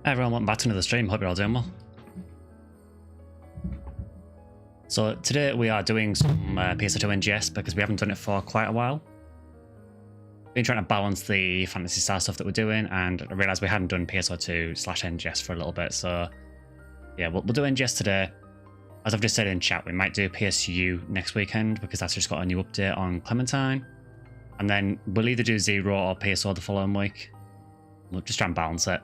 Hey everyone, welcome back to another stream. Hope you're all doing well. So today we are doing some PSO2 NGS because we haven't done it for quite a while. Been trying to balance the Fantasy Star stuff that we're doing, and I realised we hadn't done PSO2/NGS for a little bit. So yeah, we'll do NGS today. As I've just said in chat, we might do PSU next weekend because that's just got a new update on Clementine. And then we'll either do Zero or PSO the following week. We'll just try and balance it.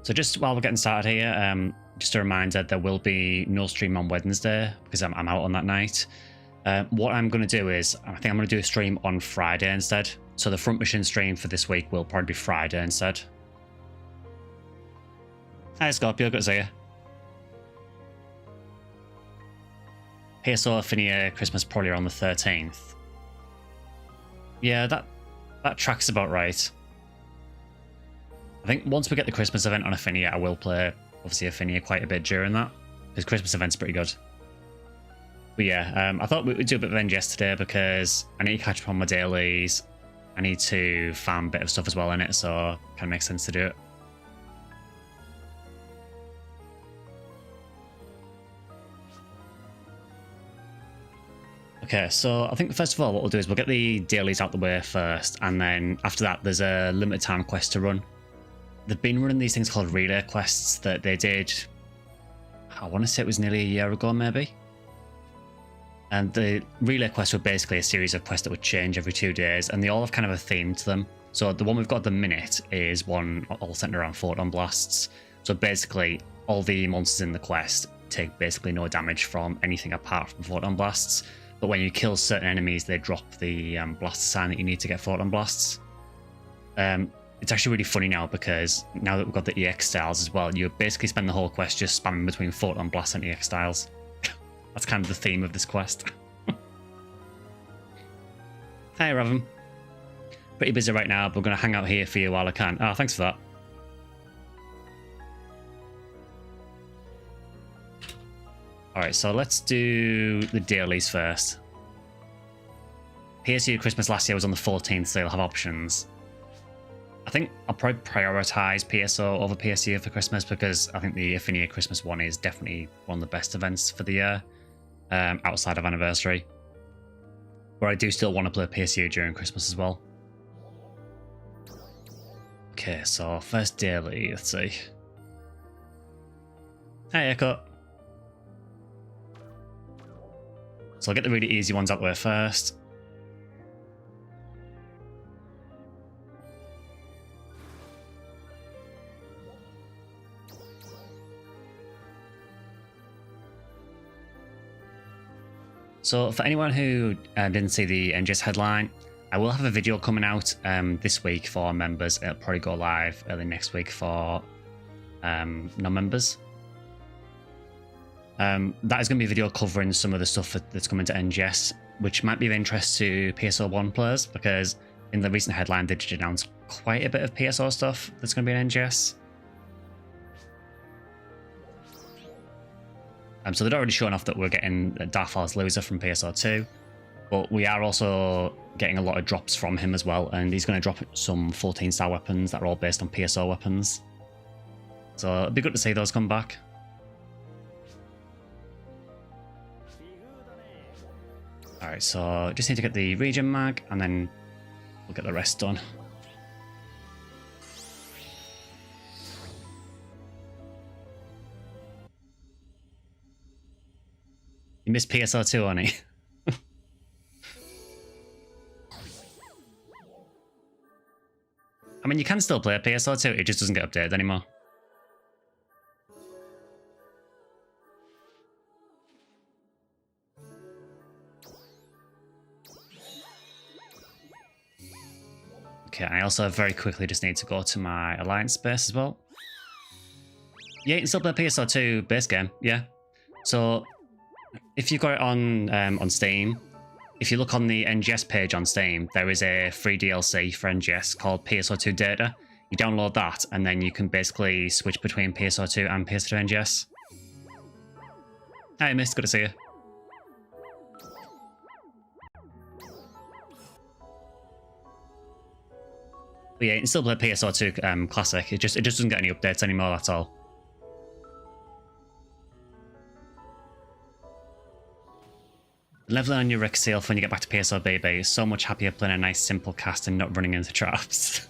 So just while we're getting started here, just a reminder, there will be no stream on Wednesday because I'm out on that night. What I'm going to do is, I think I'm going to do a stream on Friday instead. So the front mission stream for this week will probably be Friday instead. Hi Scorpio, good to see you. PSO Affinia Christmas probably around the 13th. Yeah, that tracks about right. I think once we get the Christmas event on Affinia, I will play, obviously, Affinia quite a bit during that, because Christmas event's pretty good. But yeah, I thought we'd do a bit of NGS today because I need to catch up on my dailies. I need to farm a bit of stuff as well in it, so it kind of makes sense to do it. Okay, so I think first of all what we'll do is we'll get the dailies out the way first, and then after that there's a limited time quest to run. They've been running these things called relay quests that they did, I want to say it was nearly a year ago maybe. And the relay quests were basically a series of quests that would change every 2 days, and they all have kind of a theme to them. So the one we've got at the minute is one all centered around photon blasts. So basically all the monsters in the quest take basically no damage from anything apart from photon blasts. But when you kill certain enemies, they drop the blast sign that you need to get photon blasts. It's actually really funny now because now that we've got the EX styles as well, you basically spend the whole quest just spamming between photon blasts and EX styles. That's kind of the theme of this quest. Hey Raven. Pretty busy right now, but we're going to hang out here for you while I can. Oh, thanks for that. Alright, so let's do the dailies first. PSU Christmas last year was on the 14th, so you'll have options. I think I'll probably prioritise PSO over PSU for Christmas because I think the Affinia Christmas one is definitely one of the best events for the year, outside of Anniversary. But I do still want to play PSU during Christmas as well. Okay, so first daily, let's see. Hey Echo. So I'll get the really easy ones out the way first. So for anyone who didn't see the NGS headline, I will have a video coming out this week for members. It'll probably go live early next week for non-members. That is going to be a video covering some of the stuff that's coming to NGS, which might be of interest to PSO1 players, because in the recent headline they did announce quite a bit of PSO stuff that's going to be in NGS. So they'd already shown off that we're getting Darthal's Loser from PSO2, but we are also getting a lot of drops from him as well, and he's going to drop some 14-star weapons that are all based on PSO weapons. So it'd be good to see those come back. Alright, so just need to get the region mag, and then we'll get the rest done. You missed PSO2 on it. I mean, you can still play PSO2, it just doesn't get updated anymore. Okay, I also very quickly just need to go to my Alliance space as well. Yeah, you can still play PSO2 base game, yeah. So if you've got it on Steam, if you look on the NGS page on Steam, there is a free DLC for NGS called PSO2 Data. You download that, and then you can basically switch between PSO2 and PSO2 NGS. Hi, Mist, good to see you. But yeah, you can still play PSO2 Classic. It just doesn't get any updates anymore, that's all. Leveling on your Rick Seal when you get back to PSO BB is so much happier playing a nice simple cast and not running into traps.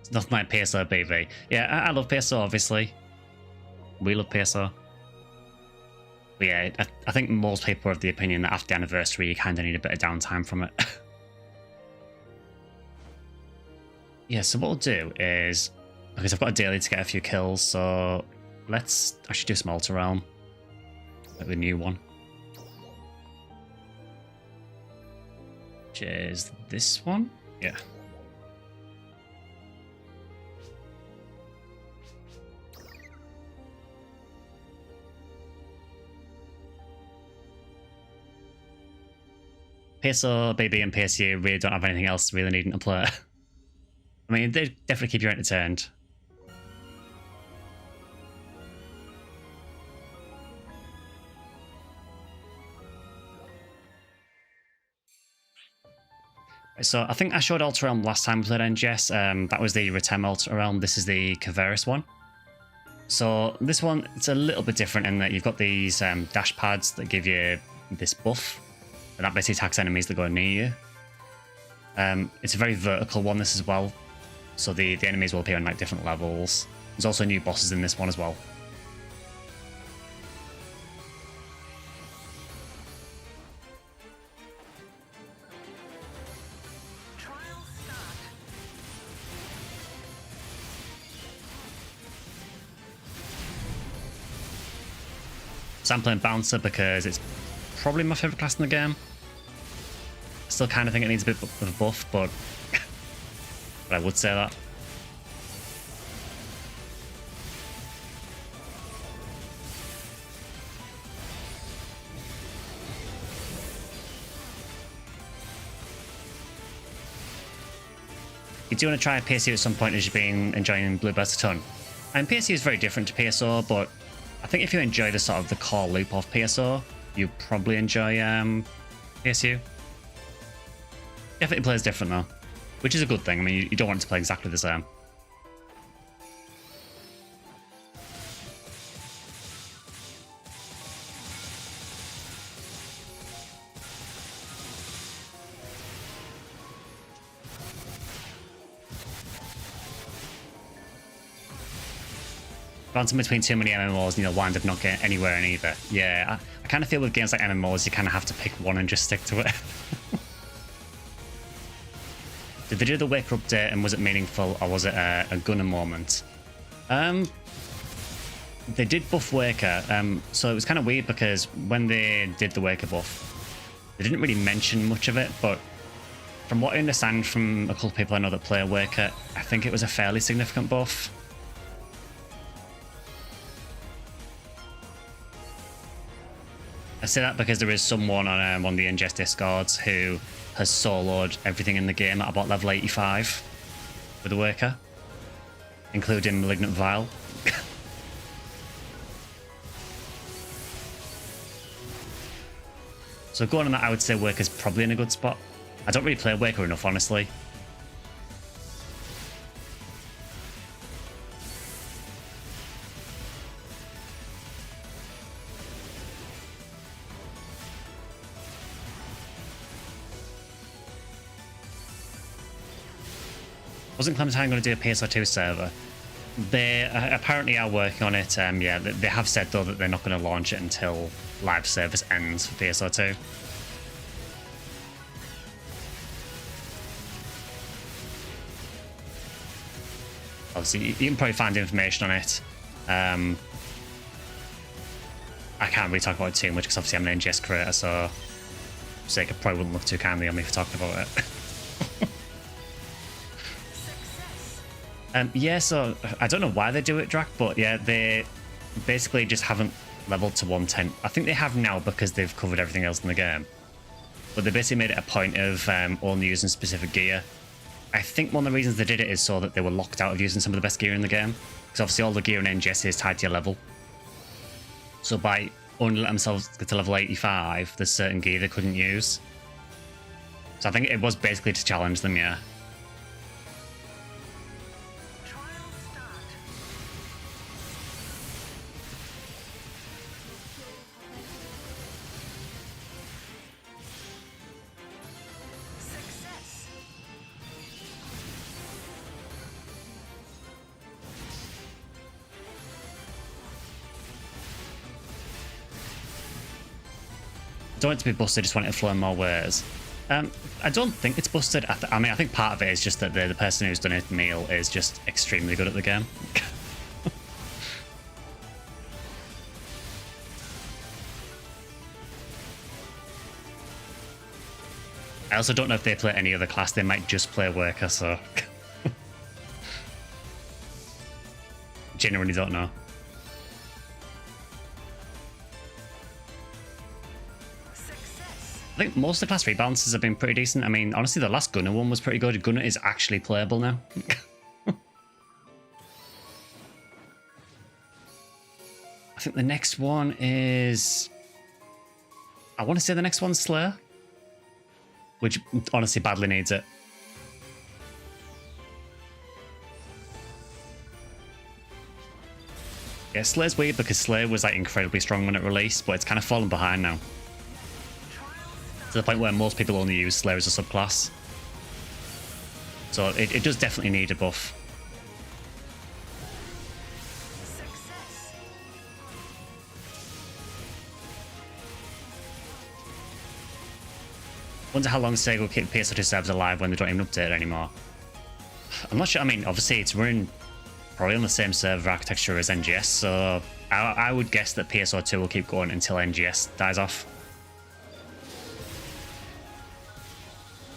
Nothing like PSO BB. Yeah, I love PSO, obviously. We love PSO. But yeah, I think most people are of the opinion that after the anniversary, you kind of need a bit of downtime from it. Yeah, so what we'll do is, because I've got a daily to get a few kills, so let's actually do some Alter Realm. Like the new one. Which is this one? Yeah. PSO, BB, and PSU really don't have anything else really needing to play. I mean, they definitely keep you entertained. So I think I showed Alter Realm last time we played NGS. That was the Retem Alter Realm. This is the Caveris one. So this one, it's a little bit different in that you've got these dash pads that give you this buff. And that basically attacks enemies that go near you. It's a very vertical one, this as well. So the enemies will appear on like different levels. There's also new bosses in this one as well. So I'm playing Bouncer because it's probably my favourite class in the game. I still kind of think it needs a bit of a buff, but I would say that. You do want to try PSU at some point as you've been enjoying Bluebird's a ton. And PSU is very different to PSO, but I think if you enjoy the sort of the core loop of PSO, you probably enjoy PSU. Definitely plays different though, which is a good thing. I mean, you don't want it to play exactly the same. Bouncing between too many MMOs, wind up not getting anywhere in either. Yeah, I kind of feel with games like MMOs, you kind of have to pick one and just stick to it. Did they do the Waker update and was it meaningful or was it a gunner moment? They did buff Waker, so it was kind of weird because when they did the Waker buff, they didn't really mention much of it, but from what I understand from a couple of people I know that play Waker, I think it was a fairly significant buff. I say that because there is someone on one of the NGS Discords who has soloed everything in the game at about level 85 with a Worker, including Malignant Vial. So going on that, I would say Worker's probably in a good spot. I don't really play Worker enough, honestly. Wasn't Clementine going to do a PSO2 server? They apparently are working on it. Yeah, they have said though that they're not going to launch it until live service ends for PSO2. Obviously, you can probably find information on it. I can't really talk about it too much because obviously I'm an NGS creator, so sake, I probably wouldn't look too kindly on me for talking about it. Yeah, so I don't know why they do it, Drac, but yeah, they basically just haven't leveled to 110. I think they have now because they've covered everything else in the game. But they basically made it a point of only using specific gear. I think one of the reasons they did it is so that they were locked out of using some of the best gear in the game. Because obviously all the gear in NGS is tied to your level. So by only letting themselves get to level 85, there's certain gear they couldn't use. So I think it was basically to challenge them, yeah. I don't want it to be busted, just want it to flow in more ways. I don't think it's busted. I mean, I think part of it is just that the person who's done it, Neil, is just extremely good at the game. I also don't know if they play any other class. They might just play Worker, so... Genuinely don't know. I think most of the class rebalances have been pretty decent. I mean, honestly, the last Gunner one was pretty good. Gunner is actually playable now. I think the next one is... I want to say the next one's Slayer. Which, honestly, badly needs it. Yeah, Slayer's weird because Slayer was like incredibly strong when it released, but it's kind of fallen behind now. To the point where most people only use Slayer as a subclass. So it does definitely need a buff. Wonder how long Sega will keep PSO2 servers alive when they don't even update it anymore. I'm not sure. I mean, obviously it's running probably on the same server architecture as NGS, so I would guess that PSO2 will keep going until NGS dies off.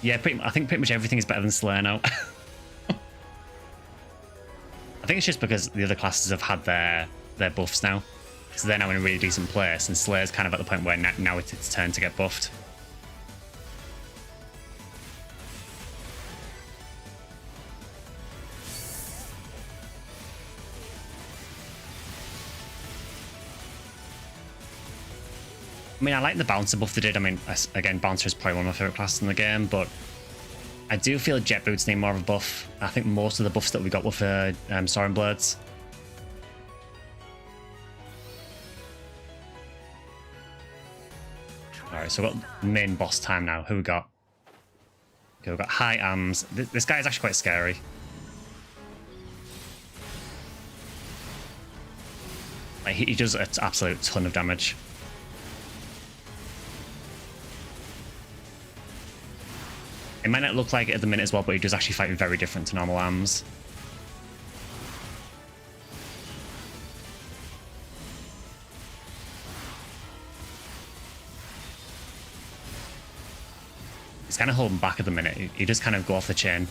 Yeah, I think pretty much everything is better than Slayer now. I think it's just because the other classes have had their buffs now. So they're now in a really decent place, and Slayer's kind of at the point where now it's its turn to get buffed. I mean, I like the Bouncer buff they did. I mean, again, Bouncer is probably one of my favourite classes in the game, but I do feel Jet Boots need more of a buff. I think most of the buffs that we got were for Soaring Blades. Alright, so we've got main boss time now. Who we got? Okay, we've got High Arms. This guy is actually quite scary. Like, he does an absolute ton of damage. It might not look like it at the minute as well, but he does actually fight very different to normal arms. He's kind of holding back at the minute. He does kind of go off the chain.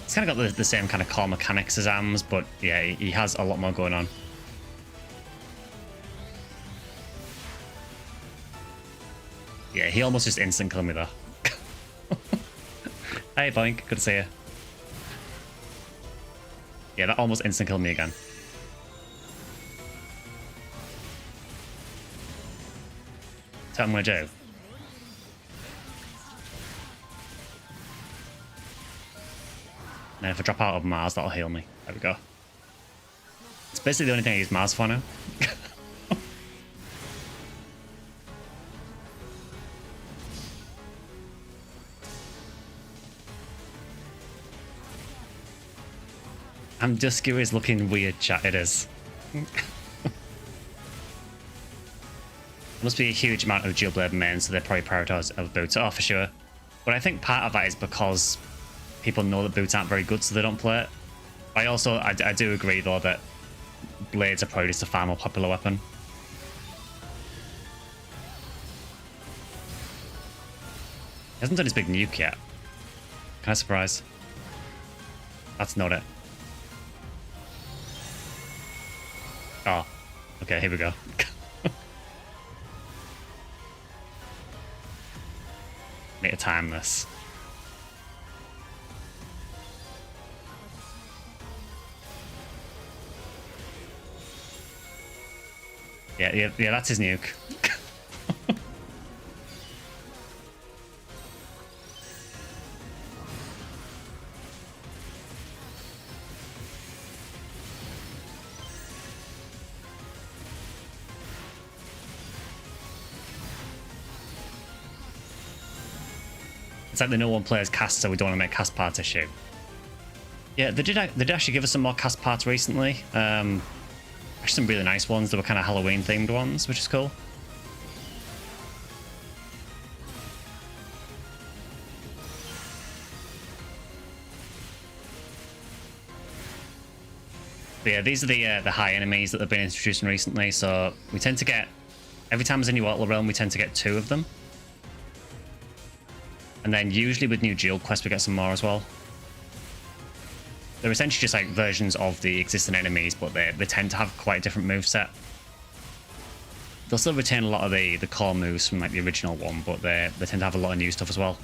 He's kind of got the same kind of core mechanics as Ams, but yeah, he has a lot more going on. Yeah, he almost just instant killed me though. Hey Boink, good to see you. Yeah, that almost instant killed me again. That's what I'm gonna do. And then if I drop out of Mars, that'll heal me. There we go. It's basically the only thing I use Mars for now. I'm just curious looking weird, chat. It is. Must be a huge amount of dual blade mains, so they probably prioritise other boots. Oh, for sure. But I think part of that is because people know that boots aren't very good, so they don't play it. I do agree though that blades are probably just a far more popular weapon. He hasn't done his big nuke yet. Kind of surprised. That's not it. Oh, okay, here we go. Need to time this. Yeah, that's his nuke. It's like the no one plays cast, so we don't want to make cast parts issue. Yeah, they did actually give us some more cast parts recently. Actually, some really nice ones. They were kind of Halloween themed ones, which is cool. But yeah, these are the high enemies that they've been introducing recently. So we tend to get, every time there's a new Outlaw Realm, we tend to get 2 of them. And then usually with new Guild quests, we get some more as well. They're essentially just like versions of the existing enemies, but they tend to have quite a different moveset. They'll still retain a lot of the core moves from like the original one, but they tend to have a lot of new stuff as well.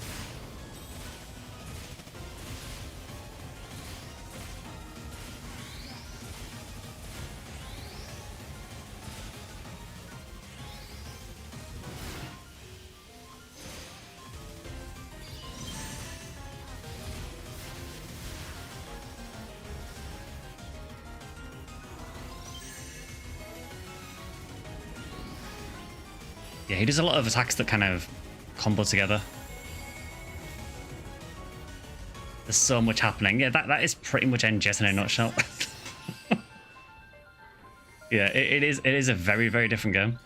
Yeah, he does a lot of attacks that kind of combo together. There's so much happening. Yeah, that is pretty much NGS in a nutshell. Yeah, it is a very, very different game.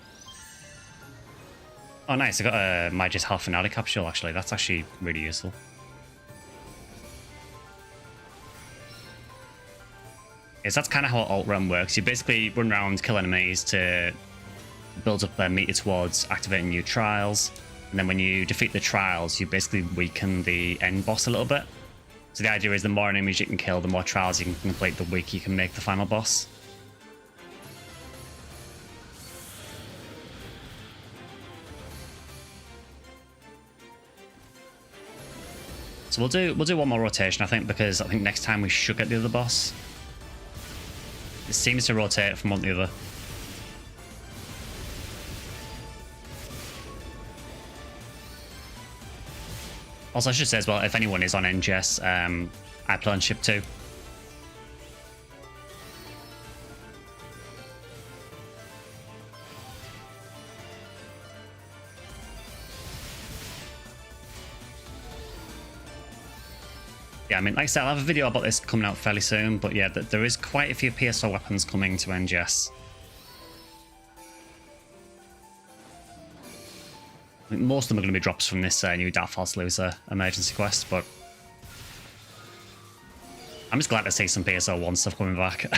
Oh, nice. I got a Magus Half Finale capsule, actually. That's actually really useful. Yes, that's kind of how alt run works. You basically run around, kill enemies to build up their meter towards activating new trials, and then when you defeat the trials, you basically weaken the end boss a little bit. So the idea is the more enemies you can kill, the more trials you can complete, the weaker you can make the final boss. So we'll do one more rotation, I think, because I think next time we should get the other boss. It seems to rotate from one to the other. Also, I should say as well, if anyone is on NGS, I play on ship 2. Yeah, I mean, like I said, I'll have a video about this coming out fairly soon, but yeah, there is quite a few PSO weapons coming to NGS. I think most of them are going to be drops from this new Dark False Loser emergency quest, but I'm just glad to see some PSO 1 stuff coming back.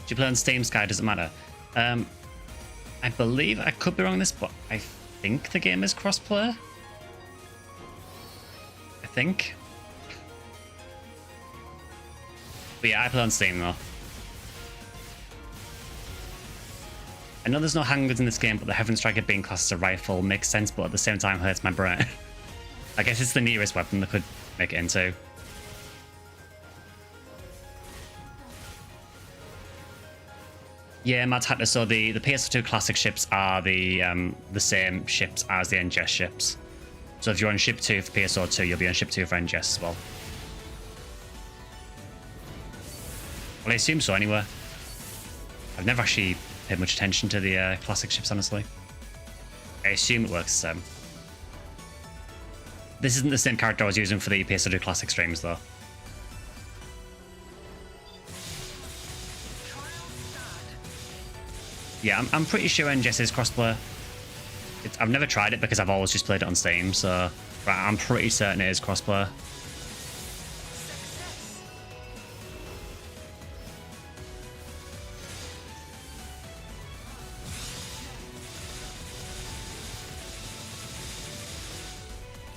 Do you play on Steam, Sky? Does it matter? I believe, I could be wrong on this, but I think the game is crossplay. I think. But yeah, I play on Steam though. I know there's no handguns in this game, but the Heaven Striker being classed as a rifle makes sense, but at the same time hurts my brain. I guess it's the nearest weapon that could make it into. Yeah, Mad Hatter. So the PSO2 classic ships are the same ships as the NGS ships. So if you're on ship 2 for PSO2, you'll be on ship 2 for NGS as well. Well, I assume so anyway. I've never actually paid much attention to the classic ships, honestly. I assume it works the same. This isn't the same character I was using for the PSO2 classic streams, though. Yeah, I'm pretty sure NGS is crossplay. I've never tried it because I've always just played it on Steam, so but I'm pretty certain it is crossplay.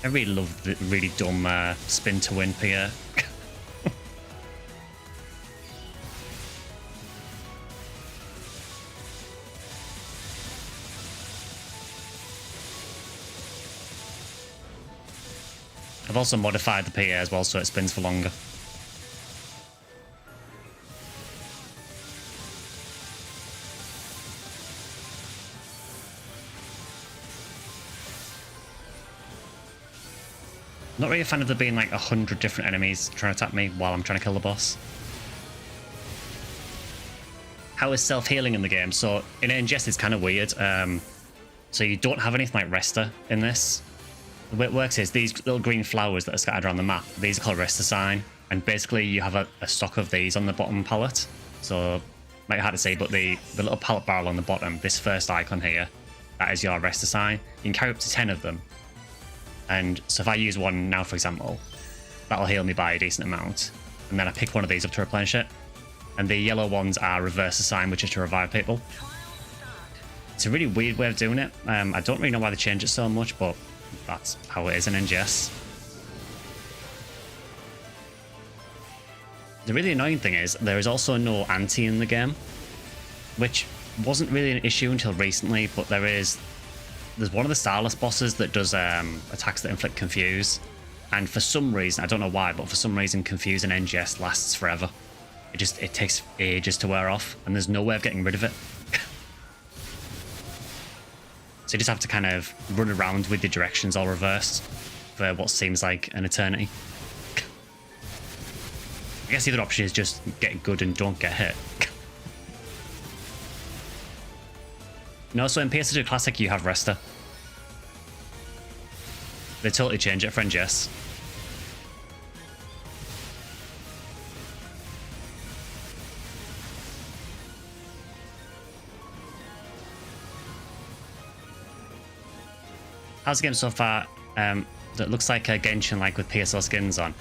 I really love the really dumb spin to win here. I've also modified the PA as well so it spins for longer. Not really a fan of there being like 100 different enemies trying to attack me while I'm trying to kill the boss. How is self-healing in the game? So in NGS it's kind of weird. So you don't have anything like Resta in this. The way it works is these little green flowers that are scattered around the map, these are called Resta sign. And basically you have a stock of these on the bottom palette. So might be hard to say, but the little palette bar along the bottom, this first icon here, that is your Resta sign. You can carry up to 10 of them. And so if I use one now, for example, that'll heal me by a decent amount. And then I pick one of these up to replenish it. And the yellow ones are reverse assign, which is to revive people. It's a really weird way of doing it. I don't really know why they changed it so much, but that's how it is in NGS. The really annoying thing is there is also no anti in the game, which wasn't really an issue until recently, but there's one of the Starless bosses that does attacks that inflict confuse, and for some reason, I don't know why, but for some reason confuse in NGS lasts forever. It takes ages to wear off, and there's no way of getting rid of it. So you just have to kind of run around with the directions all reversed for what seems like an eternity. I guess the other option is just get good and don't get hit. No, so in PSO2 Classic you have Resta. They totally change it for NGS. How's the game so far? That looks like a Genshin like with PSO skins on.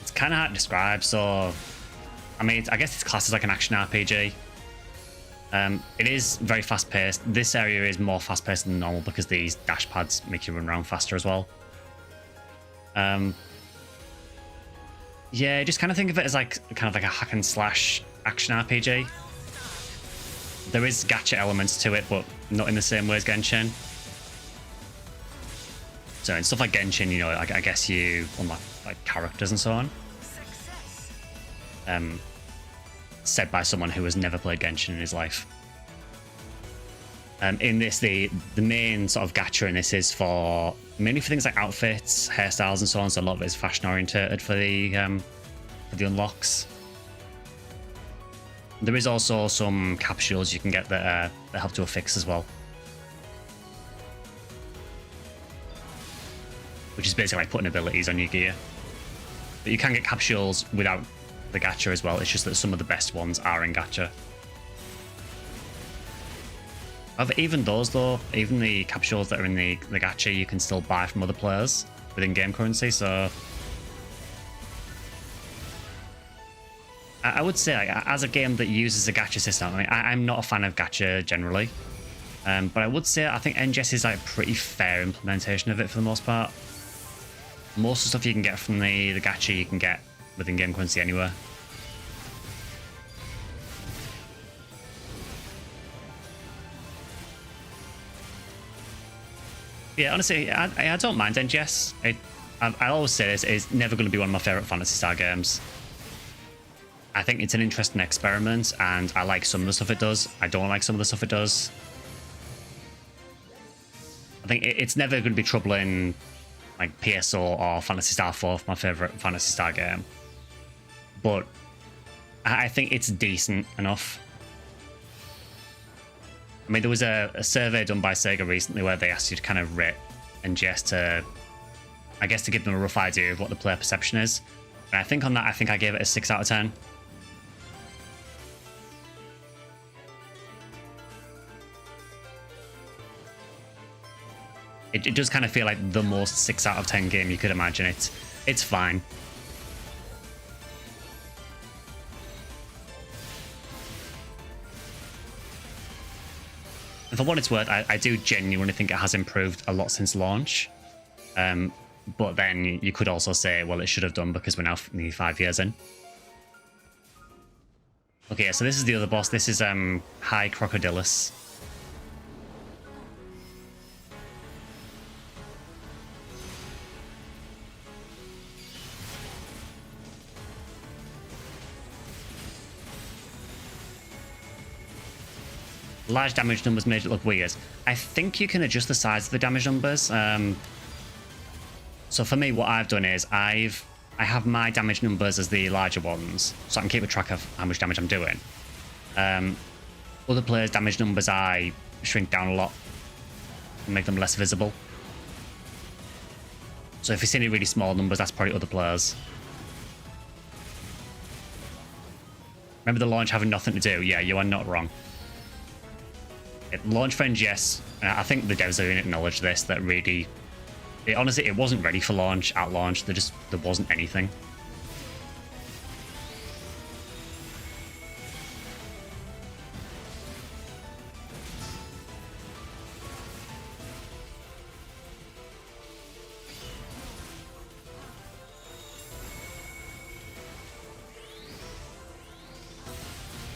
It's kind of hard to describe, so I mean, I guess it's classed as like an action RPG. It is very fast-paced. This area is more fast-paced than normal because these dash pads make you run around faster as well. Yeah, just kind of think of it as like a hack and slash action RPG. There is gacha elements to it, but not in the same way as Genshin. So in stuff like Genshin, you know, I guess you unlock like characters and so on. Said by someone who has never played Genshin in his life. In this, the main sort of gacha in this is for mainly for things like outfits, hairstyles, and so on. So a lot of it is fashion oriented for the unlocks. There is also some capsules you can get that help to affix as well, which is basically like putting abilities on your gear. But you can get capsules without the gacha as well. It's just that some of the best ones are in gacha. However, even those though, even the capsules that are in the gacha, you can still buy from other players with in-game currency. So I would say, like, as a game that uses a gacha system, I mean, I'm not a fan of gacha generally, but I would say I think NGS is like a pretty fair implementation of it for the most part. Most of the stuff you can get from the gacha you can get with in-game currency anywhere. Yeah, honestly, I don't mind NGS. I always say this, it's never going to be one of my favourite Phantasy Star games. I think it's an interesting experiment, and I like some of the stuff it does. I don't like some of the stuff it does. I think it's never going to be troubling like PSO or Phantasy Star 4 for my favourite Phantasy Star game. but I think it's decent enough. I mean, there was a survey done by Sega recently where they asked you to kind of rate NGS to, I guess, to give them a rough idea of what the player perception is. And I think on that, I think I gave it a 6 out of 10. It does kind of feel like the most 6 out of 10 game you could imagine. It's fine. And for what it's worth, I do genuinely think it has improved a lot since launch. But then you could also say, well, it should have done because we're now nearly 5 years in. Okay, so this is the other boss. This is High Crocodilus. Large damage numbers made it look weird. I think you can adjust the size of the damage numbers. So for me, what I've done is I have my damage numbers as the larger ones, so I can keep a track of how much damage I'm doing. Other players' damage numbers I shrink down a lot and make them less visible. So if you see any really small numbers, that's probably other players. Remember the launch having nothing to do? Yeah, you are not wrong. Launch for NGS, I think the devs are going to acknowledge this, that really, honestly, it wasn't ready for launch at launch. There wasn't anything.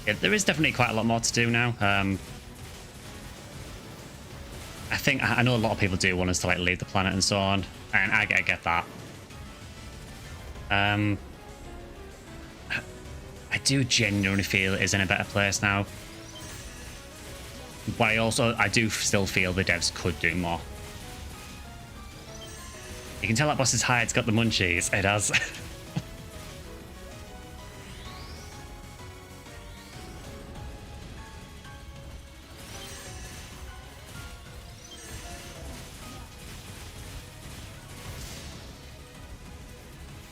Yeah, there is definitely quite a lot more to do now. I know a lot of people do want us to like leave the planet and so on, and I get that. I do genuinely feel it is in a better place now, but I do still feel the devs could do more. You can tell that boss's hide's got the munchies. It has.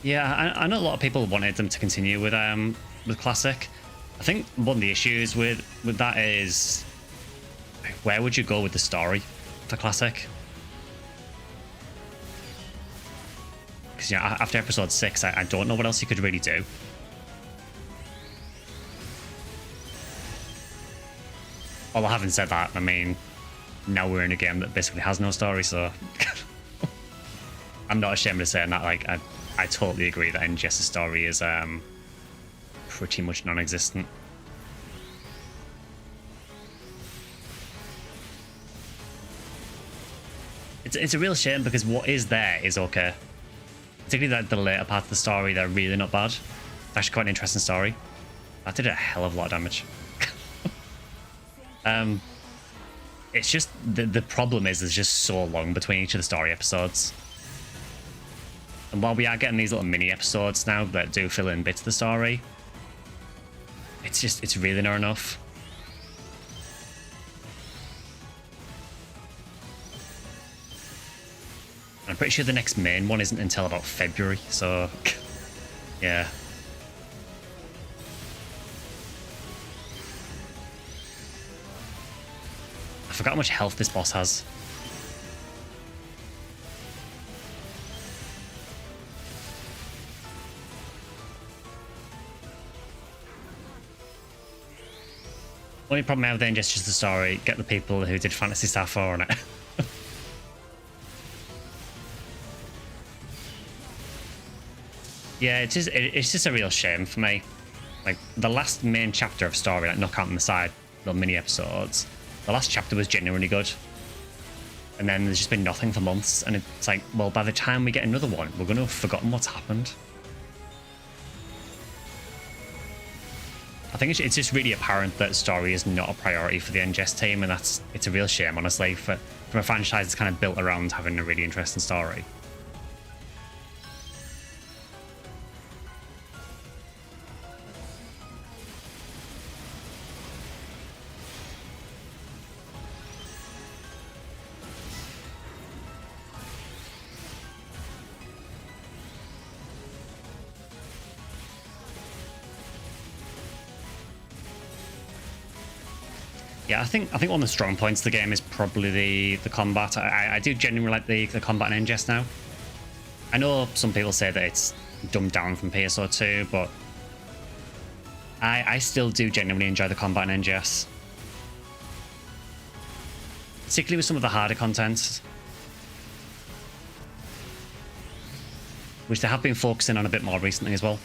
Yeah, I know a lot of people wanted them to continue with Classic. I think one of the issues with that is, where would you go with the story for Classic? Because after episode 6, I don't know what else you could really do. Although having said that, I mean, now we're in a game that basically has no story, so I'm not ashamed of saying that. Like, I totally agree that NGS's story is pretty much non-existent. It's a real shame because what is there is okay. Particularly the later part of the story, they're really not bad. It's actually quite an interesting story. That did a hell of a lot of damage. It's just the problem is there's just so long between each of the story episodes. And while we are getting these little mini episodes now that do fill in bits of the story, it's really not enough. I'm pretty sure the next main one isn't until about February, so yeah. I forgot how much health this boss has. Only problem I have then just the story. Get the people who did Phantasy Star 4 on it. Yeah, it's just a real shame for me. Like, the last main chapter of story, like Knockout on the Side, the mini episodes, the last chapter was genuinely good. And then there's just been nothing for months, and it's like, well, by the time we get another one, we're going to have forgotten what's happened. I think it's just really apparent that story is not a priority for the NGS team, and it's a real shame, honestly, from a franchise that's kind of built around having a really interesting story. Yeah, I think one of the strong points of the game is probably the combat. I do genuinely like the combat in NGS now. I know some people say that it's dumbed down from PSO2, but I still do genuinely enjoy the combat in NGS. Particularly with some of the harder content, which they have been focusing on a bit more recently as well.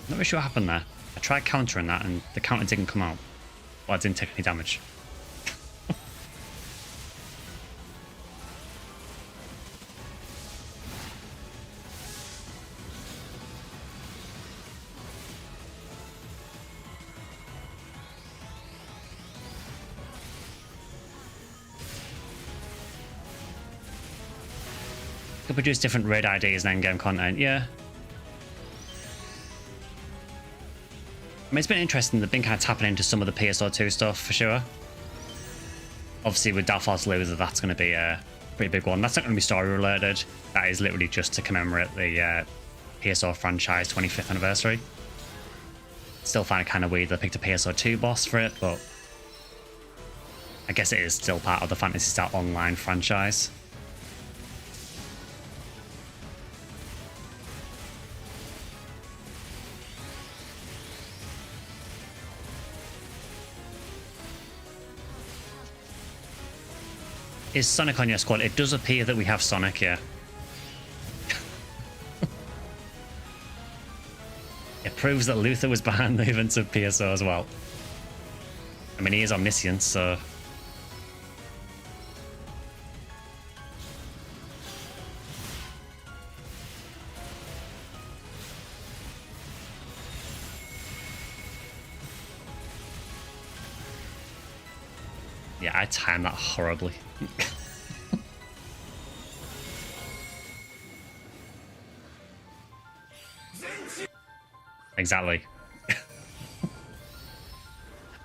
Not really sure what happened there. I tried countering that and the counter didn't come out. Well, I didn't take any damage. Could produce different raid IDs and endgame content, yeah. I mean, it's been interesting. They've been kind of tapping into some of the PSO2 stuff for sure. Obviously, with Dark Loser, that's going to be a pretty big one. That's not going to be story related. That is literally just to commemorate the PSO franchise 25th anniversary. Still find it kind of weird they picked a PSO2 boss for it, but I guess it is still part of the Phantasy Star Online franchise. Is Sonic on your squad? It does appear that we have Sonic, yeah. It proves that Luther was behind the events of PSO as well. I mean, he is omniscient, so... Yeah, I timed that horribly. Exactly.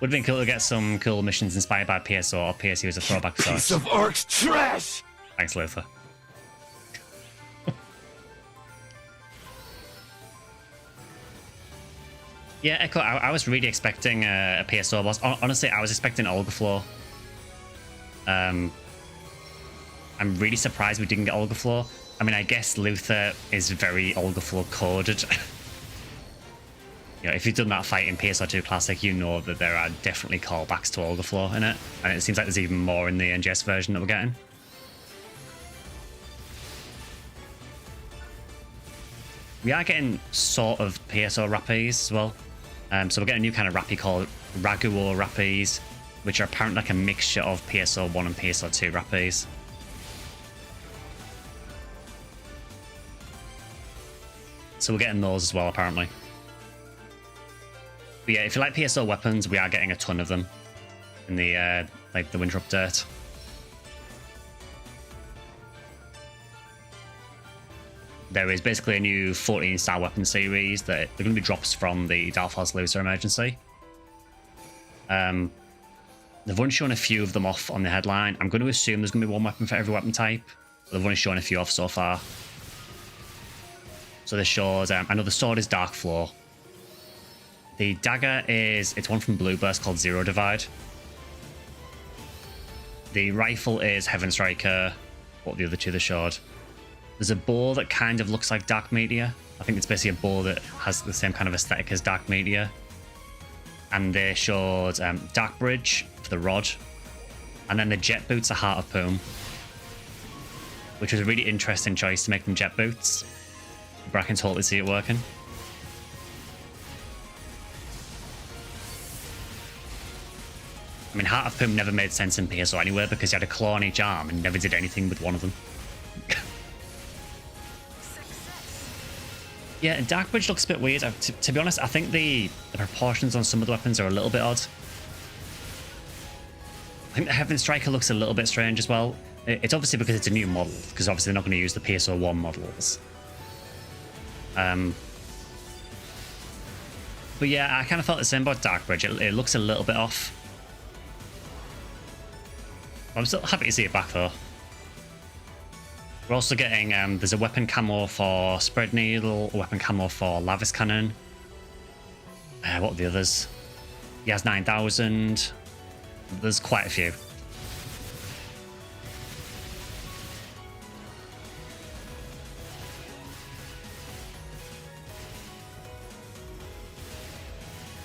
Would have been cool to get some cool missions inspired by PSO or PSU as a throwback source. Piece of Ark's trash! Thanks, Luther. Yeah, Echo, I was really expecting a PSO boss. Honestly, I was expecting Olga Floor. I'm really surprised we didn't get Olga Floor. I mean, I guess Luther is very Olga Floor coded. You know, if you've done that fight in PSO2 Classic, you know that there are definitely callbacks to Olga Floor in it. And it seems like there's even more in the NGS version that we're getting. We are getting sort of PSO Rappies as well. So we're getting a new kind of Rappy called Raguo Rappies, which are apparently like a mixture of PSO1 and PSO2 Rappies. So we're getting those as well, apparently. But yeah, if you like PSO weapons, we are getting a ton of them in the like the winter update. There is basically a new 14-star weapon series that they're going to be drops from the Dark Loser emergency. They've only shown a few of them off on the headline. I'm going to assume there's going to be one weapon for every weapon type. But they've only shown a few off so far. So they showed, I know the sword is Dark Floor. The dagger it's one from Blue Burst called Zero Divide. The rifle is Heaven Striker. What the other two they showed? There's a bow that kind of looks like Dark Meteor. I think it's basically a bow that has the same kind of aesthetic as Dark Meteor. And they showed Dark Bridge for the rod. And then the jet boots are Heart of Poom, which was a really interesting choice to make them jet boots. But I can totally see it working. I mean, Heart of Poom never made sense in PSO anywhere because he had a claw on each arm and never did anything with one of them. Yeah, Dark Bridge looks a bit weird. To be honest, I think the proportions on some of the weapons are a little bit odd. I think the Heaven Striker looks a little bit strange as well. It's obviously because it's a new model, because obviously they're not going to use the PSO1 models. But yeah, I kind of felt the same about Dark Bridge. It looks a little bit off. I'm still happy to see it back though. We're also getting, there's a weapon camo for Spread Needle, a weapon camo for Lavis Cannon. What are the others? He has 9,000. There's quite a few.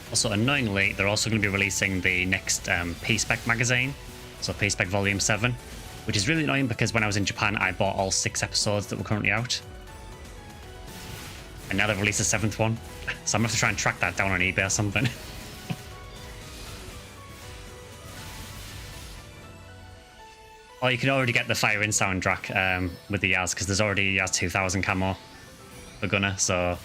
Also, annoyingly, they're also going to be releasing the next P-Spec magazine, so P-Spec Volume 7, which is really annoying because when I was in Japan, I bought all 6 episodes that were currently out. And now they've released a 7th one, so I'm going to have to try and track that down on eBay or something. Or you can already get the Fire In soundtrack with the Yaz, because there's already Yaz 2000 camo for Gunner, so...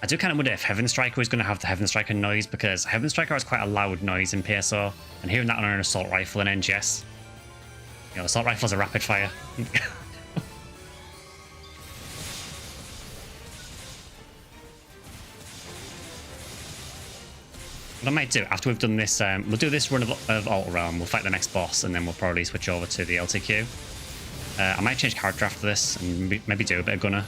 I do kind of wonder if Heaven Striker is going to have the Heaven Striker noise, because Heaven Striker has quite a loud noise in PSO, and hearing that on an assault rifle in NGS, you know, assault rifles are rapid fire. What I might do after we've done this, we'll do this run of Alt Realm, we'll fight the next boss, and then we'll probably switch over to the LTQ. I might change character after this and maybe do a bit of Gunner.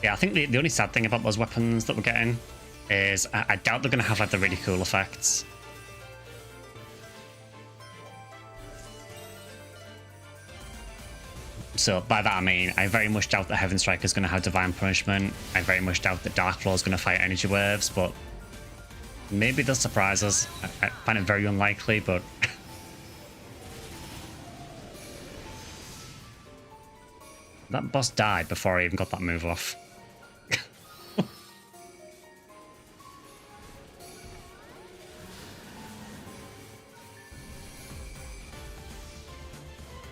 Yeah, I think the only sad thing about those weapons that we're getting is I doubt they're going to have like the really cool effects. So by that I mean, I very much doubt that Heaven Striker is going to have Divine Punishment. I very much doubt that Dark Claw is going to fight Energy Waves, but maybe they'll surprise us. I find it very unlikely, but... That boss died before I even got that move off.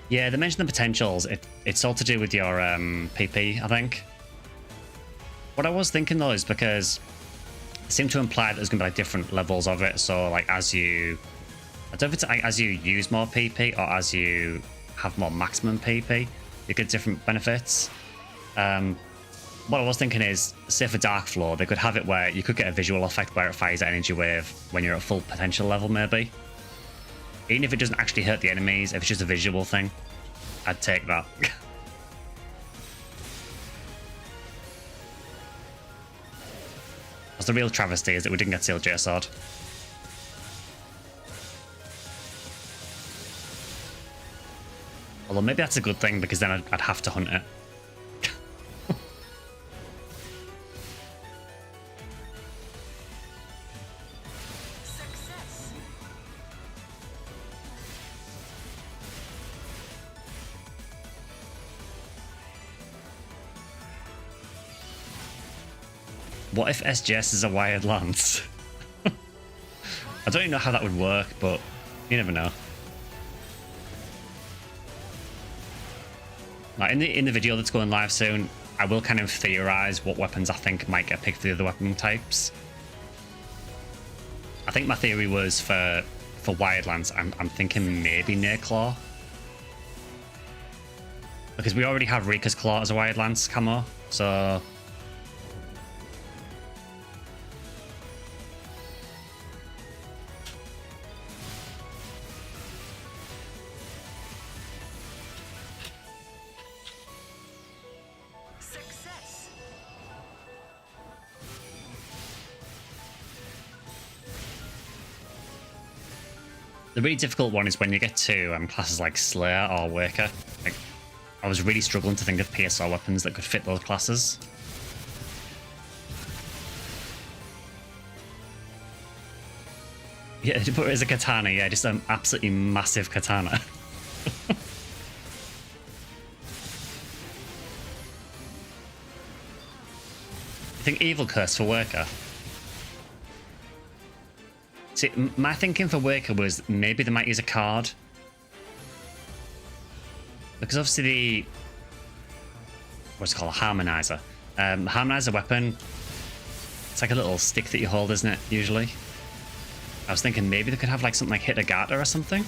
Yeah, they mentioned the potentials. It's all to do with your PP, I think. What I was thinking though is because it seemed to imply that there's going to be like different levels of it. So like as you... I don't know if it's like as you use more PP or as you have more maximum PP, you get different benefits. What I was thinking is, say for Dark Floor, they could have it where you could get a visual effect where it fires an energy wave when you're at full potential level, maybe. Even if it doesn't actually hurt the enemies, if it's just a visual thing, I'd take that. That's the real travesty, is that we didn't get Sealed J Sword. Although maybe that's a good thing, because then I'd have to hunt it. What if SGS is a wired lance? I don't even know how that would work, but you never know. Like in the video that's going live soon, I will kind of theorize what weapons I think might get picked for the other weapon types. I think my theory was for wired lance, I'm thinking maybe Near Claw. Because we already have Rika's Claw as a wired lance camo, so... The really difficult one is when you get to classes like Slayer or Worker. Like, I was really struggling to think of PSO weapons that could fit those classes. Yeah, but it is a katana, yeah, just an absolutely massive katana. I think Evil Curse for Worker. See, my thinking for Worker was maybe they might use a card. Because obviously the... what's it called? A Harmonizer. Harmonizer weapon It's like a little stick that you hold, isn't it, usually? I was thinking maybe they could have like something like Hitagata or something.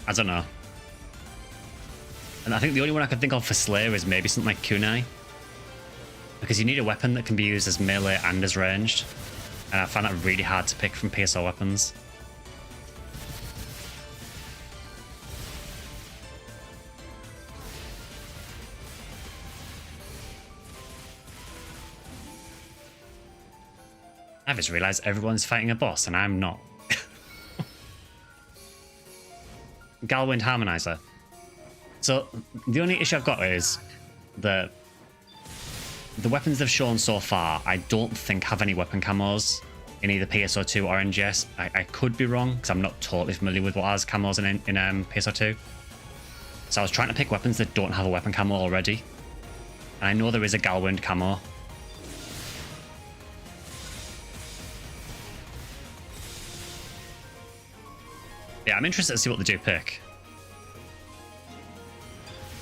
I don't know. And I think the only one I could think of for Slayer is maybe something like Kunai. Because you need a weapon that can be used as melee and as ranged. And I find that really hard to pick from PSO weapons. I've just realised everyone's fighting a boss and I'm not. Galwind Harmonizer. So the only issue I've got is that the weapons they've shown so far, I don't think have any weapon camos in either PSO2 or NGS. I could be wrong because I'm not totally familiar with what has camos in PSO2. So I was trying to pick weapons that don't have a weapon camo already. And I know there is a Galwind camo. Yeah, I'm interested to see what they do pick.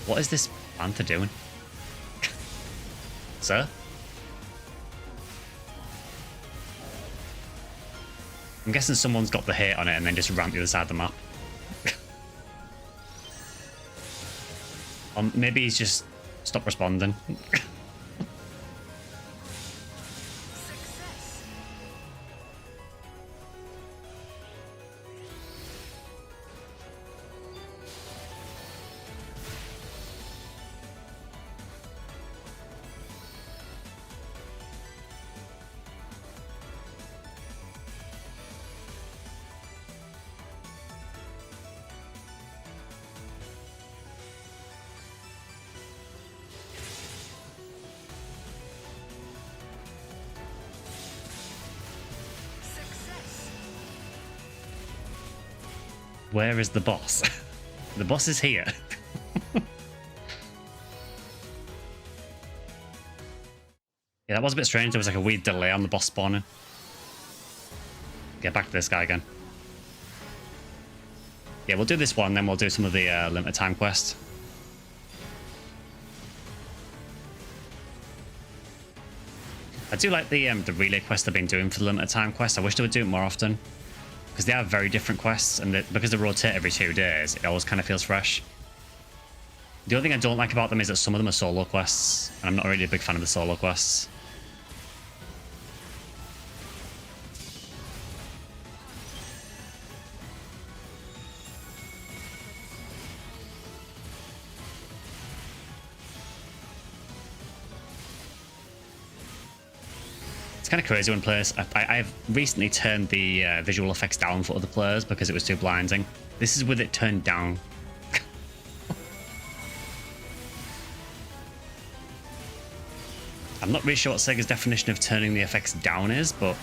What is this panther doing? Sir? I'm guessing someone's got the hit on it and then just ran to the other side of the map. Or maybe he's just stopped responding. Where is the boss? The boss is here. Yeah, that was a bit strange. There was like a weird delay on the boss spawning. Get back to this guy again. Yeah, we'll do this one, then we'll do some of the limited time quest. I do like the relay quest they've been doing for the limited time quest. I wish they would do it more often. Because they are very different quests, and because they rotate every 2 days, it always kind of feels fresh. The only thing I don't like about them is that some of them are solo quests, and I'm not really a big fan of the solo quests. It's kind of crazy when players... I've recently turned the visual effects down for other players because it was too blinding. This is with it turned down. I'm not really sure what Sega's definition of turning the effects down is, but...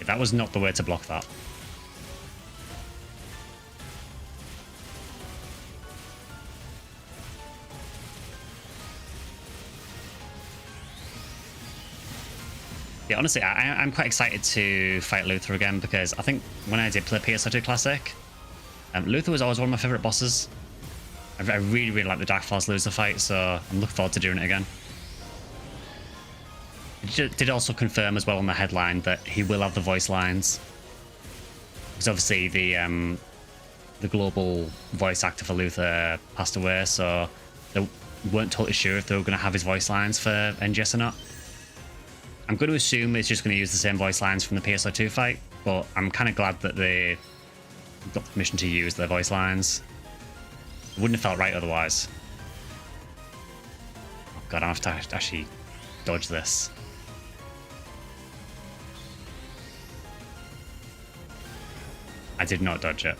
that was not the way to block that. Yeah, honestly, I'm quite excited to fight Luther again because I think when I did play PSO2 Classic, Luther was always one of my favourite bosses. I really, really like the Dark Force Luther fight, so I'm looking forward to doing it again. It did also confirm as well on the headline that he will have the voice lines. Because obviously the global voice actor for Luther passed away, so they weren't totally sure if they were going to have his voice lines for NGS or not. I'm going to assume it's just going to use the same voice lines from the PSO2 fight, but I'm kind of glad that they got the permission to use their voice lines. It wouldn't have felt right otherwise. Oh god, I have to actually dodge this. I did not dodge it.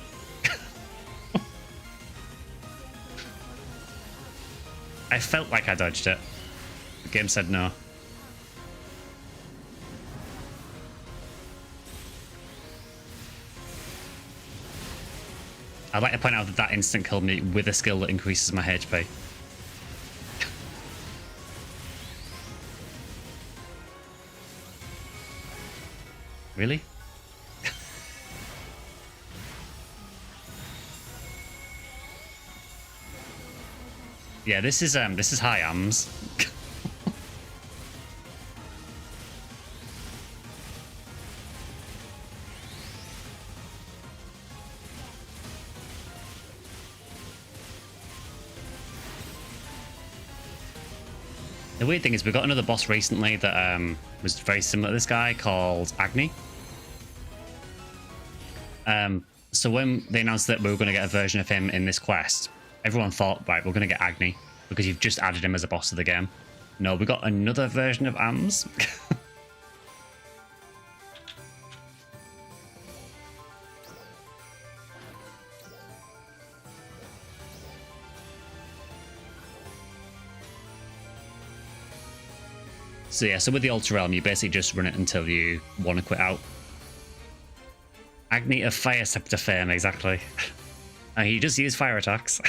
I felt like I dodged it. The game said no. I'd like to point out that that instant killed me with a skill that increases my HP. Really? Yeah, this is high AMS. The weird thing is we got another boss recently that was very similar to this guy called Agni. So when they announced that we were going to get a version of him in this quest, everyone thought, right, we're going to get Agni because you've just added him as a boss of the game. No, we got another version of AMS. So yeah, so with the Ultra Realm, you basically just run it until you want to quit out. Agni of Fire Scepter Fame, exactly. And he just used fire attacks.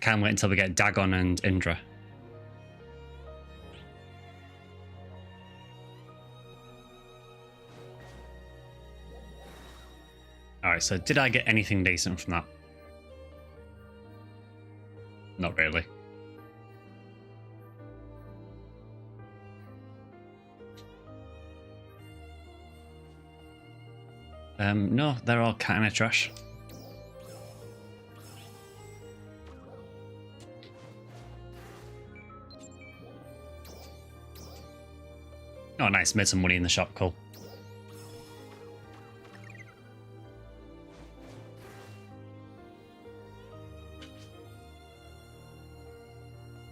Can't wait until we get Dagon and Indra. Alright, so did I get anything decent from that? Not really. No, they're all kind of trash. Oh, nice. Made some money in the shop. Cool.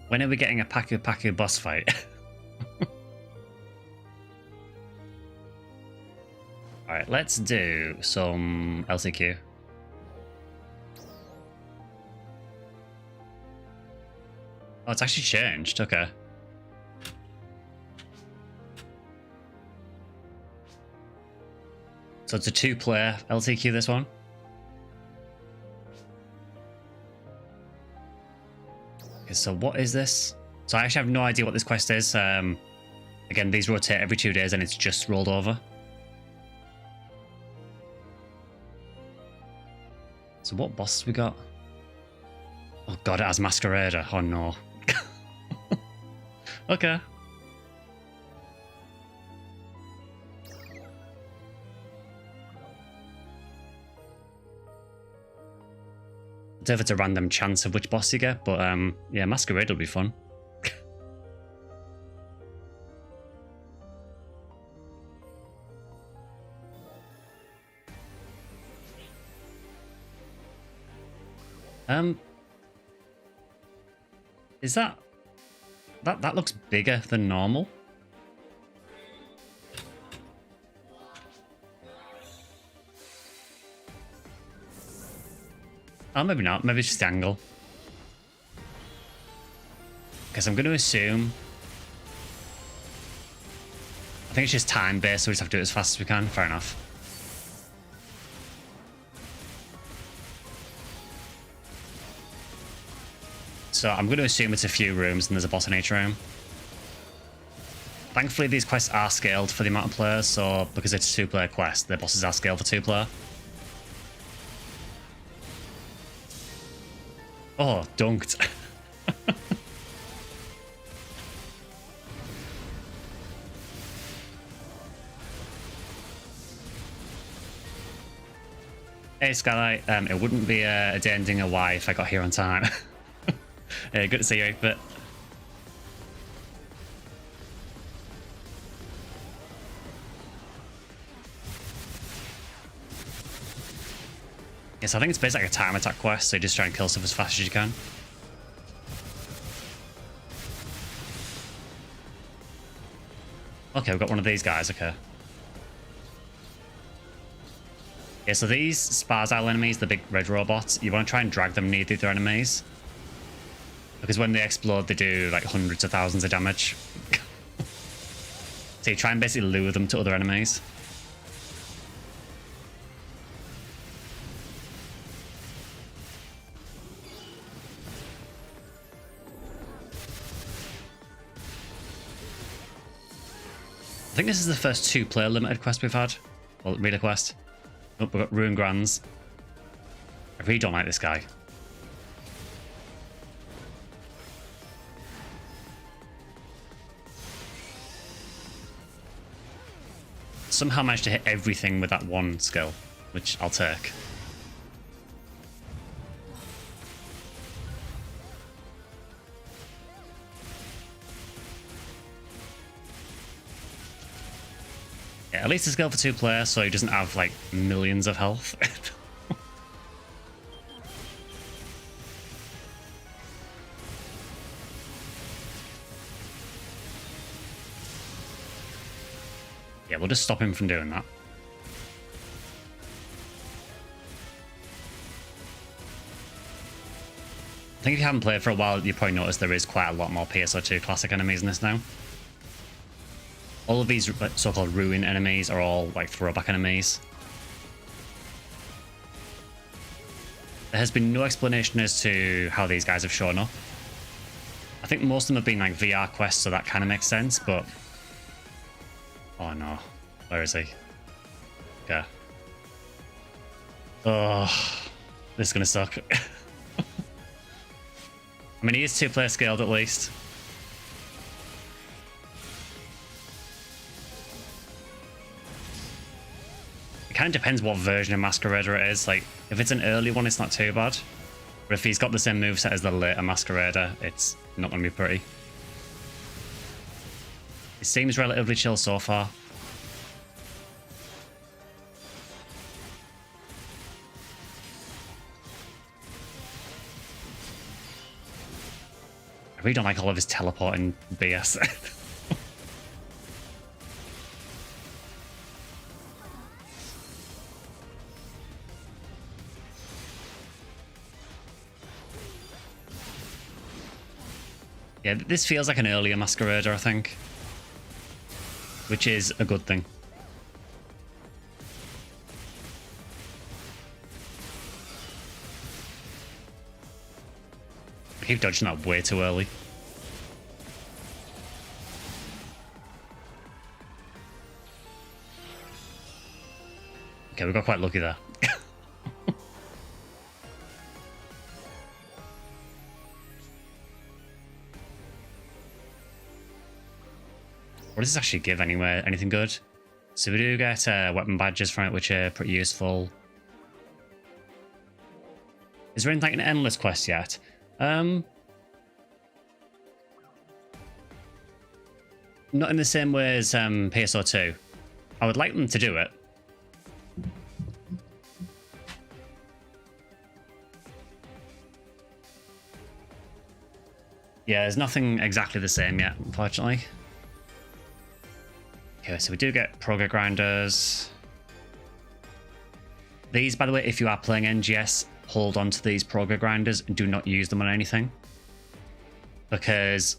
When are we getting a Paku Paku boss fight? Alright, let's do some LTQ. Oh, it's actually changed. Okay. So it's a 2-player LTQ, this one. Okay, so what is this? So I actually have no idea what this quest is. Again, these rotate every 2 days and it's just rolled over. So what bosses we got? Oh god, it has Masquerader. Oh no. Okay. I don't know if it's a random chance of which boss you get, but yeah, Masquerade will be fun. Is that looks bigger than normal? Oh, maybe not. Maybe it's just the angle. Because I'm going to assume... I think it's just time-based, so we just have to do it as fast as we can. Fair enough. So I'm going to assume it's a few rooms and there's a boss in each room. Thankfully, these quests are scaled for the amount of players, so because it's a 2-player quest, the bosses are scaled for 2-player. Oh, dunked. Hey, Skylight. It wouldn't be a day ending a Y if I got here on time. Good to see you, but... Yes, I think it's basically like a time attack quest, so you just try and kill stuff as fast as you can. Okay, we've got one of these guys, okay. Yeah, so these Spar-Style enemies, the big red robots, you want to try and drag them near the other enemies. Because when they explode, they do like hundreds of thousands of damage. So you try and basically lure them to other enemies. I think this is the first 2-player limited quest we've had. Well, reader quest. Oh, we've got Ruin Grands. I really don't like this guy. Somehow managed to hit everything with that one skill, which I'll take. Yeah, at least a skill for 2 players, so he doesn't have like millions of health. Yeah, we'll just stop him from doing that. I think if you haven't played for a while, you probably noticed there is quite a lot more PSO2 classic enemies in this now. All of these so-called ruin enemies are all like throwback enemies. There has been no explanation as to how these guys have shown up. I think most of them have been like VR quests, so that kind of makes sense, but... Oh no. Where is he? Okay. Oh, this is gonna suck. I mean, he is 2-player scaled at least. It kind of depends what version of Masquerader it is. Like, if it's an early one, it's not too bad. But if he's got the same moveset as the later Masquerader, it's not going to be pretty. It seems relatively chill so far. I really don't like all of his teleporting BS. Yeah, this feels like an earlier Masquerader, I think. Which is a good thing. I keep dodging that way too early. Okay, we got quite lucky there. What does this actually give anyway? Anything good? So we do get weapon badges from it, which are pretty useful. Is there anything like an endless quest yet? Not in the same way as PSO2. I would like them to do it. Yeah, there's nothing exactly the same yet, unfortunately. Okay, so we do get progress grinders. These, by the way, if you are playing NGS, hold on to these progress grinders and do not use them on anything. Because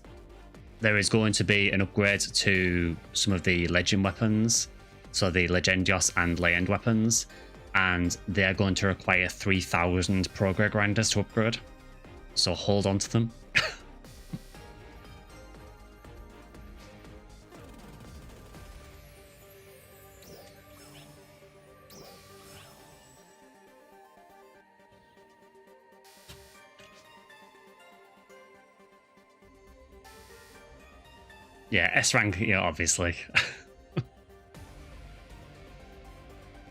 there is going to be an upgrade to some of the legend weapons. So the Legendios and Leyend weapons. And they are going to require 3,000 progress grinders to upgrade. So hold on to them. Yeah, S rank, yeah, obviously.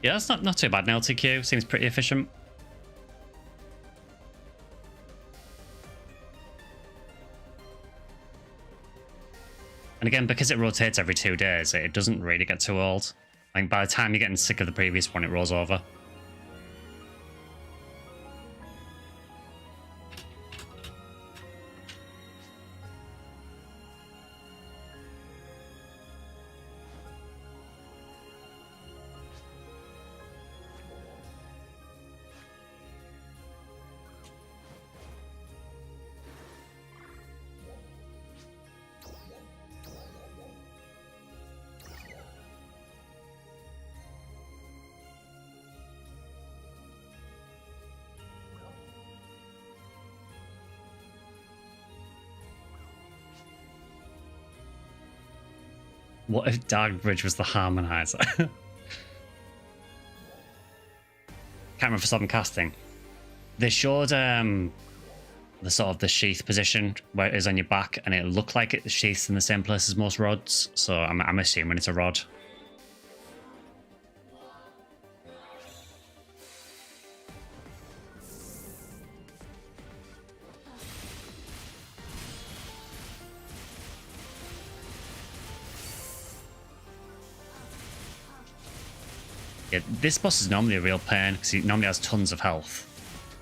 Yeah, that's not too bad in LTQ. Seems pretty efficient. And again, because it rotates every 2 days, it doesn't really get too old. Like, by the time you're getting sick of the previous one, it rolls over. What if Darkbridge was the harmonizer? Camera for stop and casting. They showed the sort of the sheath position where it is on your back, and it looked like it sheaths in the same place as most rods, so I'm assuming it's a rod. Yeah, this boss is normally a real pain because he normally has tons of health.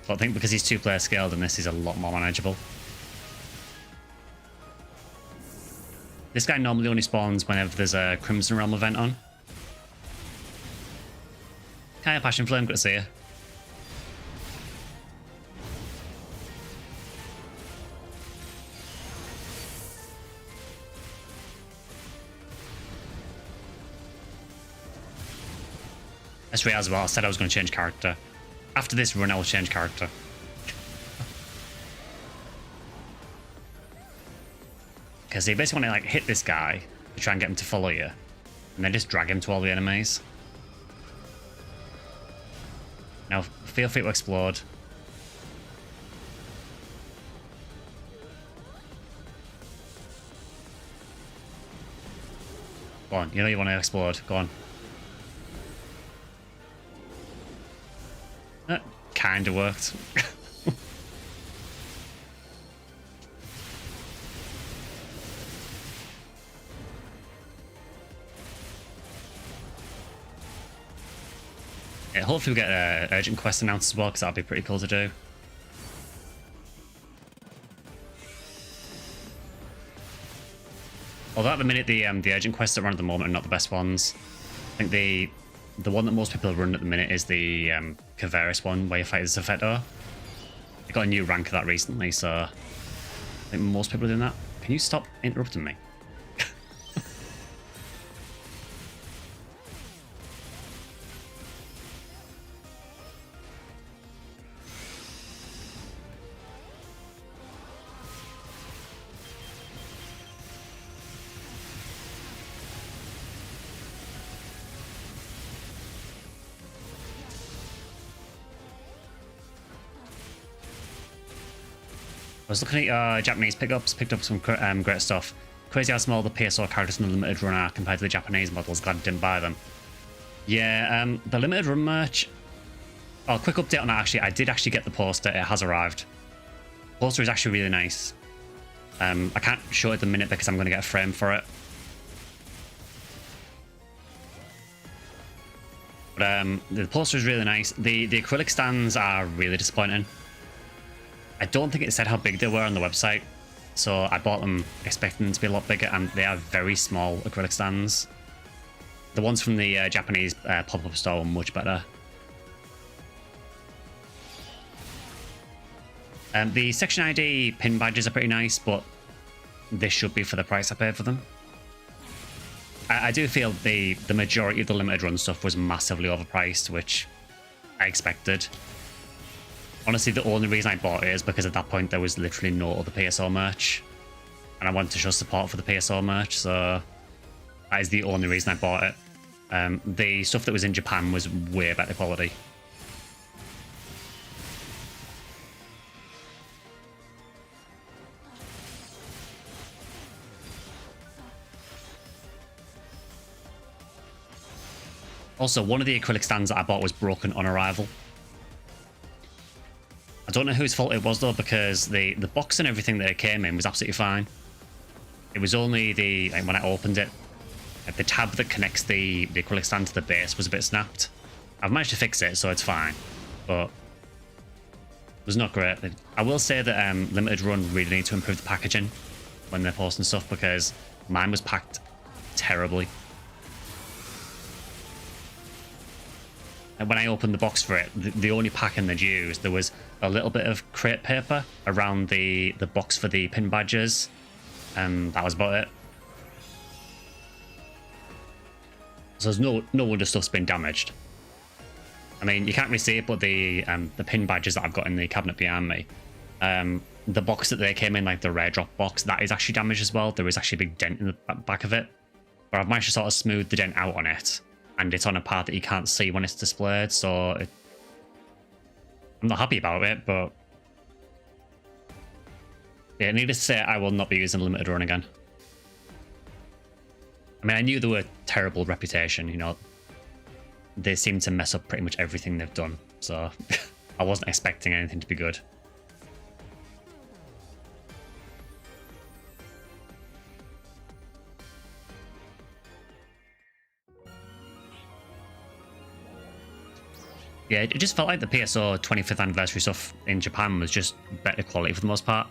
But I think because he's 2-player scaled and this is a lot more manageable. This guy normally only spawns whenever there's a Crimson Realm event on. Hiya, Passion Flame, good to see you. That's right as well. I said I was going to change character. After this run, I will change character. Because you basically want to like hit this guy to try and get him to follow you, and then just drag him to all the enemies. Now, feel free to explode. Go on, you know you want to explode. Go on. That kind of worked. Yeah, hopefully we get an urgent quest announced as well, because that'd be pretty cool to do. Although at the minute the urgent quests that run at the moment are not the best ones. I think the one that most people run at the minute is the Caveris one, where you fight as a Zepheto. They got a new rank of that recently, so I think most people are doing that. Can you stop interrupting me? I was looking at Japanese pickups, picked up some great stuff. Crazy how small the PSO characters in the limited run are compared to the Japanese models. Glad I didn't buy them. Yeah, the limited run merch. Oh, quick update on that actually. I did actually get the poster. It has arrived. The poster is actually really nice. I can't show it at the minute because I'm going to get a frame for it. But the poster is really nice. The acrylic stands are really disappointing. I don't think it said how big they were on the website, so I bought them expecting them to be a lot bigger, and they are very small acrylic stands. The ones from the Japanese pop-up store were much better. The Section ID pin badges are pretty nice, but they should be for the price I paid for them. I do feel the majority of the limited run stuff was massively overpriced, which I expected. Honestly, the only reason I bought it is because at that point there was literally no other PSO merch, and I wanted to show support for the PSO merch, so that is the only reason I bought it. The stuff that was in Japan was way better quality. Also, one of the acrylic stands that I bought was broken on arrival. I don't know whose fault it was though, because the box and everything that it came in was absolutely fine. It was only when I opened it, the tab that connects the acrylic stand to the base was a bit snapped. I've managed to fix it, so it's fine, but it was not great. I will say that limited run really need to improve the packaging when they're posting stuff, because mine was packed terribly. And when I opened the box for it, the only packing they'd used, there was a little bit of crate paper around the box for the pin badges, and that was about it. So there's no wonder stuff's been damaged. I mean, you can't really see it, but the pin badges that I've got in the cabinet behind me, the box that they came in, like the rare drop box, that is actually damaged as well. There is actually a big dent in the back of it. But I've managed to sort of smooth the dent out on it, and it's on a part that you can't see when it's displayed, so I'm not happy about it, but yeah, needless to say, I will not be using limited run again. I mean, I knew they were terrible reputation, you know. They seem to mess up pretty much everything they've done, so I wasn't expecting anything to be good. Yeah, it just felt like the PSO 25th anniversary stuff in Japan was just better quality for the most part.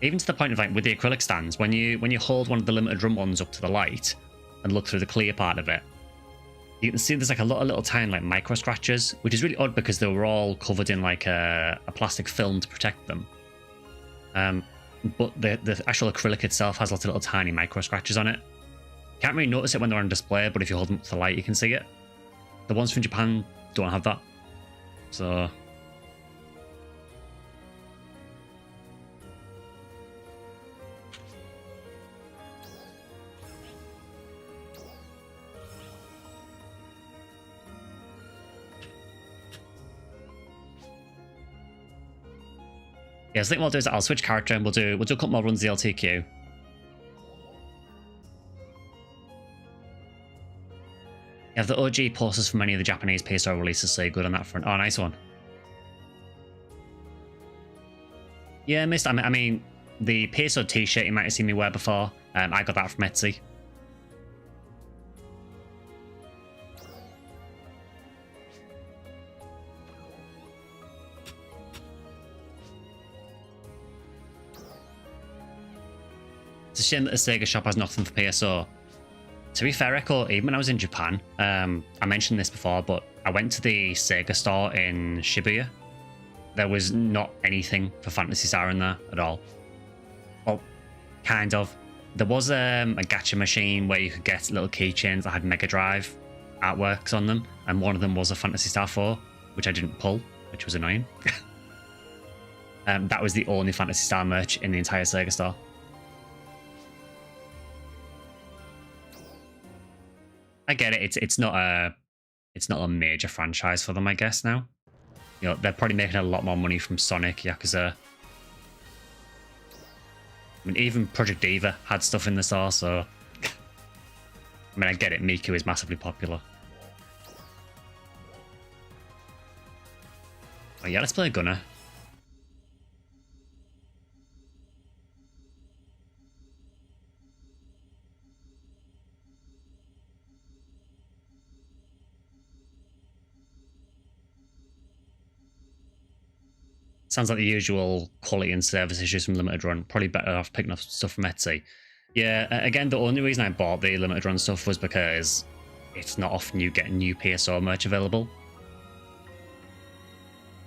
Even to the point of like with the acrylic stands, when you hold one of the limited run ones up to the light and look through the clear part of it, you can see there's like a lot of little tiny like micro scratches, which is really odd because they were all covered in like a plastic film to protect them. But the actual acrylic itself has lots of little tiny micro scratches on it. Can't really notice it when they're on display, but if you hold them up to the light, you can see it. The ones from Japan don't have that. So yeah, so I think what I'll do is I'll switch character and we'll do a couple more runs of the LTQ. Yeah, the OG posters from many of the Japanese PSO releases say good on that front. Oh, nice one. Yeah, missed. I mean, the PSO t-shirt you might have seen me wear before. I got that from Etsy. It's a shame that the Sega shop has nothing for PSO. To be fair, Echo, even when I was in Japan, I mentioned this before, but I went to the Sega store in Shibuya. There was not anything for Phantasy Star in there at all. Well, kind of. There was a gacha machine where you could get little keychains that had Mega Drive artworks on them, and one of them was a Phantasy Star 4, which I didn't pull, which was annoying. That was the only Phantasy Star merch in the entire Sega store. I get it. It's not a major franchise for them, I guess now. You know, they're probably making a lot more money from Sonic, Yakuza. I mean, even Project Diva had stuff in the store, so I mean, I get it. Miku is massively popular. Oh yeah, let's play a Gunner. Sounds like the usual quality and service issues from Limited Run. Probably better off picking up stuff from Etsy. Yeah, again, the only reason I bought the Limited Run stuff was because it's not often you get new PSO merch available.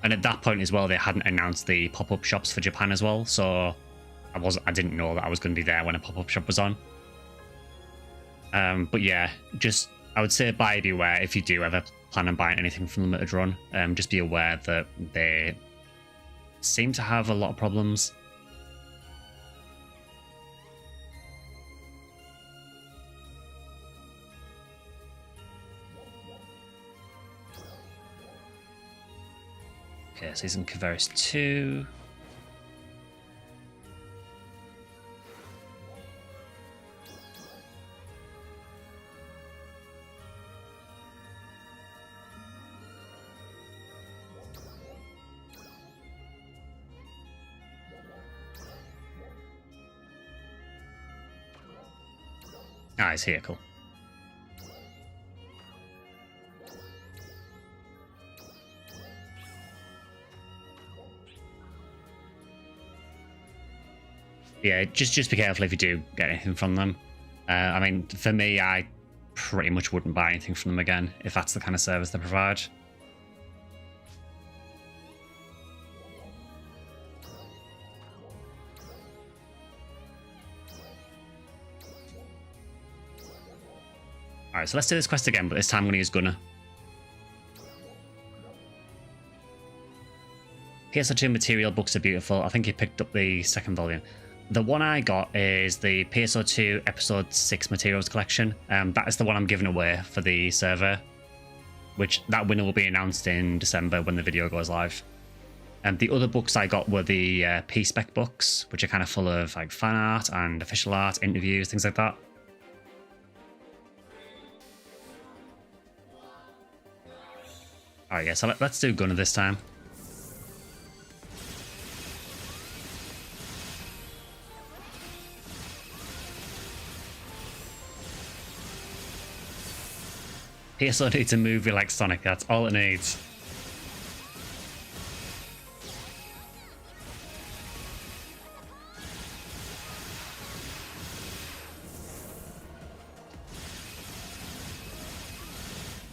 And at that point as well, they hadn't announced the pop-up shops for Japan as well, so I didn't know that I was going to be there when a pop-up shop was on. But yeah, just I would say buyer beware if you do ever plan on buying anything from Limited Run. Just be aware that they seem to have a lot of problems. Okay, so he's in Kavaris 2. Ah, he's here, cool. Yeah, just be careful if you do get anything from them. I mean, for me, I pretty much wouldn't buy anything from them again if that's the kind of service they provide. Alright, so let's do this quest again, but this time I'm going to use Gunner. PSO2 material books are beautiful. I think he picked up the second volume. The one I got is the PSO2 Episode 6 Materials Collection. That is the one I'm giving away for the server, which that winner will be announced in December when the video goes live. And the other books I got were the P-Spec books, which are kind of full of like fan art and official art, interviews, things like that. Alright, yeah, so let's do Gunner this time. PSO needs a movie like Sonic, that's all it needs.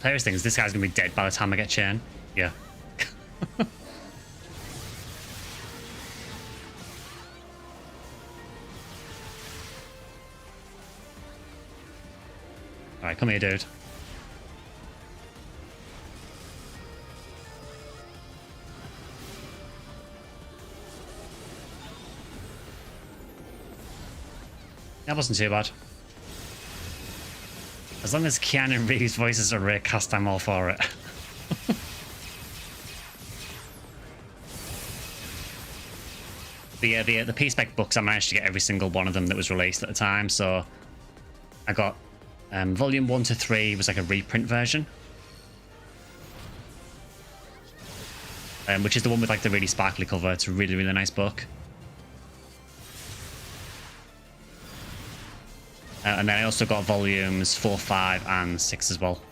Players thinks this guy's gonna be dead by the time I get Chain. Yeah. Alright, come here, dude. That wasn't too bad. As long as Keanu Reeves' voices are recast, I'm all for it. The P-Spec books, I managed to get every single one of them that was released at the time, so I got volume 1 to 3 was like a reprint version. Which is the one with like the really sparkly cover. It's a really, really nice book. And then I also got volumes 4, 5, and 6 as well.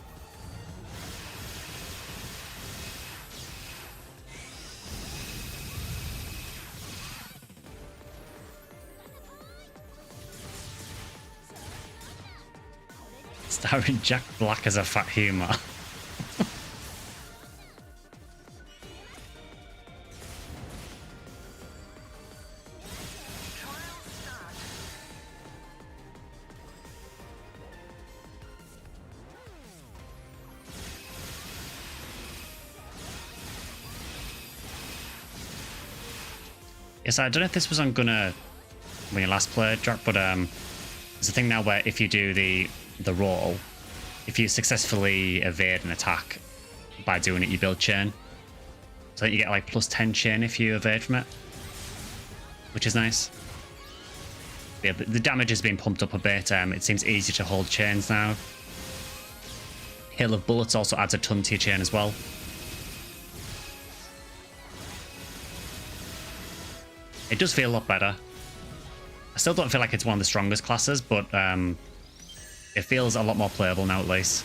Starring Jack Black as a fat humor. Yes, I don't know if this was on Gunner when you last played, Jack, but there's a thing now where if you do the roll, if you successfully evade an attack by doing it, you build chain. So you get like plus 10 chain if you evade from it, which is nice. Yeah, the damage has been pumped up a bit. It seems easier to hold chains now. Hail of Bullets also adds a ton to your chain as well. It does feel a lot better. I still don't feel like it's one of the strongest classes, but it feels a lot more playable now at least.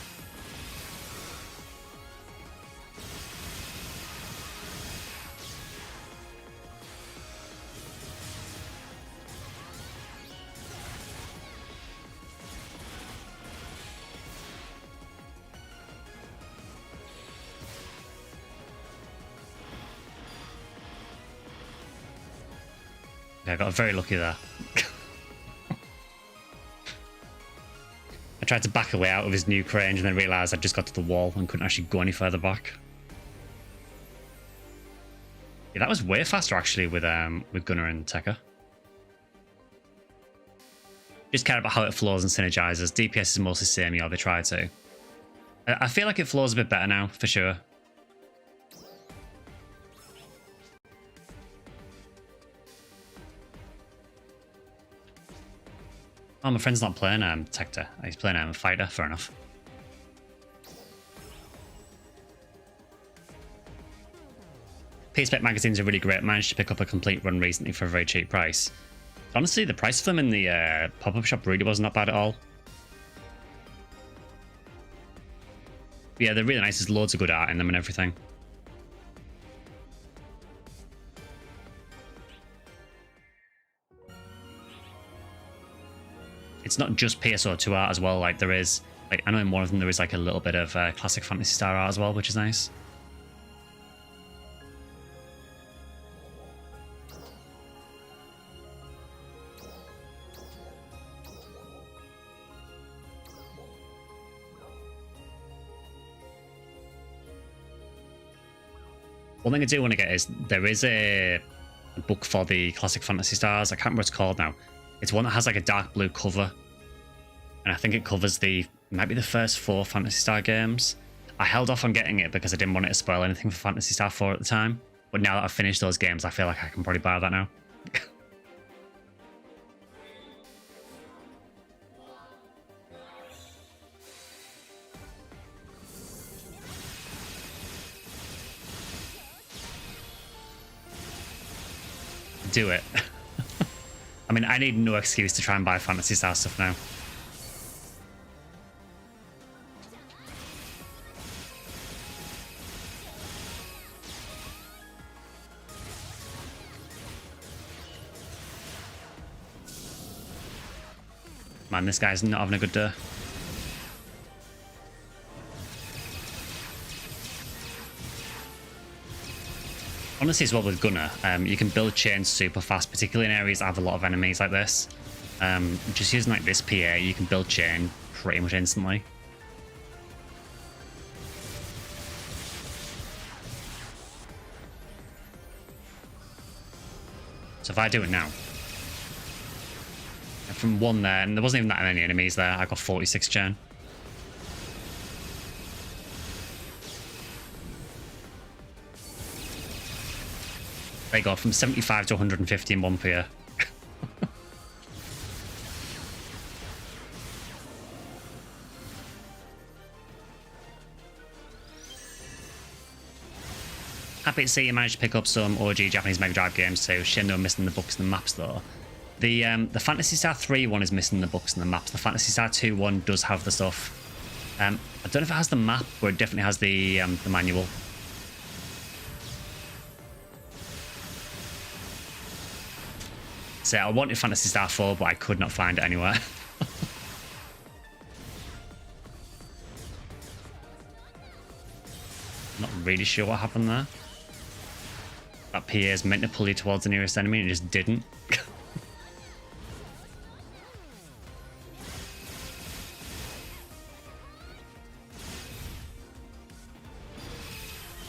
Yeah, I got very lucky there. I tried to back away out of his nuke range and then realised I just got to the wall and couldn't actually go any further back. Yeah, that was way faster actually with Gunner and Tekka. Just care about how it flows and synergizes. DPS is mostly samey, or they try to. I feel like it flows a bit better now, for sure. Oh, my friend's not playing Tekka. He's playing a fighter. Fair enough. P-Spec magazines are really great. Managed to pick up a complete run recently for a very cheap price. Honestly, the price of them in the pop-up shop really wasn't that bad at all. But yeah, they're really nice. There's loads of good art in them and everything. It's not just PSO2 art as well. Like there is, like I know in one of them there is like a little bit of classic Fantasy Star art as well, which is nice. One thing I do want to get is there is a a book for the classic Fantasy Stars. I can't remember what it's called now. It's one that has like a dark blue cover. And I think it covers might be the first 4 Fantasy Star games. I held off on getting it because I didn't want it to spoil anything for Fantasy Star 4 at the time. But now that I've finished those games, I feel like I can probably buy that now. Do it. I mean, I need no excuse to try and buy Fantasy Star stuff now. Man, this guy's not having a good day. Honestly, as well with Gunner, you can build chains super fast, particularly in areas that have a lot of enemies like this. Just using like this PA, you can build chain pretty much instantly. So if I do it now, from 1 there, and there wasn't even that many enemies there, I got 46 chain. There you go, from 75 to 150 in 1 PA. Happy to see you managed to pick up some OG Japanese Mega Drive games too. Shame they were missing the books and the maps though. The Phantasy Star 3 one is missing the books and the maps. The Phantasy Star 2 one does have the stuff. I don't know if it has the map, but it definitely has the manual. So I wanted Phantasy Star 4, but I could not find it anywhere. Not really sure what happened there. That PA is meant to pull you towards the nearest enemy and it just didn't.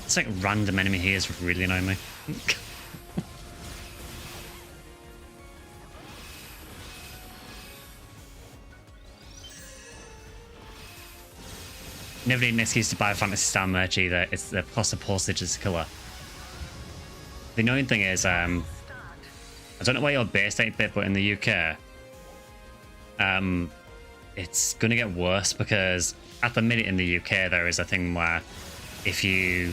It's like random enemy here is really annoying me. Never need an excuse to buy a Fantasy Star merch either. It's the cost of postage is a killer. The annoying thing is, I don't know where you're based 8-bit, but in the UK, it's going to get worse because at the minute in the UK, there is a thing where if you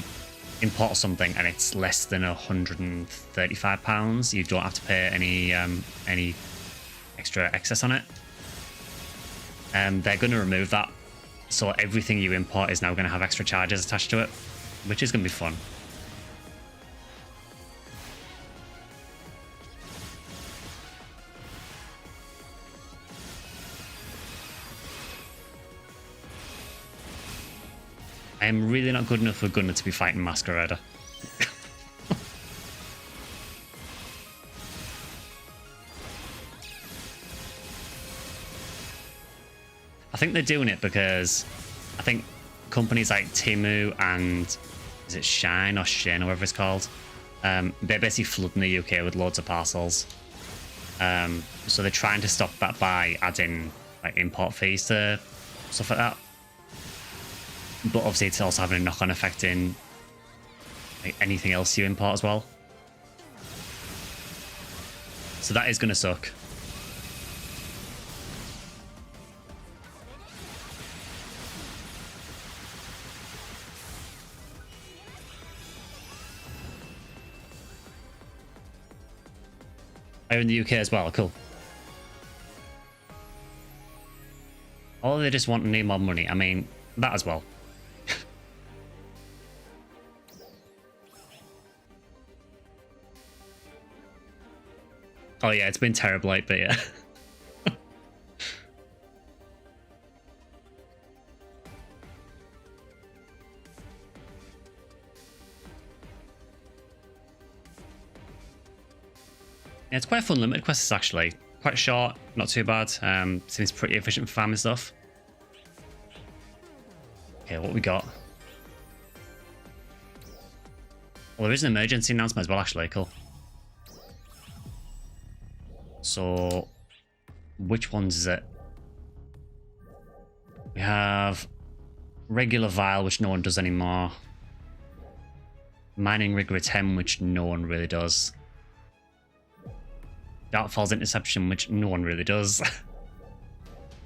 import something and it's less than £135, you don't have to pay any extra excess on it. They're going to remove that. So everything you import is now going to have extra charges attached to it, which is going to be fun. I am really not good enough for Gunner to be fighting Masquerader. I think they're doing it because I think companies like Temu and is it Shine or Shin or whatever it's called, they're basically flooding the UK with loads of parcels. So they're trying to stop that by adding like import fees to stuff like that. But obviously it's also having a knock-on effect in like anything else you import as well. So that is going to suck. Are in the UK as well? Cool. Or they just want to need more money. I mean, that as well. Oh yeah, it's been terrible, but yeah. Yeah, it's quite a fun limited quest, actually. Quite short, not too bad. Seems pretty efficient for farming stuff. Okay, what we got? Well, there is an emergency announcement as well, actually. Cool. So, which ones is it? We have regular vial, which no one does anymore. Mining rigor attempt, which no one really does. Darkfall's interception, which no one really does.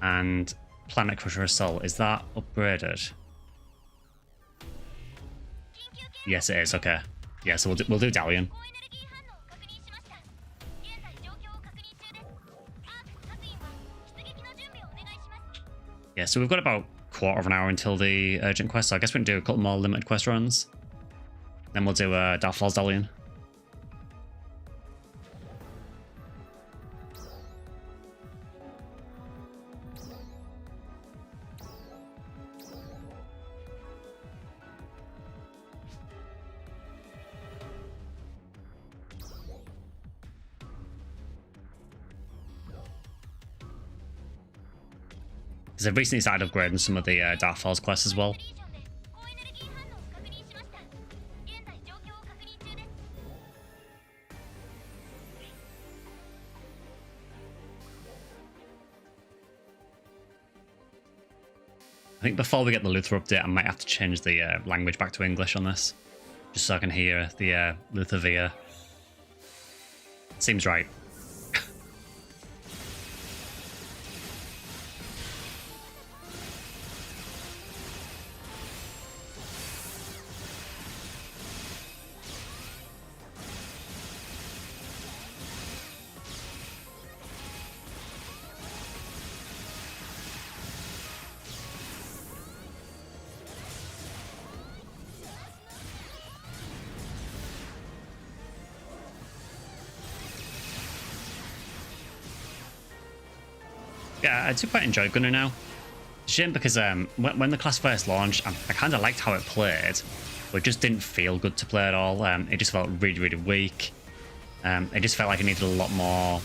And Planet Crusher Assault, is that upgraded? Yes, it is. Okay. Yeah, so we'll do Dalian. Yeah, so we've got about a quarter of an hour until the urgent quest, so I guess we can do a couple more limited quest runs. Then we'll do Darkfall's Dalian. Because I've recently started upgrading some of the Darkfall's quests as well. I think before we get the Luther update, I might have to change the language back to English on this, just so I can hear the Luther via. Seems right. Yeah, I do quite enjoy Gunner now. It's a shame because when the class first launched, I kind of liked how it played, but it just didn't feel good to play at all. It just felt really, really weak. It just felt like it needed a lot more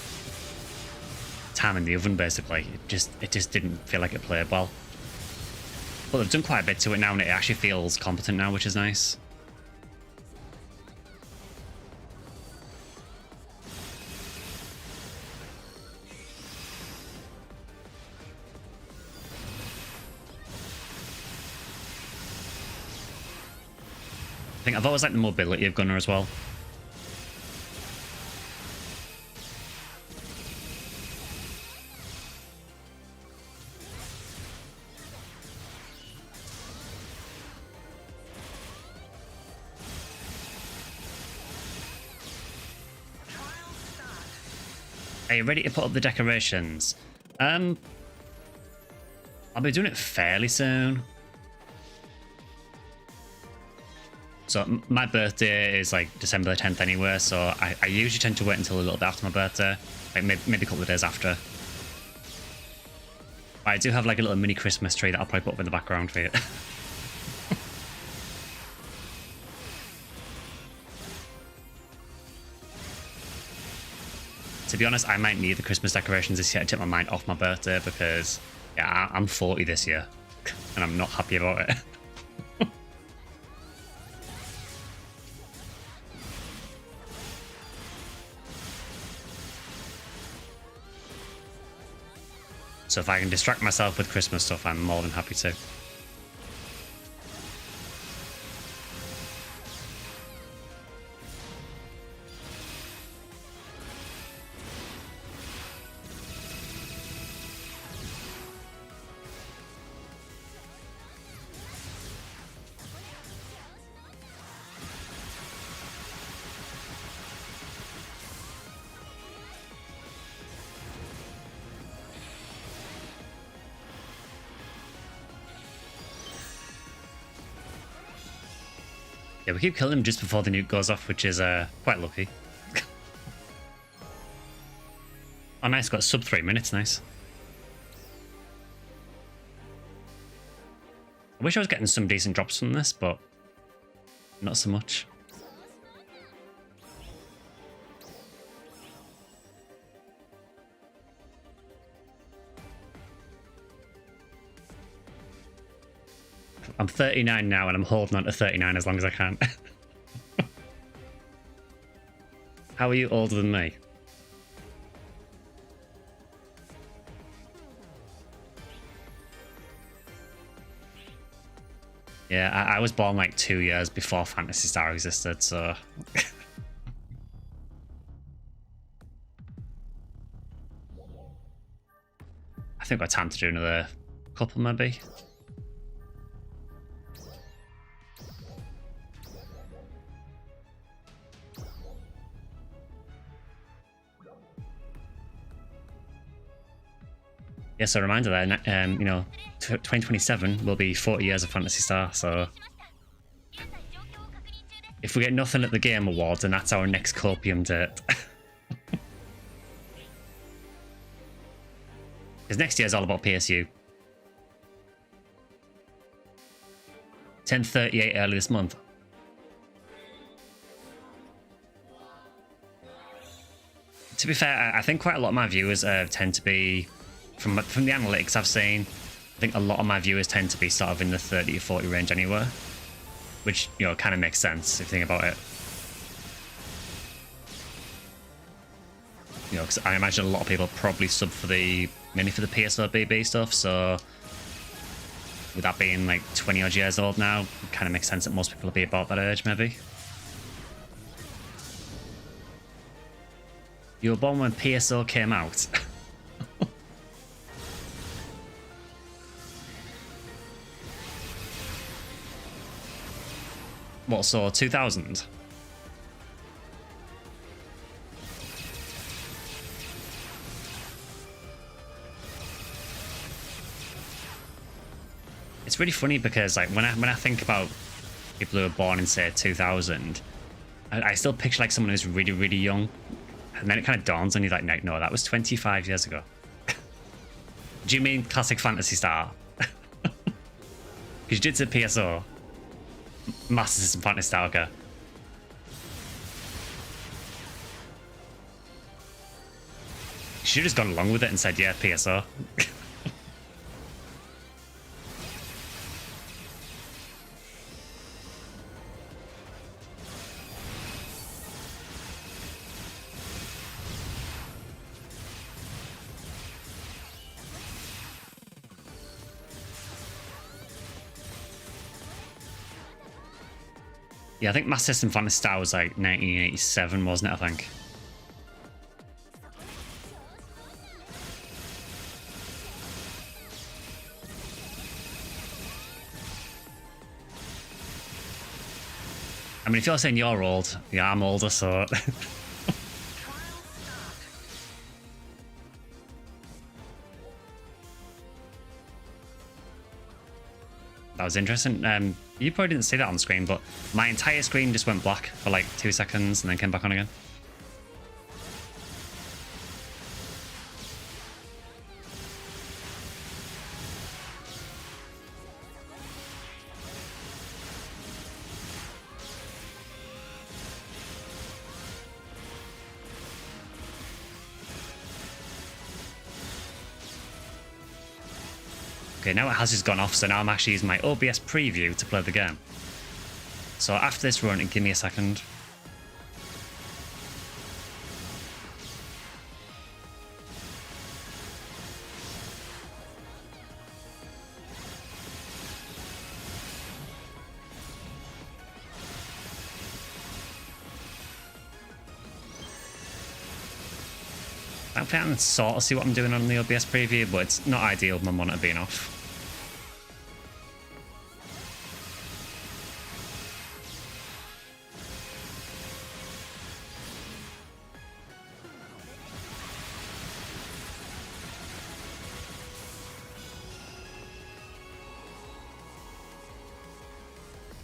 time in the oven, basically. It just didn't feel like it played well. But they've done quite a bit to it now, and it actually feels competent now, which is nice. I think I've always liked the mobility of Gunner as well. Are you ready to put up the decorations? I'll be doing it fairly soon. So my birthday is like December the 10th anyway, so I usually tend to wait until a little bit after my birthday, like maybe a couple of days after. But I do have like a little mini Christmas tree that I'll probably put up in the background for you. To be honest, I might need the Christmas decorations this year to take my mind off my birthday because, yeah, I'm 40 this year, and I'm not happy about it. So if I can distract myself with Christmas stuff, I'm more than happy to. Yeah, we keep killing him just before the nuke goes off, which is quite lucky. Oh, nice, got sub 3 minutes, nice. I wish I was getting some decent drops from this, but not so much. I'm 39 now, and I'm holding on to 39 as long as I can. How are you older than me? Yeah, I was born like 2 years before Phantasy Star existed, so... I think we've got time to do another couple, maybe. Yeah, so a reminder there, you know, 2027 will be 40 years of Phantasy Star, so... If we get nothing at the Game Awards, then that's our next copium date. Because next year's all about PSU. 10:38 early this month. To be fair, I think quite a lot of my viewers tend to be, from the analytics I've seen, I think a lot of my viewers tend to be sort of in the 30 to 40 range anyway. Which, you know, kind of makes sense if you think about it. You know, because I imagine a lot of people probably sub for mainly for the PSO2 stuff, so with that being like 20 odd years old now, it kind of makes sense that most people will be about that age, maybe. You were born when PSO came out. What, so 2000? It's really funny because like when I think about people who were born in say 2000, I still picture like someone who's really, really young. And then it kind of dawns on you like, no, that was 25 years ago. Do you mean classic Phantasy Star? Because you did say PSO. Master System Phantasy Star, okay. You should have just gone along with it and said, yeah, PSO. Yeah, I think Master System Phantasy Star was like 1987, wasn't it, I think? I mean, if you're saying you're old, yeah, I'm older, so... That was interesting. You probably didn't see that on the screen, but my entire screen just went black for like 2 seconds and then came back on again. Okay, now it has just gone off, so now I'm actually using my OBS preview to play the game. So after this run, give me a second. I can sort of see what I'm doing on the OBS preview, but it's not ideal with my monitor being off.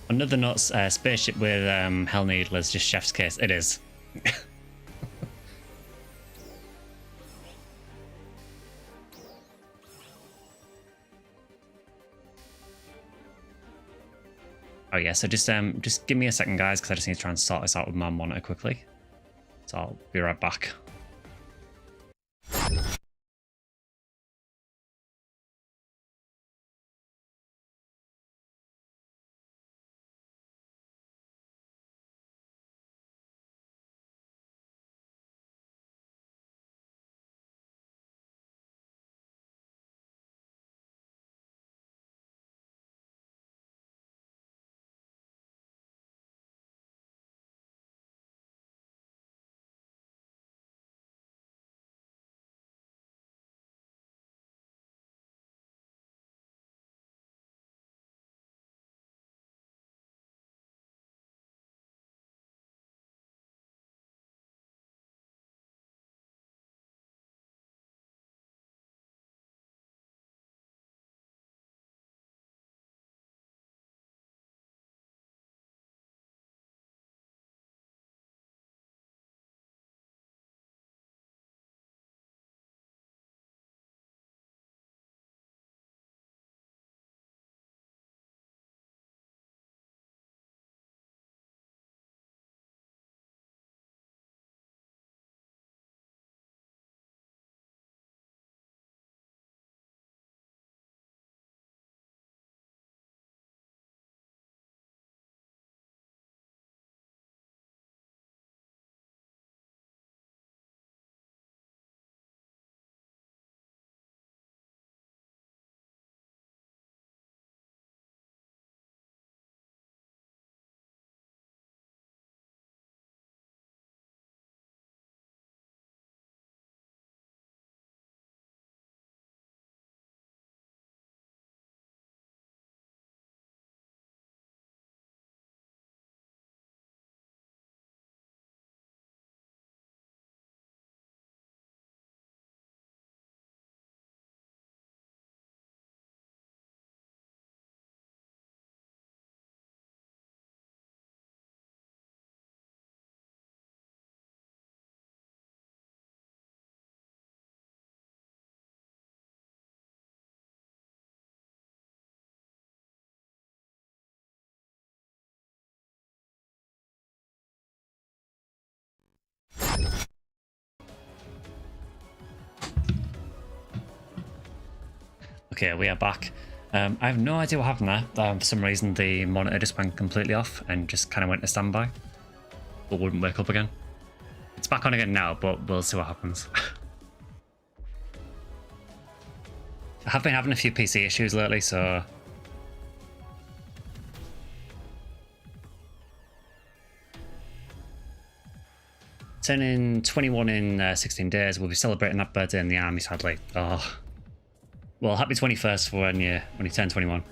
Another nuts spaceship with Hell Needle is just chef's kiss. It is. Oh yeah, so just give me a second, guys, because I just need to try and sort this out with my monitor quickly. So I'll be right back. Okay, we are back. I have no idea what happened there. For some reason, the monitor just went completely off and just kind of went to standby, but wouldn't wake up again. It's back on again now, but we'll see what happens. I have been having a few PC issues lately, so... Turning 21 in 16 days, we'll be celebrating that birthday in the army, sadly. Oh. Well, happy 21st for when you turn 21.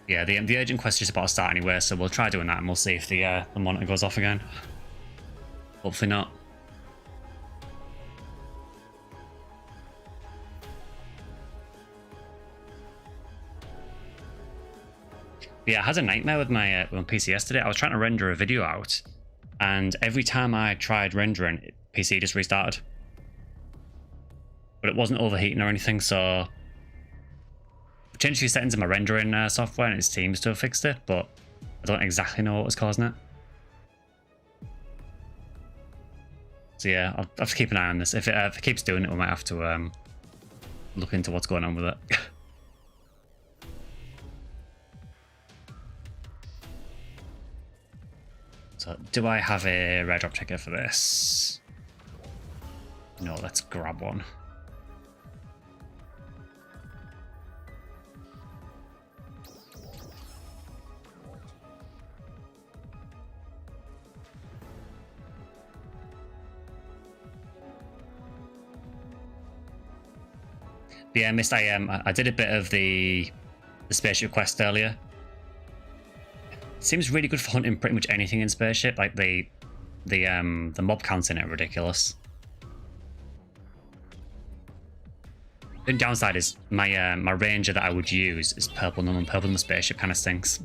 Yeah, the urgent quest is about to start anyway, so we'll try doing that and we'll see if the monitor goes off again. Hopefully not. Yeah, I had a nightmare with my PC yesterday. I was trying to render a video out, and every time I tried rendering, PC just restarted. But it wasn't overheating or anything, so... I changed a few settings in my rendering software, and it seems to have fixed it, but I don't exactly know what was causing it. So yeah, I'll have to keep an eye on this. If it keeps doing it, we might have to look into what's going on with it. So, do I have a rare drop ticket for this? No, let's grab one. But yeah, I missed. I did a bit of the spaceship quest earlier. It seems really good for hunting pretty much anything in spaceship. Like the mob counts in it are ridiculous. The downside is my ranger that I would use is purple num, and purple num spaceship kind of stinks.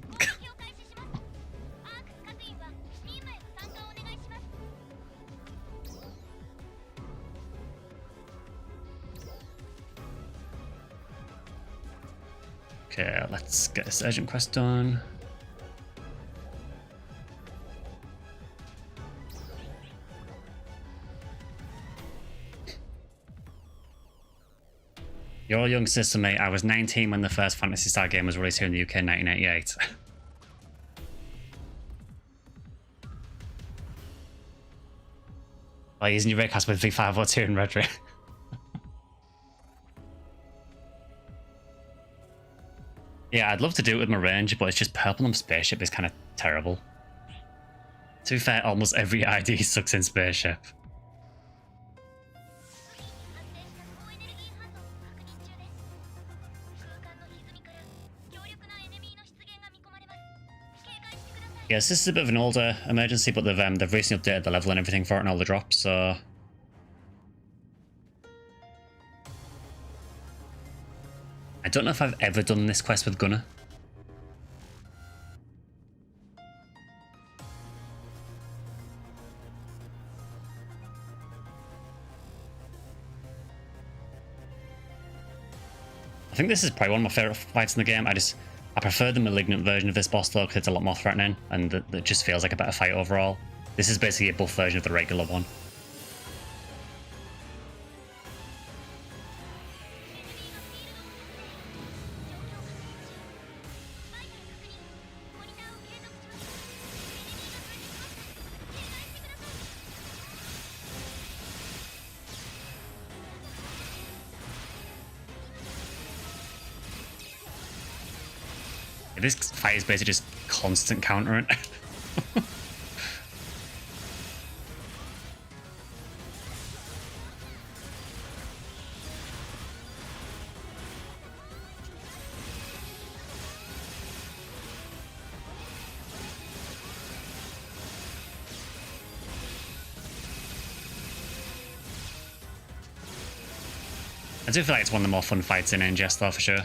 Okay, let's get this urgent quest done. Your young sister, mate. I was 19 when the first Phantasy Star game was released here in the UK in 1988. Like using your raycast with V502 and Red Ray. Yeah, I'd love to do it with my range, but it's just purple on spaceship is kind of terrible. To be fair, almost every ID sucks in spaceship. Yes, this is a bit of an older emergency, but they've recently updated the level and everything for it and all the drops, so... I don't know if I've ever done this quest with Gunner. I think this is probably one of my favourite fights in the game. I prefer the Malignant version of this boss though, because it's a lot more threatening, and it just feels like a better fight overall. This is basically a buff version of the regular one. This fight is basically just constant countering. I do feel like it's one of the more fun fights in NGS though, for sure.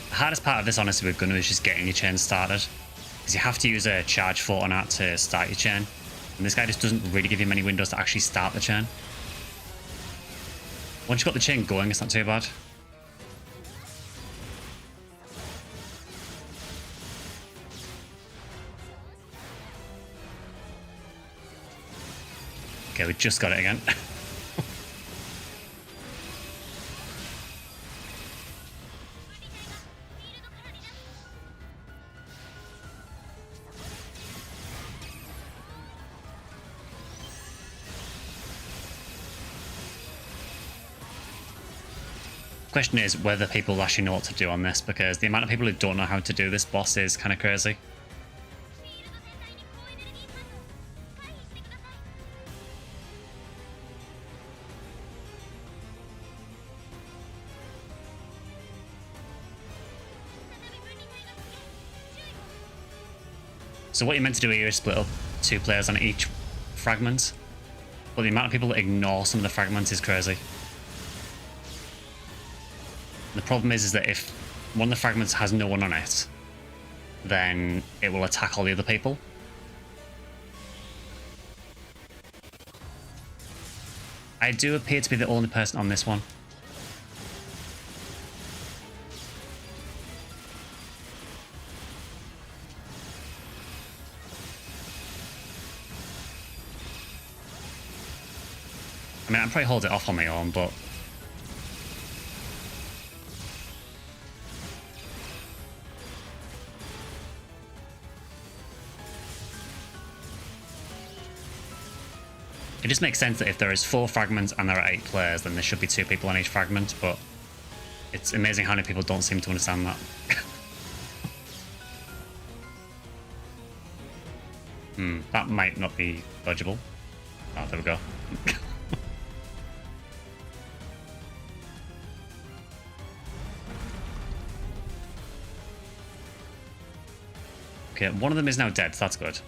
The hardest part of this, honestly, with Gunner is just getting your chain started. Because you have to use a charge photon art to start your chain. And this guy just doesn't really give you many windows to actually start the chain. Once you've got the chain going, it's not too bad. Okay, we just got it again. Question is whether people actually know what to do on this, because the amount of people who don't know how to do this boss is kind of crazy. So what you're meant to do here is split up 2 players on each fragment, but the amount of people that ignore some of the fragments is crazy. The problem is that if one of the fragments has no one on it, then it will attack all the other people. I do appear to be the only person on this one. I mean, I'd probably hold it off on my own, but... It just makes sense that if there is 4 fragments and there are 8 players, then there should be 2 people on each fragment, but it's amazing how many people don't seem to understand that. That might not be dodgeable. Oh, there we go. Okay, one of them is now dead, so that's good.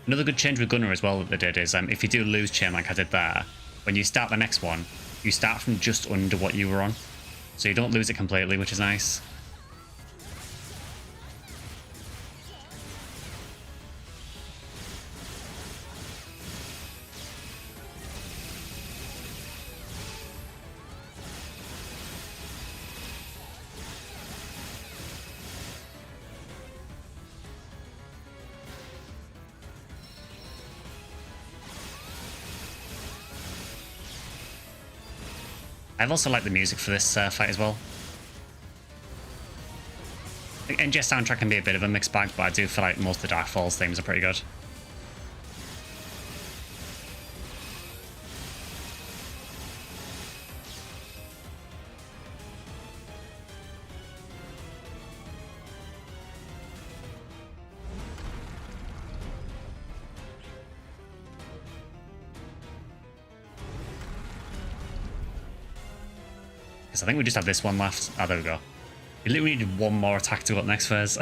Another good change with Gunner as well that they did is if you do lose chain like I did there, when you start the next one, you start from just under what you were on. So you don't lose it completely, which is nice. I've also liked the music for this fight as well. The NGS soundtrack can be a bit of a mixed bag, but I do feel like most of the Dark Falls themes are pretty good. I think we just have this one left. Oh, there we go. We literally need one more attack to go up next phase.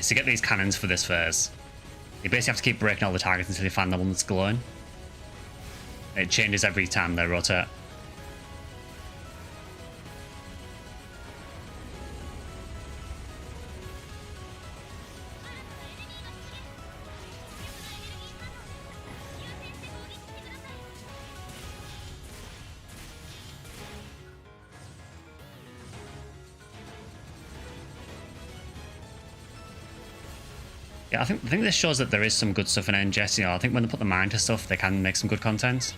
To get these cannons for this phase, you basically have to keep breaking all the targets until you find the one that's glowing. It changes every time they rotate. Yeah, I think this shows that there is some good stuff in NGS. You know, I think when they put the mind to stuff, they can make some good content.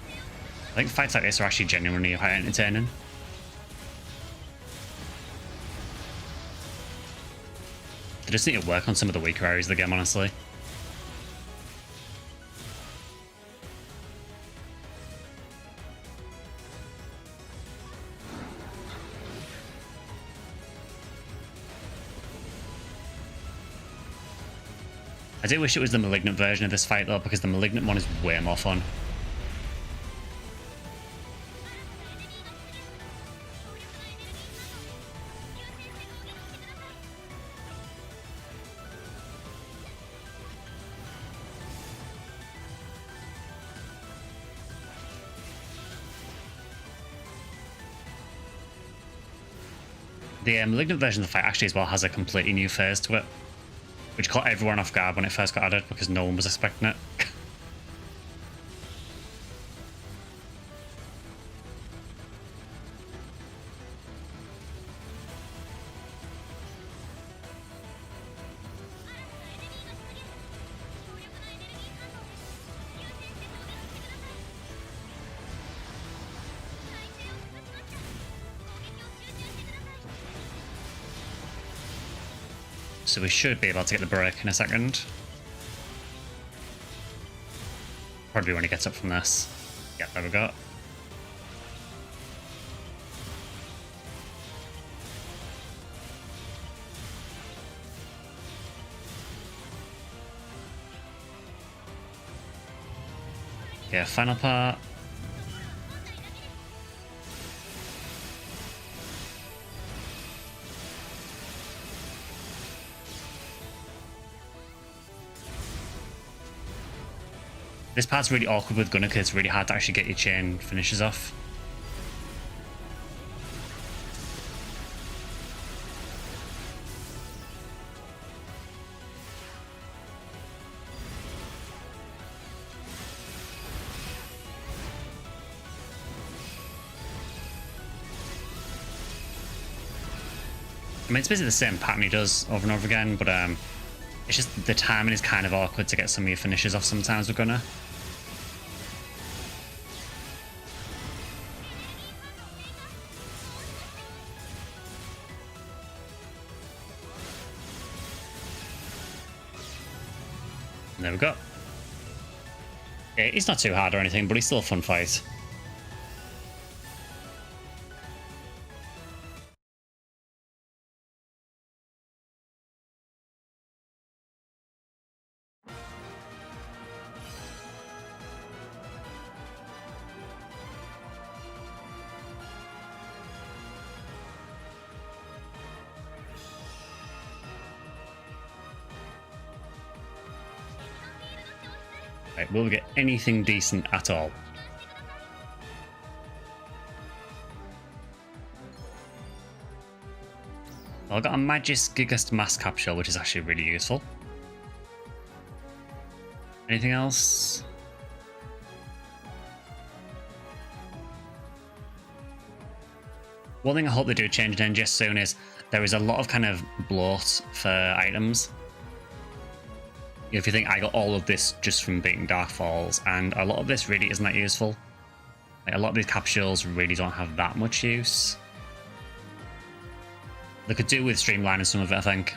I think fights like this are actually genuinely quite entertaining. They just need to work on some of the weaker areas of the game, honestly. I do wish it was the Malignant version of this fight though, because the Malignant one is way more fun. The Malignant version of the fight actually as well has a completely new phase to it, which caught everyone off guard when it first got added because no one was expecting it. So we should be able to get the break in a second. Probably when he gets up from this. Yeah, there we go. Yeah, final part. This part's really awkward with Gunner because it's really hard to actually get your chain finishes off. I mean, it's basically the same pattern he does over and over again, but it's just the timing is kind of awkward to get some of your finishes off sometimes with Gunner. And there we go. Yeah, he's not too hard or anything, but he's still a fun fight. Right, will we get anything decent at all? Well, I got a Magis Gigas Mass Capsule, which is actually really useful. Anything else? One thing I hope they do change in NGS soon is there is a lot of kind of bloat for items. If you think I got all of this just from beating Dark Falls, and a lot of this really isn't that useful. Like, a lot of these capsules really don't have that much use. They could do with streamlining some of it, I think.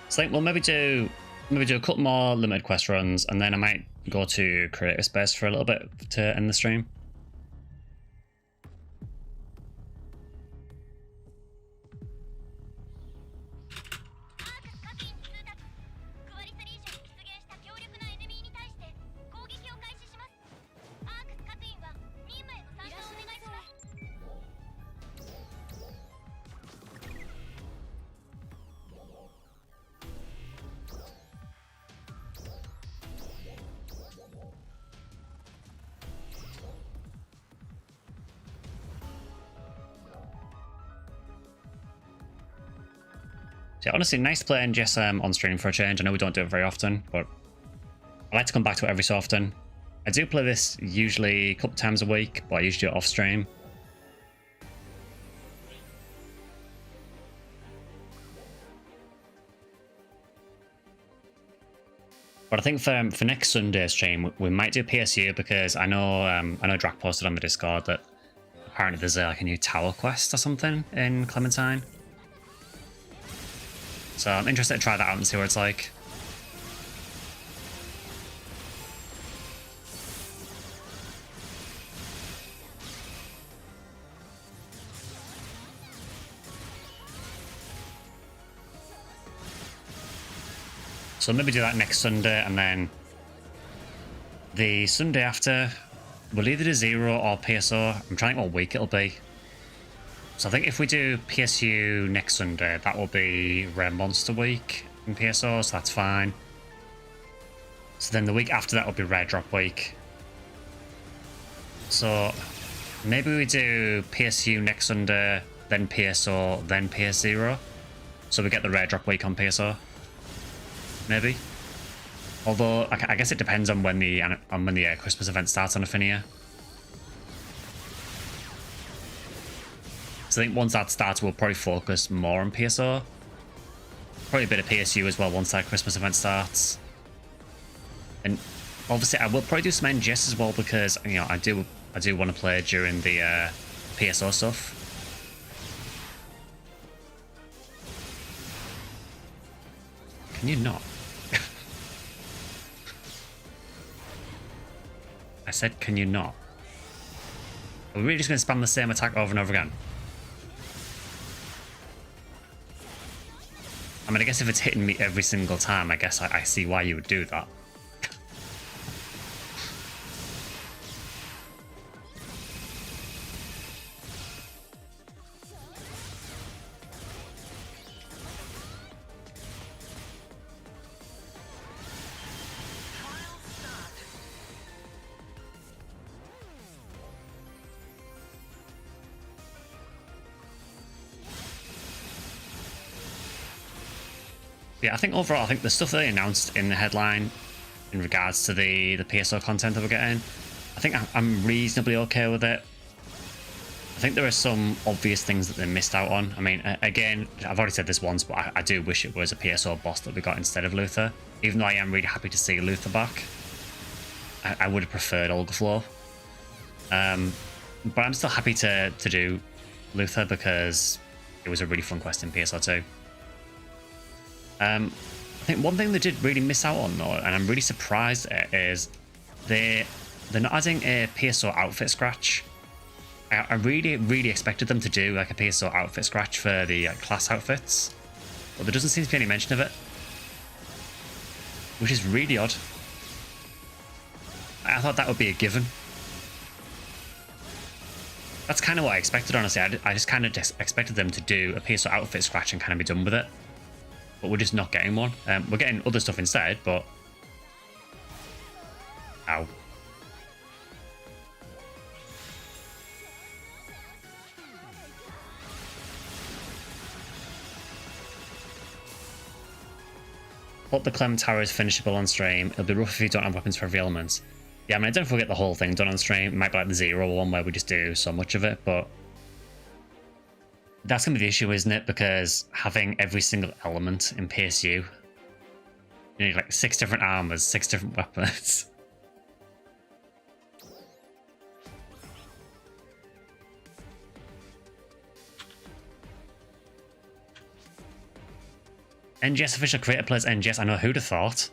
So I think we'll maybe do a couple more limited quest runs, and then I might go to creator space for a little bit to end the stream. So yeah, honestly, nice playing GSM on stream for a change. I know we don't do it very often, but I like to come back to it every so often. I do play this usually a couple times a week, but I usually do it off stream. But I think for next Sunday's stream, we might do PSU because I know Drac posted on the Discord that apparently there's like a new tower quest or something in Clementine. So I'm interested to try that out and see what it's like. So maybe do that next Sunday, and then the Sunday after, we'll either do 0 or PSO. I'm trying to think what week it'll be. So I think if we do PSU next Sunday, that will be Rare Monster Week in PSO, so that's fine. So then the week after that will be Rare Drop Week. So maybe we do PSU next Sunday, then PSO, then PS0. So we get the Rare Drop Week on PSO. Maybe. Although I guess it depends on when the Christmas event starts on Affinia. So I think once that starts, we'll probably focus more on PSO. Probably a bit of PSU as well once that Christmas event starts. And obviously, I will probably do some NGS as well because I do want to play during the PSO stuff. Can you not? I said, can you not? Are we really just going to spam the same attack over and over again? I mean, I guess if it's hitting me every single time, I guess I see why you would do that. Yeah, I think overall, the stuff that they announced in the headline in regards to the PSO content that we're getting, I think I'm reasonably okay with it. I think there are some obvious things that they missed out on. I mean, again, I've already said this once, but I do wish it was a PSO boss that we got instead of Luther. Even though I am really happy to see Luther back, I would have preferred Olgaflow. But I'm still happy to do Luther because it was a really fun quest in PSO2. I think one thing they did really miss out on though, and I'm really surprised at, is they're not adding a PSO outfit scratch. I really expected them to do like a PSO outfit scratch for the class outfits, but there doesn't seem to be any mention of it, which is really odd. I thought that would be a given. That's kind of what I expected, honestly. I just kind of expected them to do a PSO outfit scratch and kind of be done with it. But we're just not getting one. We're getting other stuff instead, but... Ow. Hope the Clem Tower is finishable on stream. It'll be rough if you don't have weapons for every element. Yeah, I mean, I don't forget the whole thing done on stream. It might be like the 0 one where we just do so much of it, but... That's going to be the issue, isn't it? Because having every single element in PSU, you need like 6 different armors, 6 different weapons. NGS official creator plays NGS. I know, who'd have thought?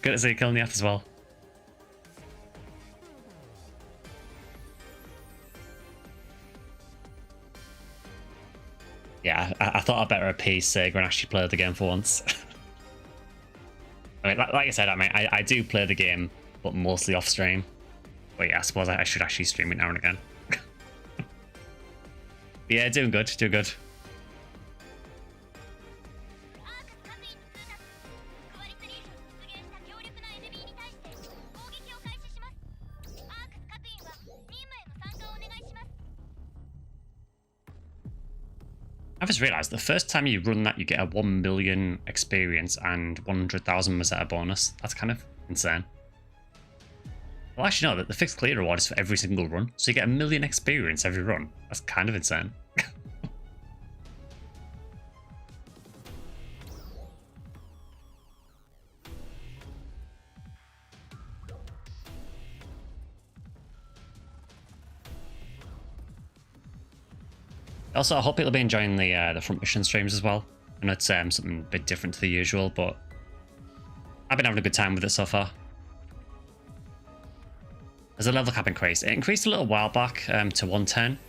Good to see you killing the F as well. Yeah, I thought I'd better appease Sega and actually play the game for once. I mean, like I said, I do play the game, but mostly off stream. But yeah, I suppose I should actually stream it now and again. Yeah, doing good, doing good. I've just realised the first time you run that, you get a 1 million experience and 100,000 Mazetta bonus. That's kind of insane. Well, actually, no, that the fixed clear reward is for every single run, so you get 1 million experience every run. That's kind of insane. Also, I hope people will be enjoying the front mission streams as well. I know it's something a bit different to the usual, but I've been having a good time with it so far. There's a level cap increase. It increased a little while back to 110.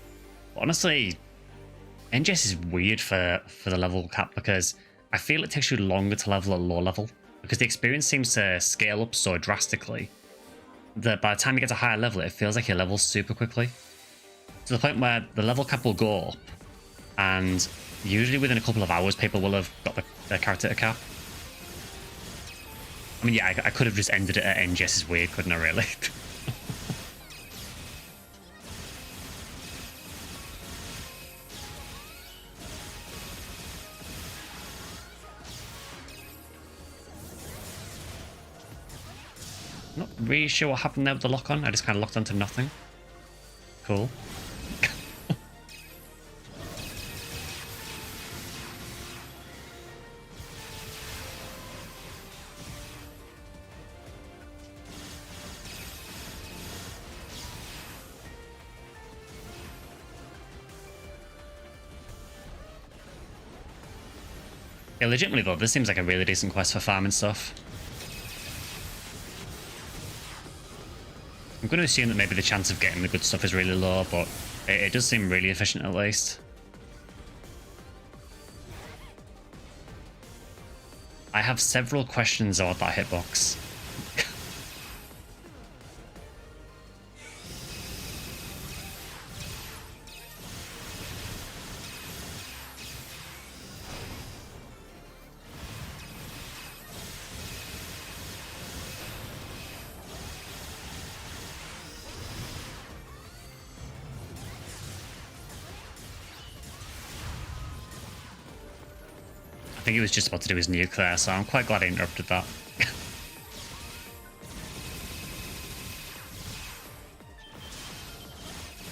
But honestly, NGS is weird for the level cap because I feel it takes you longer to level at low level, because the experience seems to scale up so drastically that by the time you get to higher level, it feels like you level super quickly. To the point where the level cap will go up, and usually within a couple of hours, people will have got their character to cap. I mean, yeah, I could have just ended it at NGS is weird, couldn't I, really? Not really sure what happened there with the lock-on. I just kind of locked onto nothing. Cool. Yeah, legitimately though, this seems like a really decent quest for farming stuff. I'm going to assume that maybe the chance of getting the good stuff is really low, but it does seem really efficient at least. I have several questions about that hitbox. I think he was just about to do his nuclear, so I'm quite glad I interrupted that.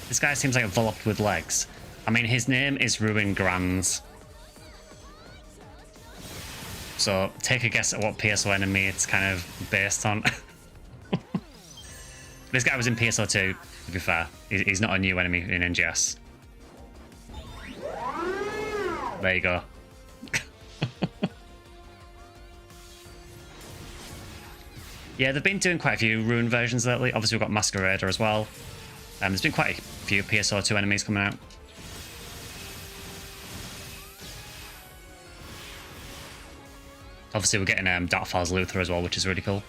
This guy seems like a Volop with legs. I mean, his name is Ruin Grands. So take a guess at what PSO enemy it's kind of based on. This guy was in PSO2, to be fair. He's not a new enemy in NGS. There you go. Yeah, they've been doing quite a few Ruin versions lately. Obviously, we've got Masquerader as well. There's been quite a few PSO2 enemies coming out. Obviously, we're getting Darkfile's Luther as well, which is really cool.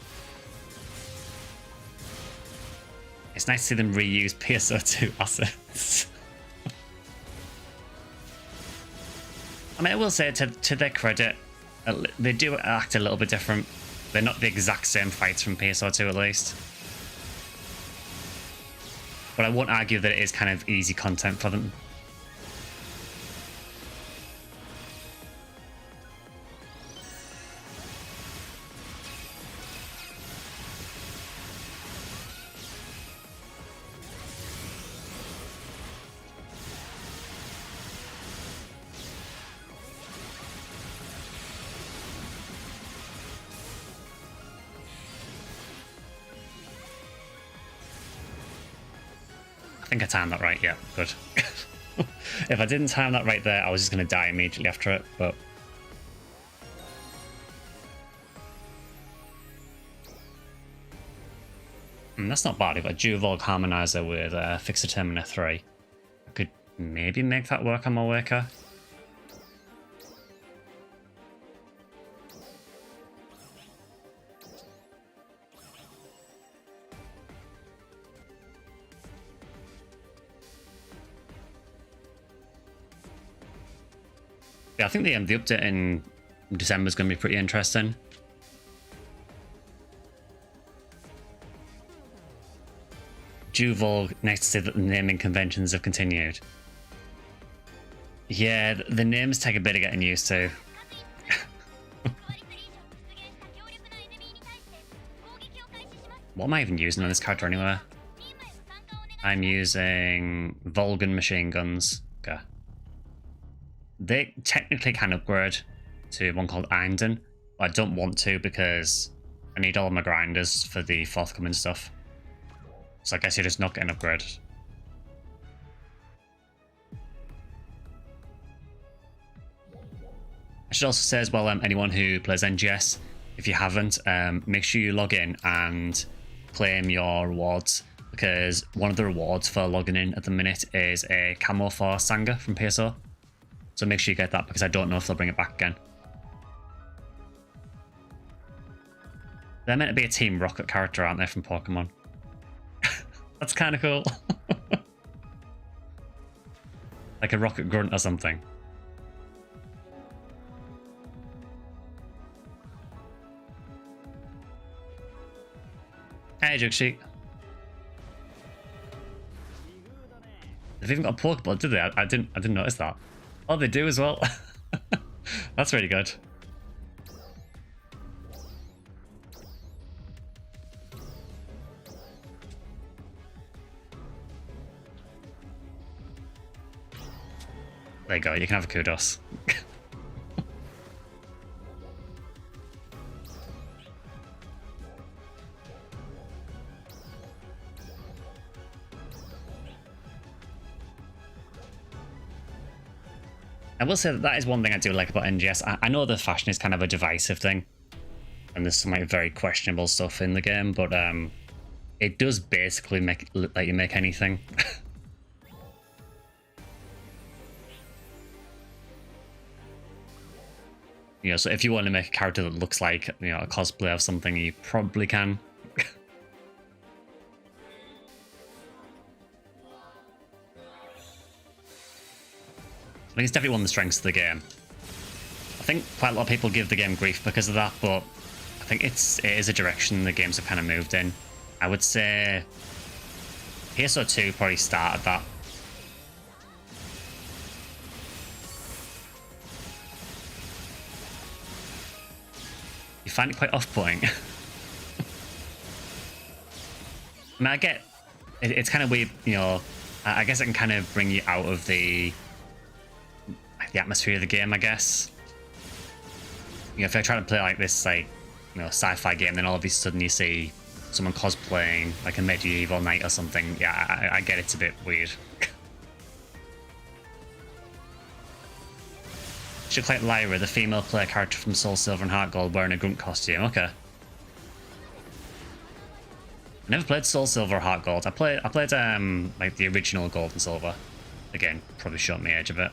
It's nice to see them reuse PSO2 assets. I mean, I will say, to their credit, they do act a little bit different. They're not the exact same fights from PSO2 at least. But I won't argue that it is kind of easy content for them. I think I timed that right, yeah, good. If I didn't time that right there, I was just going to die immediately after it, but... that's not bad. We've got Duvolg Harmonizer with Fixer Termina 3. I could maybe make that work on my worker. Yeah, I think the update in December is going to be pretty interesting. Duvolg, nice to say that the naming conventions have continued. Yeah, the names take a bit of getting used to. What am I even using on this character anyway? I'm using Volgan machine guns. Okay. They technically can upgrade to one called Einden, but I don't want to because I need all my grinders for the forthcoming stuff. So I guess you're just not getting upgraded. I should also say as well, anyone who plays NGS, if you haven't, make sure you log in and claim your rewards, because one of the rewards for logging in at the minute is a camo for Sanga from PSO. So make sure you get that, because I don't know if they'll bring it back again. They're meant to be a Team Rocket character, aren't they, from Pokemon? That's kind of cool. Like a rocket grunt or something. Hey, Jugsheet. They've even got a Pokeball, did they? I didn't notice that. Oh, they do as well. That's really good. There you go, you can have a kudos. I will say that is one thing I do like about NGS. I know the fashion is kind of a divisive thing, and there's some like very questionable stuff in the game, but it does basically let you make anything. You know, so if you want to make a character that looks like, you know, a cosplay of something, you probably can. I think it's definitely one of the strengths of the game. I think quite a lot of people give the game grief because of that, but I think it is a direction the games have kind of moved in. I would say PSO2 probably started that. You find it quite off-putting. I mean, I get it's kind of weird, you know. I guess it can kind of bring you out of the atmosphere of the game, I guess. You know, if I try to play like this, like, you know, sci-fi game, then all of a sudden you see someone cosplaying like a medieval knight or something. Yeah, I get it's a bit weird. Should like Lyra, the female player character from Soul Silver and Heart Gold, wearing a grunt costume. Okay. I never played Soul Silver or Heart Gold. I played like the original Gold and Silver. Again, probably showing the age of it.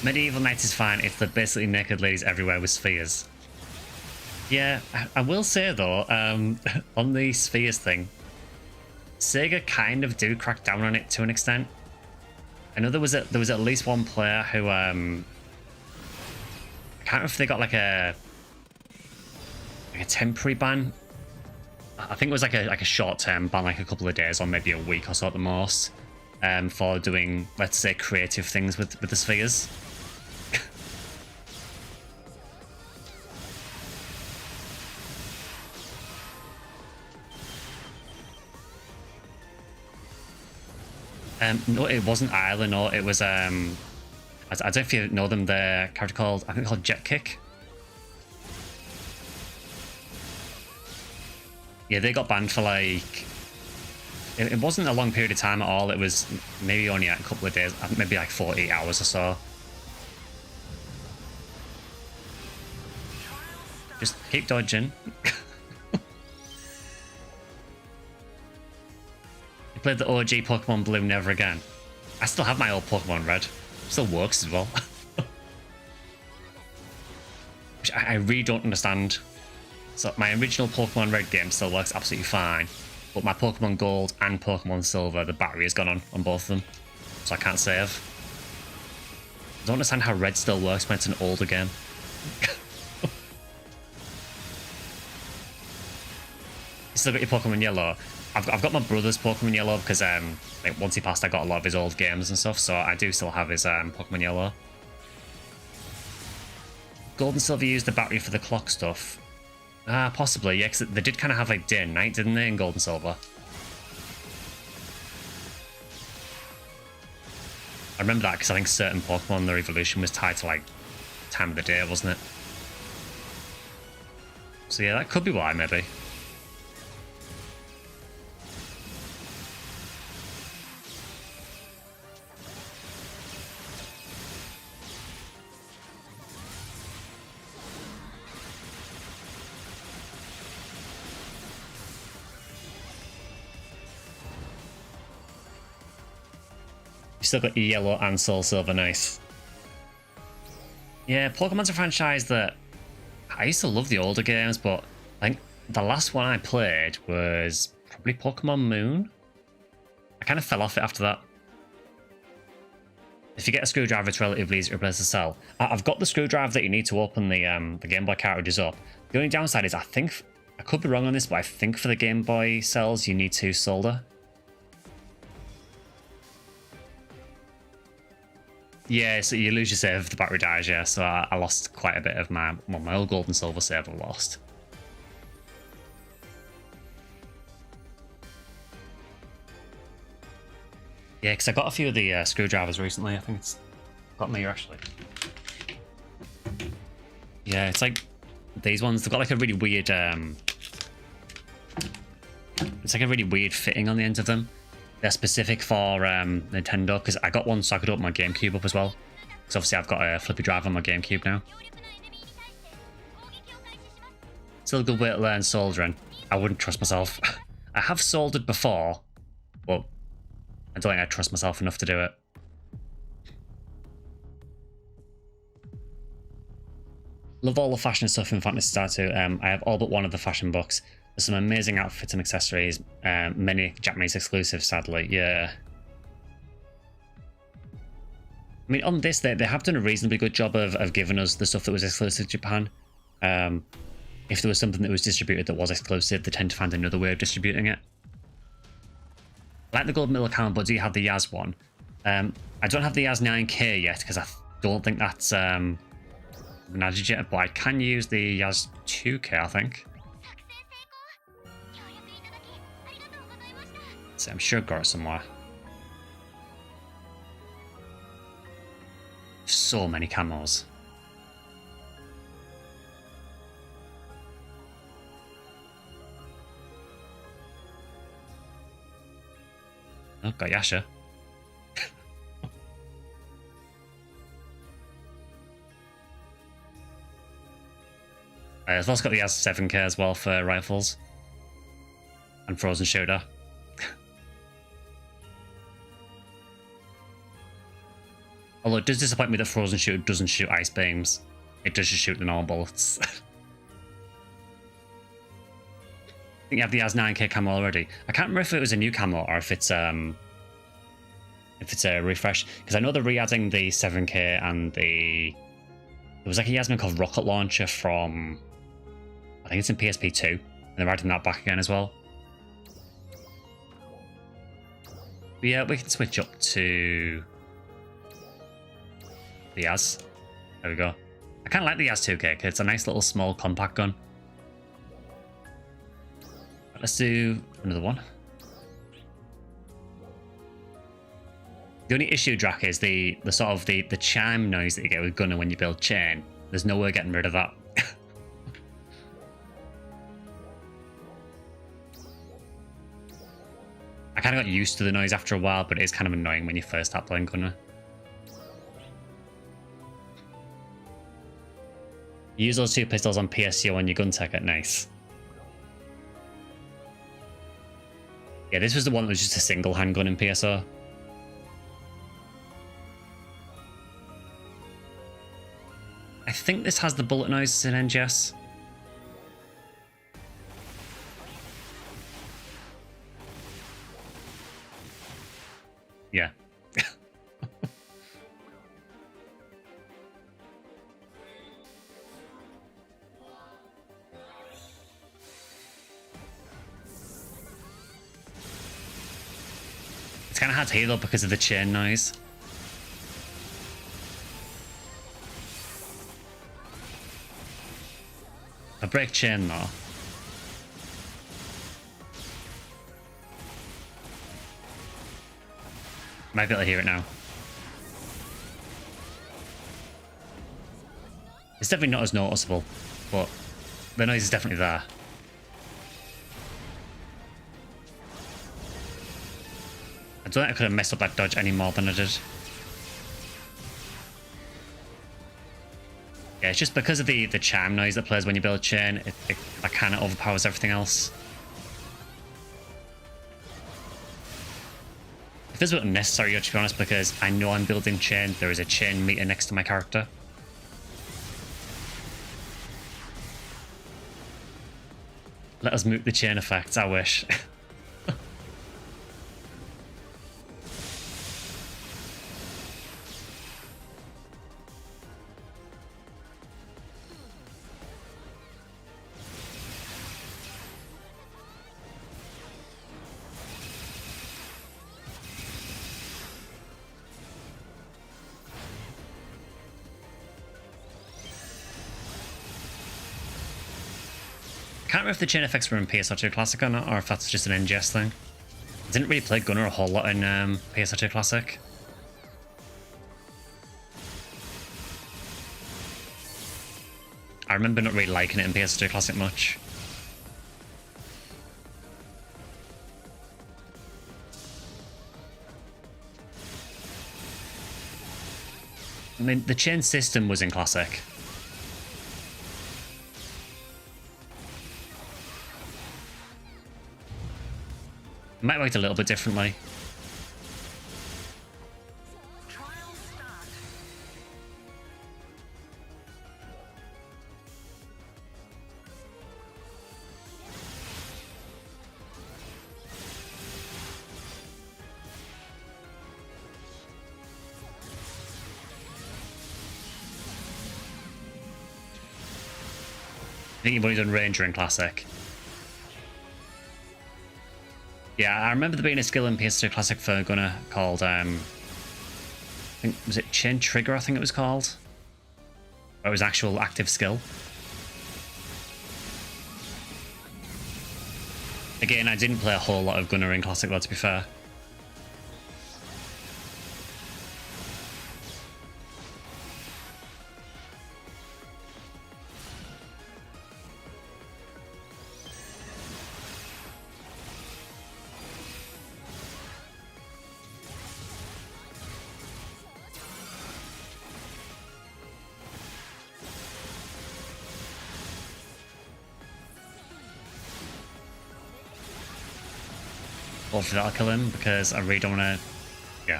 Medieval Knight is fine if they're basically naked ladies everywhere with spheres. Yeah, I will say though, on the spheres thing, Sega kind of do crack down on it to an extent. I know there was at least one player who I can't remember if they got like a temporary ban. I think it was like a short-term ban, like a couple of days or maybe a week or so at the most, for doing, let's say, creative things with the spheres. No, it wasn't Ireland. No, it was I don't know if you know them. The character called, I think called Jet Kick. Yeah, they got banned for like it wasn't a long period of time at all. It was maybe only like a couple of days, maybe like 48 hours or so. Just keep dodging. Played the OG Pokemon Blue Never Again. I still have my old Pokemon Red. Still works as well. Which I really don't understand. So my original Pokemon Red game still works absolutely fine, but my Pokemon Gold and Pokemon Silver, the battery has gone on both of them, so I can't save. I don't understand how Red still works when it's an older game. You still got your Pokemon Yellow. I've got my brother's Pokemon Yellow because like once he passed, I got a lot of his old games and stuff, so I do still have his Pokemon Yellow. Gold and Silver used the battery for the clock stuff. Possibly, yeah, because they did kind of have like day and night, didn't they, in Gold and Silver? I remember that because I think certain Pokemon, their evolution was tied to like time of the day, wasn't it? So yeah, that could be why, maybe. Still got Yellow and Soul Silver, nice. Yeah, Pokemon's a franchise that I used to love the older games, but I think the last one I played was probably Pokemon Moon. I kind of fell off it after that. If you get a screwdriver, it's relatively easy to replace the cell. I've got the screwdriver that you need to open the Game Boy cartridges up. The only downside is I think, I could be wrong on this, but I think for the Game Boy cells you need to solder. Yeah, so you lose your save if the battery dies, yeah. So I lost quite a bit of my old gold and silver save I lost. Yeah, because I got a few of the screwdrivers recently. I think it's got me here, actually. Yeah, it's like these ones. They've got like a really weird... it's like a really weird fitting on the ends of them. They're specific for Nintendo, because I got one so I could open my GameCube up as well. Because obviously I've got a flippy drive on my GameCube now. Still a good way to learn soldering. I wouldn't trust myself. I have soldered before, but I don't think I trust myself enough to do it. Love all the fashion stuff in Phantasy Star 2. I have all but one of the fashion books. There's some amazing outfits and accessories. Many Japanese exclusives, sadly. Yeah. I mean, on this, they have done a reasonably good job of giving us the stuff that was exclusive to Japan. If there was something that was distributed that was exclusive, they tend to find another way of distributing it. Like the Gold Medal account, but do you have the Yaz one? I don't have the Yaz 9K yet, because I don't think that's been added yet, but I can use the Yaz 2K, I think. So I'm sure I've got it somewhere. So many camos. Oh, got Yasha. I've also got the Yaz 7K as well for rifles. And Frozen Shooter. Although it does disappoint me that Frozen Shooter doesn't shoot ice beams. It does just shoot the normal bullets. I think you have the Yaz 9K camo already. I can't remember if it was a new camo or if it's a refresh. Because I know they're re-adding the 7K and the... There was like a Yasmin called Rocket Launcher from... I think it's in PSP2. And they're adding that back again as well. But yeah, we can switch up to... the Yaz. There we go. I kind of like the Yaz 2K because it's a nice little small compact gun. But let's do another one. The only issue, Drac, is the sort of the chime noise that you get with Gunner when you build chain. There's no way of getting rid of that. I kind of got used to the noise after a while, but it is kind of annoying when you first start playing Gunner. Use those two pistols on PSO on your gun tech at nice. Yeah, this was the one that was just a single handgun in PSO. I think this has the bullet noises in NGS. Yeah. It's kind of hard to hear though because of the chain noise. I break chain though. Might be able to hear it now. It's definitely not as noticeable, but the noise is definitely there. I don't think I could have messed up that dodge any more than I did. Yeah, it's just because of the chime noise that plays when you build chain, that kind of overpowers everything else. It feels a bit unnecessary, to be honest, because I know I'm building chain. There is a chain meter next to my character. Let us moot the chain effects, I wish. I can't remember if the chain effects were in PSO2 Classic or not, or if that's just an NGS thing. I didn't really play Gunner a whole lot in PSO2 Classic. I remember not really liking it in PSO2 Classic much. I mean, the chain system was in Classic. Might work a little bit differently. I think you've only done Ranger in Classic. Yeah, I remember there being a skill in PS2 Classic for Gunner called, I think, was it Chain Trigger, I think it was called? Or it was actual active skill. Again, I didn't play a whole lot of Gunner in Classic though, to be fair. Hopefully that'll kill him, because I really don't want to... Yeah.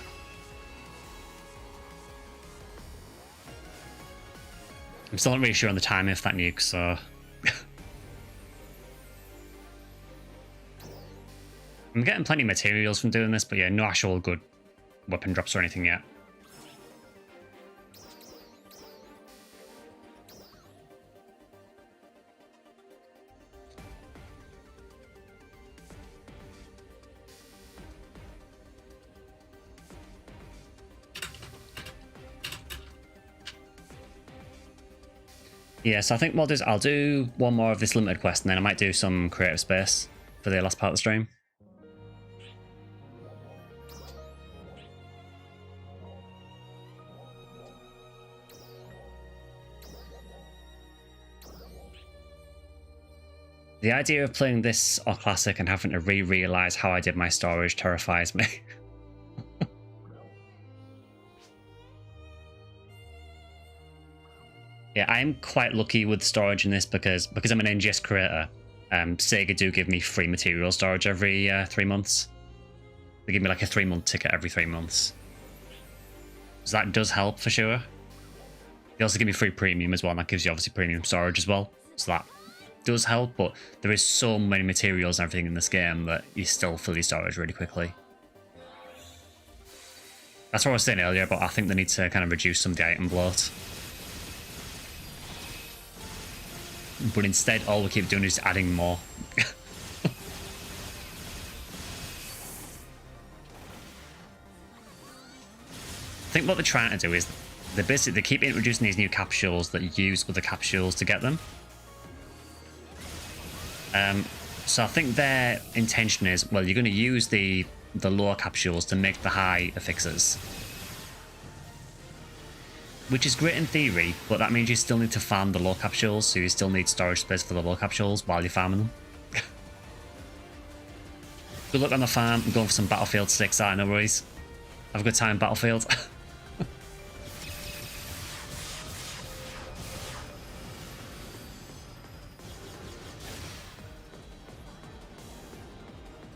I'm still not really sure on the timing of that nuke, so... I'm getting plenty of materials from doing this, but yeah, no actual good weapon drops or anything yet. Yeah, so I think what I'll do is I'll do one more of this limited quest, and then I might do some creative space for the last part of the stream. The idea of playing this or Classic and having to re-realize how I did my storage terrifies me. Yeah, I'm quite lucky with storage in this because I'm an NGS creator. Sega do give me free material storage every 3 months. They give me like a 3-month ticket every 3 months. So that does help for sure. They also give me free premium as well, and that gives you obviously premium storage as well. So that does help, but there is so many materials and everything in this game that you still fill your storage really quickly. That's what I was saying earlier, but I think they need to kind of reduce some of the item bloat. But instead, all we keep doing is adding more. I think what they're trying to do is they keep introducing these new capsules that use other capsules to get them. So I think their intention is, well, you're going to use the lower capsules to make the high affixes. Which is great in theory, but that means you still need to farm the low capsules, so you still need storage space for the low capsules while you're farming them. Good luck on the farm. I'm going for some Battlefield 6, no worries. Have a good time, Battlefield.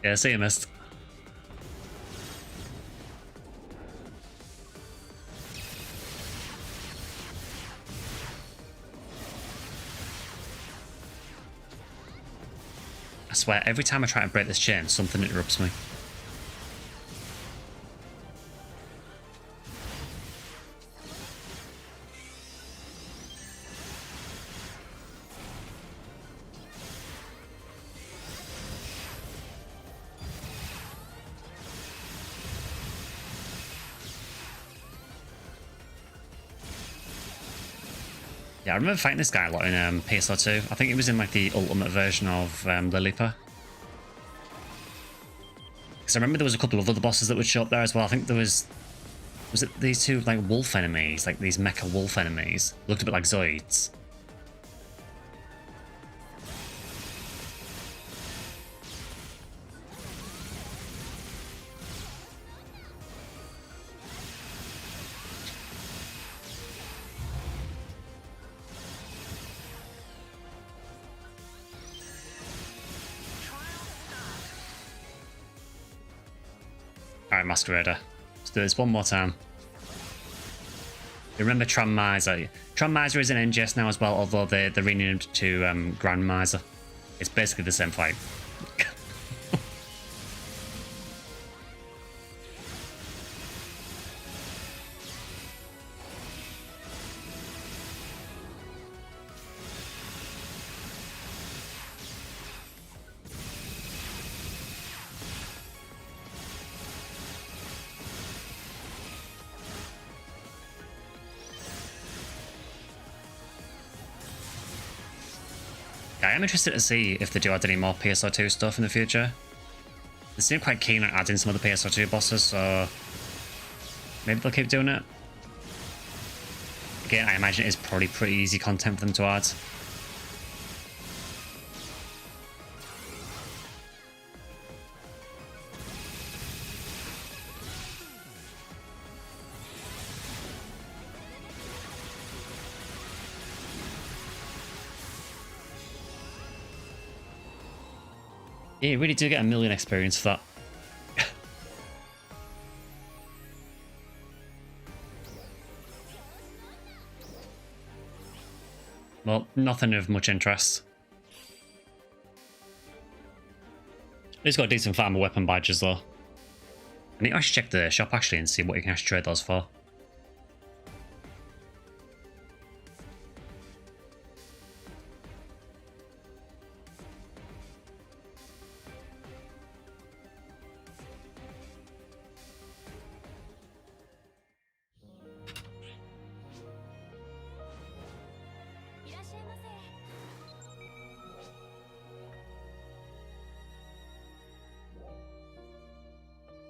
Yeah, see you, missed. I swear, every time I try to break this chain, something interrupts me. Yeah, I remember fighting this guy a lot in PSO2. I think it was in like the ultimate version of Lilipa. Because I remember there was a couple of other bosses that would show up there as well. I think there was it these two like wolf enemies, like these mecha wolf enemies? Looked a bit like Zoids. Alright, Masquerader. Let's do this one more time. You remember Tram Miser? Tram Miser is an NGS now as well, although they're renamed to Grand Miser. It's basically the same fight. I am interested to see if they do add any more PSO2 stuff in the future. They seem quite keen on adding some of the PSO2 bosses, so maybe they'll keep doing it. Again, I imagine it is probably pretty easy content for them to add. Yeah, you really do get 1,000,000 experience for that. Well, nothing of much interest. He's got a decent farm of weapon badges though. I need to actually check the shop actually and see what you can actually trade those for.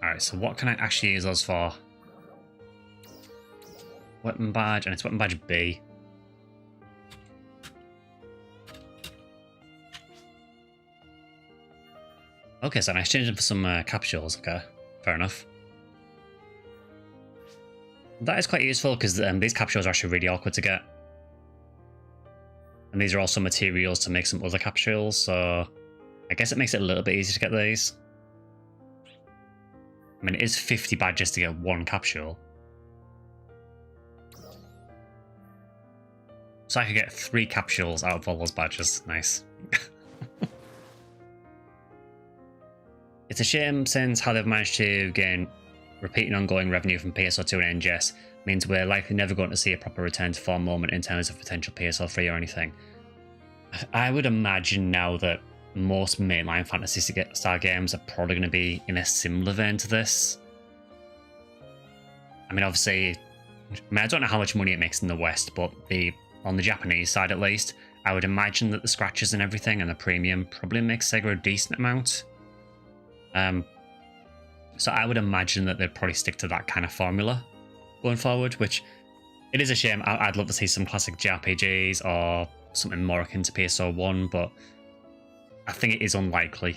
Alright, so what can I actually use those for? Weapon badge, and it's weapon badge B. Okay, so I exchanged them for some capsules. Okay, fair enough. That is quite useful because these capsules are actually really awkward to get. And these are also materials to make some other capsules, so I guess it makes it a little bit easier to get these. I mean, it is 50 badges to get one capsule. So I could get 3 capsules out of all those badges. Nice. It's a shame since how they've managed to gain repeat and ongoing revenue from PSO2 and NGS means we're likely never going to see a proper return to form moment in terms of potential PSO3 or anything. I would imagine now that most mainline Fantasy Star games are probably going to be in a similar vein to this. I mean, obviously, I don't know how much money it makes in the West, but on the Japanese side at least, I would imagine that the scratches and everything and the premium probably makes Sega a decent amount. So I would imagine that they'd probably stick to that kind of formula going forward, which it is a shame. I'd love to see some classic JRPGs or something more akin to PSO1, but I think it is unlikely.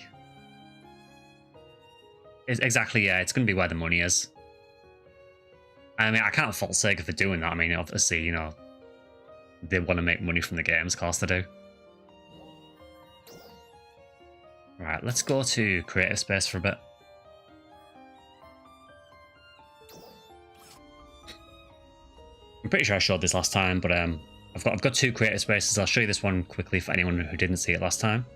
Exactly, yeah, it's going to be where the money is. I mean, I can't fault Sega for doing that. I mean, obviously, you know, they want to make money from the games, of course they do. Right, let's go to creative space for a bit. I'm pretty sure I showed this last time, but I've got 2 creative spaces. I'll show you this one quickly for anyone who didn't see it last time.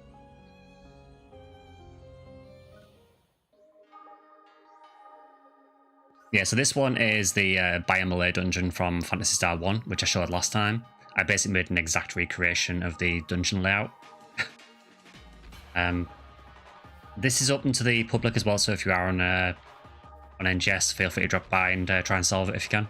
Yeah, so this one is the Biomalay dungeon from Phantasy Star 1, which I showed last time. I basically made an exact recreation of the dungeon layout. This is open to the public as well, so if you are on NGS, feel free to drop by and try and solve it if you can.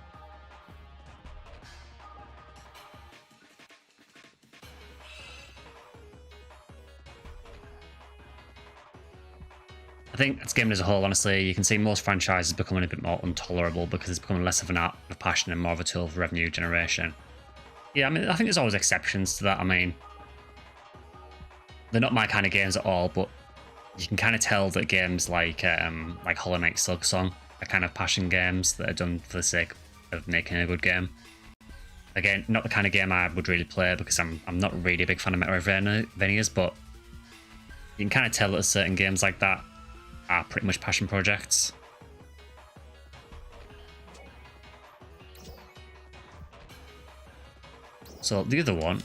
I think this game as a whole, honestly, you can see most franchises becoming a bit more intolerable because it's becoming less of an art of passion and more of a tool for revenue generation. Yeah, I mean, I think there's always exceptions to that. I mean, they're not my kind of games at all, but you can kind of tell that games like Hollow Knight Silksong are kind of passion games that are done for the sake of making a good game. Again, not the kind of game I would really play because I'm not really a big fan of Metroidvanias, but you can kind of tell that certain games like that are pretty much passion projects. So the other one,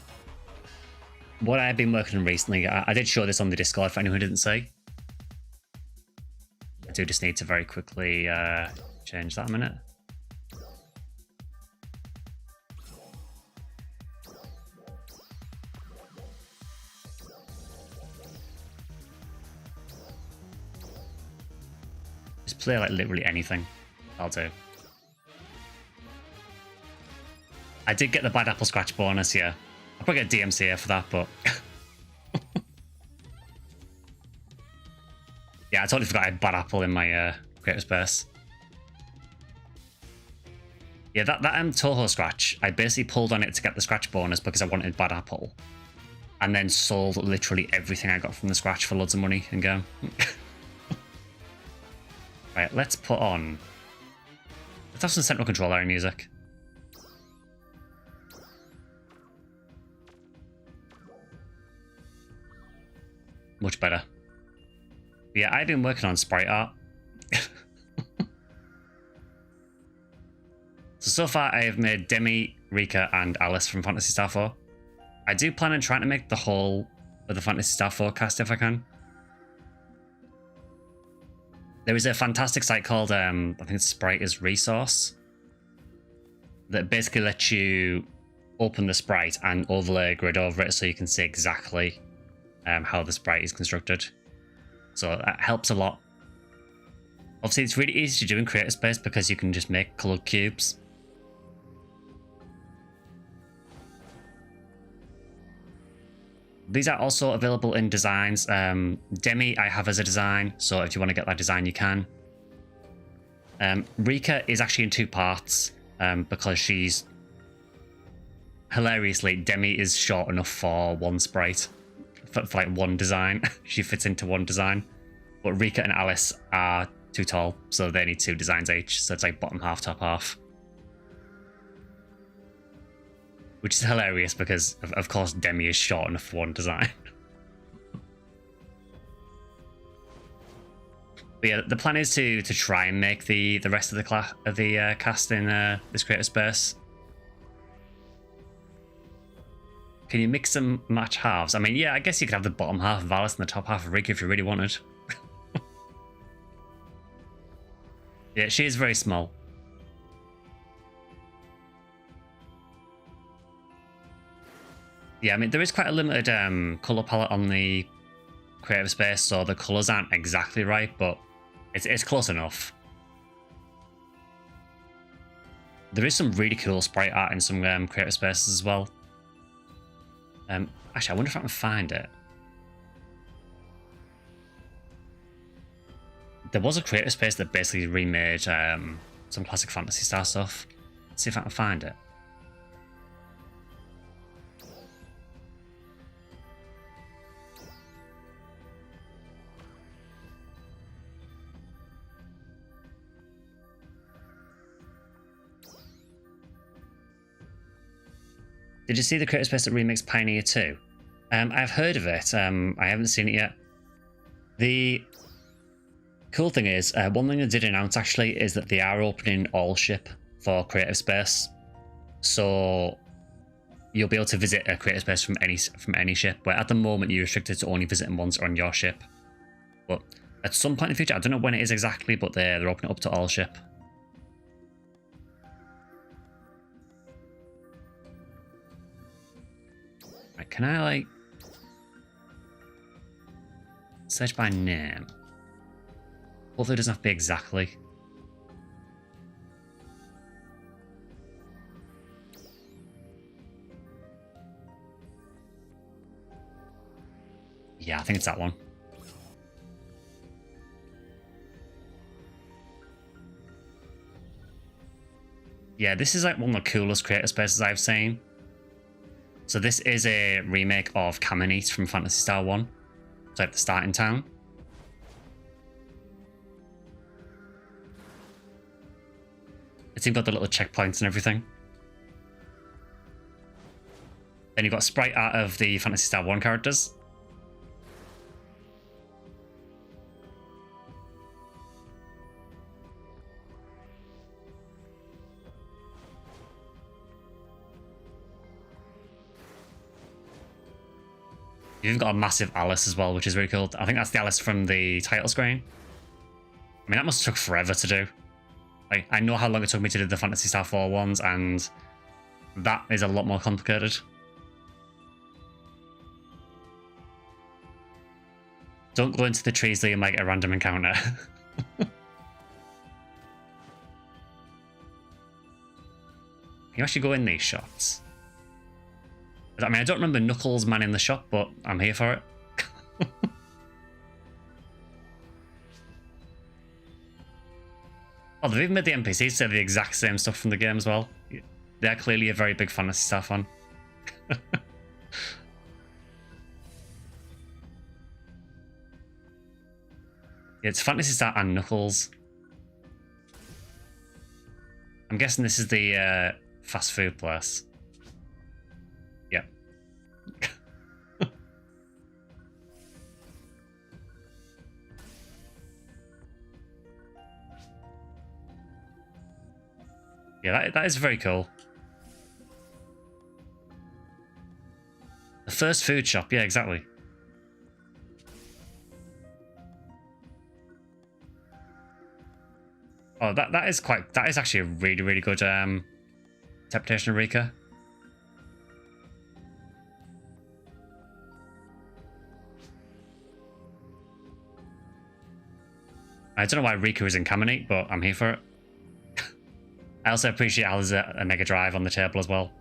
what I've been working on recently, I did show this on the Discord for anyone who didn't see. I do just need to very quickly change that a minute. Just play like literally anything. I'll do. I did get the Bad Apple Scratch bonus, yeah. I'll probably get DMCA for that, but... yeah, I totally forgot I had Bad Apple in my creator space. Yeah, that Toho Scratch, I basically pulled on it to get the Scratch bonus because I wanted Bad Apple. And then sold literally everything I got from the Scratch for loads of money and go. Right, let's put on... Let's have some Central Control Area music. Much better. Yeah, I've been working on sprite art. So far I have made Demi, Rika and Alice from Phantasy Star 4. I do plan on trying to make the whole of the Phantasy Star 4 cast if I can. There is a fantastic site called, I think it's Sprite is Resource, that basically lets you open the sprite and overlay a grid over it so you can see exactly how the sprite is constructed. So that helps a lot. Obviously, it's really easy to do in Creator Space because you can just make coloured cubes. These are also available in designs. Demi I have as a design, so if you want to get that design you can. Rika is actually in 2 parts because she's... Hilariously, Demi is short enough for one sprite. For like one design. She fits into one design. But Rika and Alice are too tall, so they need 2 designs each. So it's like bottom half, top half. Which is hilarious because, of course, Demi is short enough for one design. But yeah, the plan is to try and make the rest of the cast in this creator space. Can you mix and match halves? I mean, yeah, I guess you could have the bottom half of Alice and the top half of Rika if you really wanted. Yeah, she is very small. Yeah, I mean, there is quite a limited colour palette on the creative space, so the colours aren't exactly right, but it's close enough. There is some really cool sprite art in some creative spaces as well. Actually, I wonder if I can find it. There was a creative space that basically remade some classic Phantasy Star stuff. Let's see if I can find it. Did you see the creator space that remixed Pioneer 2? I've heard of it. I haven't seen it yet. The cool thing is, one thing they did announce actually is that they are opening all ship for creative space. So you'll be able to visit a creative space from any ship, where at the moment you're restricted to only visiting ones on your ship. But at some point in the future, I don't know when it is exactly, but they're opening it up to all ship. Right, can I, like... search by name? Hopefully it doesn't have to be exactly. Yeah, I think it's that one. Yeah, this is like one of the coolest creator spaces I've seen. So this is a remake of Kamenet from Phantasy Star 1. It's like the starting town. It's even got the little checkpoints and everything. Then you've got sprite art of the Phantasy Star 1 characters. You've got a massive Alice as well, which is really cool. I think that's the Alice from the title screen. I mean, that must have took forever to do. Like, I know how long it took me to do the Phantasy Star 4 ones, and that is a lot more complicated. Don't go into the trees that you might get a random encounter. Can you actually go in these shots? I mean, I don't remember Knuckles manning the shop, but I'm here for it. Oh, they've even made the NPCs say the exact same stuff from the game as well. They're clearly a very big Phantasy Star fan. It's Phantasy Star and Knuckles. I'm guessing this is the fast food place. Yep. Yeah, that is very cool. The first food shop, yeah, exactly. Oh, that is actually a really, really good interpretation of Rika. I don't know why Rika is in Kamenet, but I'm here for it. I also appreciate how there's a Mega Drive on the table as well.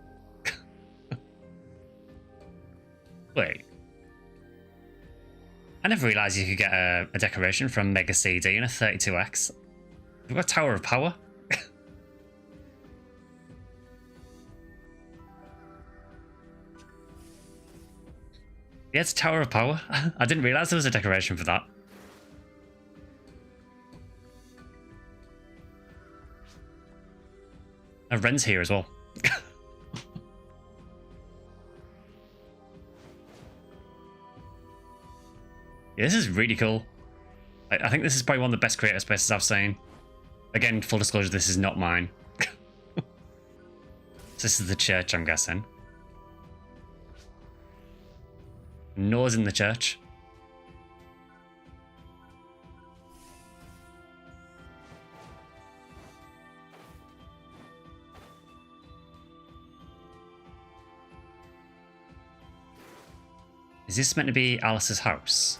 Wait. I never realised you could get a decoration from Mega CD in a 32X. We've got Tower of Power. Yeah, it's Tower of Power. I didn't realise there was a decoration for that. And Ren's here as well. Yeah, this is really cool. I think this is probably one of the best creator spaces I've seen. Again, full disclosure, this is not mine. This is the church, I'm guessing. Noah's in the church. Is this meant to be Alice's house?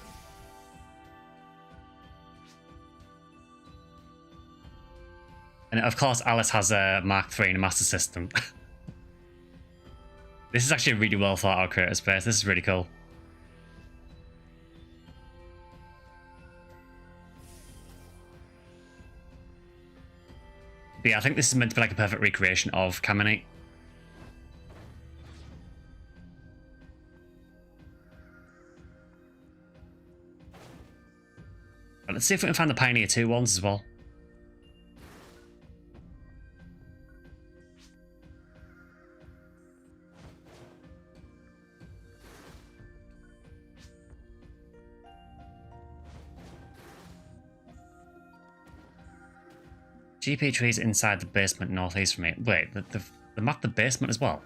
And of course, Alice has a Mark III and a Master System. This is actually a really well thought out creator space. This is really cool. But yeah, I think this is meant to be like a perfect recreation of Kamenet. But let's see if we can find the Pioneer 2 ones as well. GP trees inside the basement northeast from it. Wait, they mapped the basement as well?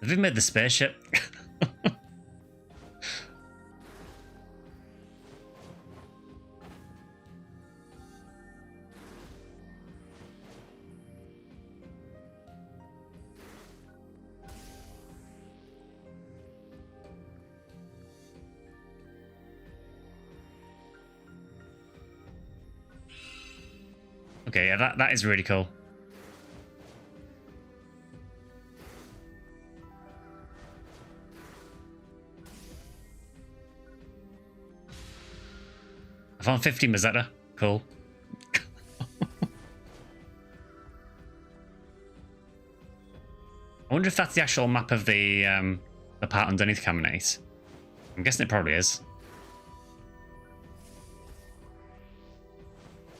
They've even made the spaceship. Okay, yeah, that is really cool. I found 50 Mazetta. Cool. I wonder if that's the actual map of the part underneath Caminate. I'm guessing it probably is.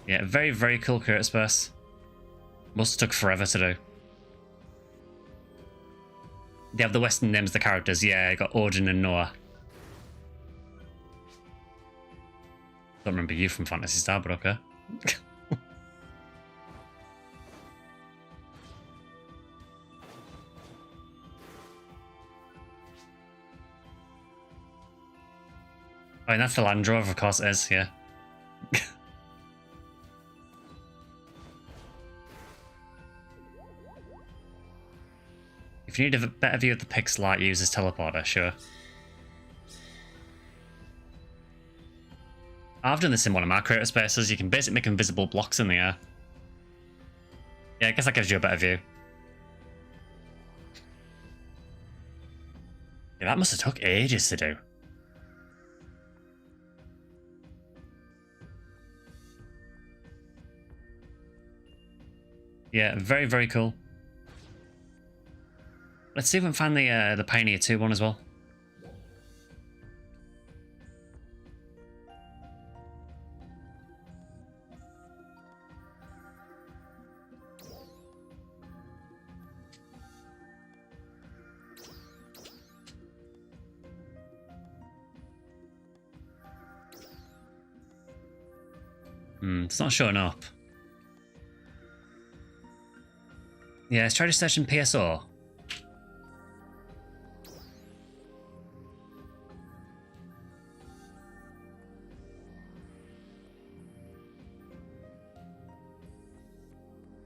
Yeah, very, very cool Curtis Burst. Must have took forever to do. They have the Western names of the characters. Yeah, I got Odin and Noah. Don't remember you from Phantasy Star, but okay. Oh, and that's the Land Rover, of course it is, yeah. If you need a better view of the Pix Light, use this teleporter, sure. I've done this in one of my creator spaces. You can basically make invisible blocks in the air. Yeah, I guess that gives you a better view. Yeah, that must have took ages to do. Yeah, very, very cool. Let's see if we can find the Pioneer 2 one as well. It's not showing up. Yeah, let's try to search in PSO.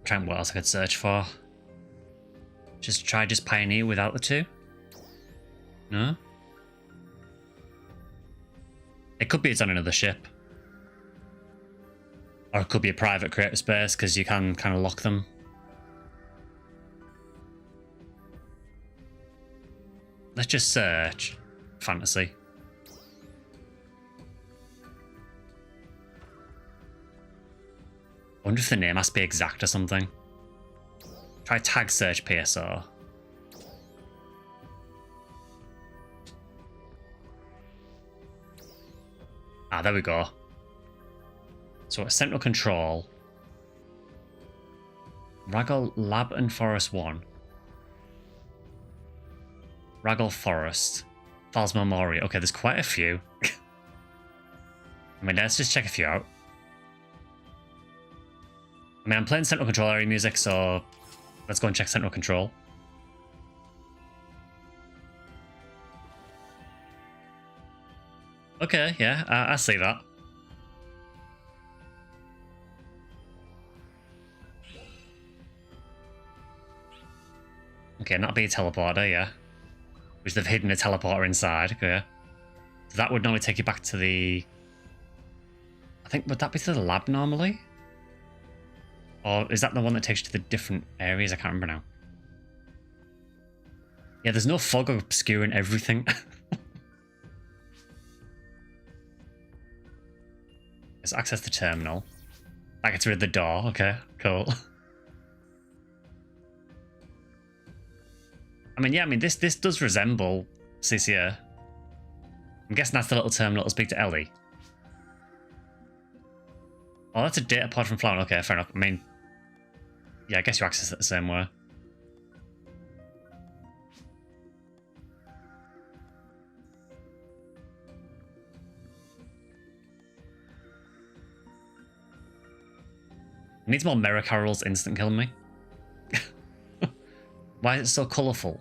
Trying what else I could search for. Just try Pioneer without the 2. No? It could be it's on another ship. Or it could be a private creator space, because you can kind of lock them. Let's just search Fantasy. I wonder if the name has to be exact or something. Try tag search PSO. Ah, there we go. So it's Central Control. Raggle Lab and Forest 1. Raggle Forest. Falls Memorial. Okay, there's quite a few. I mean, let's just check a few out. I mean, I'm playing Central Control area music, so let's go and check Central Control. Okay, yeah, I see that. Okay, not be a teleporter, yeah. Which they've hidden a teleporter inside, okay. So that would normally take you back to the... I think, would that be to the lab normally? Or is that the one that takes you to the different areas? I can't remember now. Yeah, there's no fog obscuring everything. Let's access the terminal. That gets rid of the door. Okay, cool. I mean, yeah, I mean, this does resemble CCA. I'm guessing that's the little terminal to speak to Ellie. Oh, that's a data pod from Flower. Okay, fair enough. I mean, yeah, I guess you access it the same way. Needs more mirror carols instant killing me. Why is it so colourful?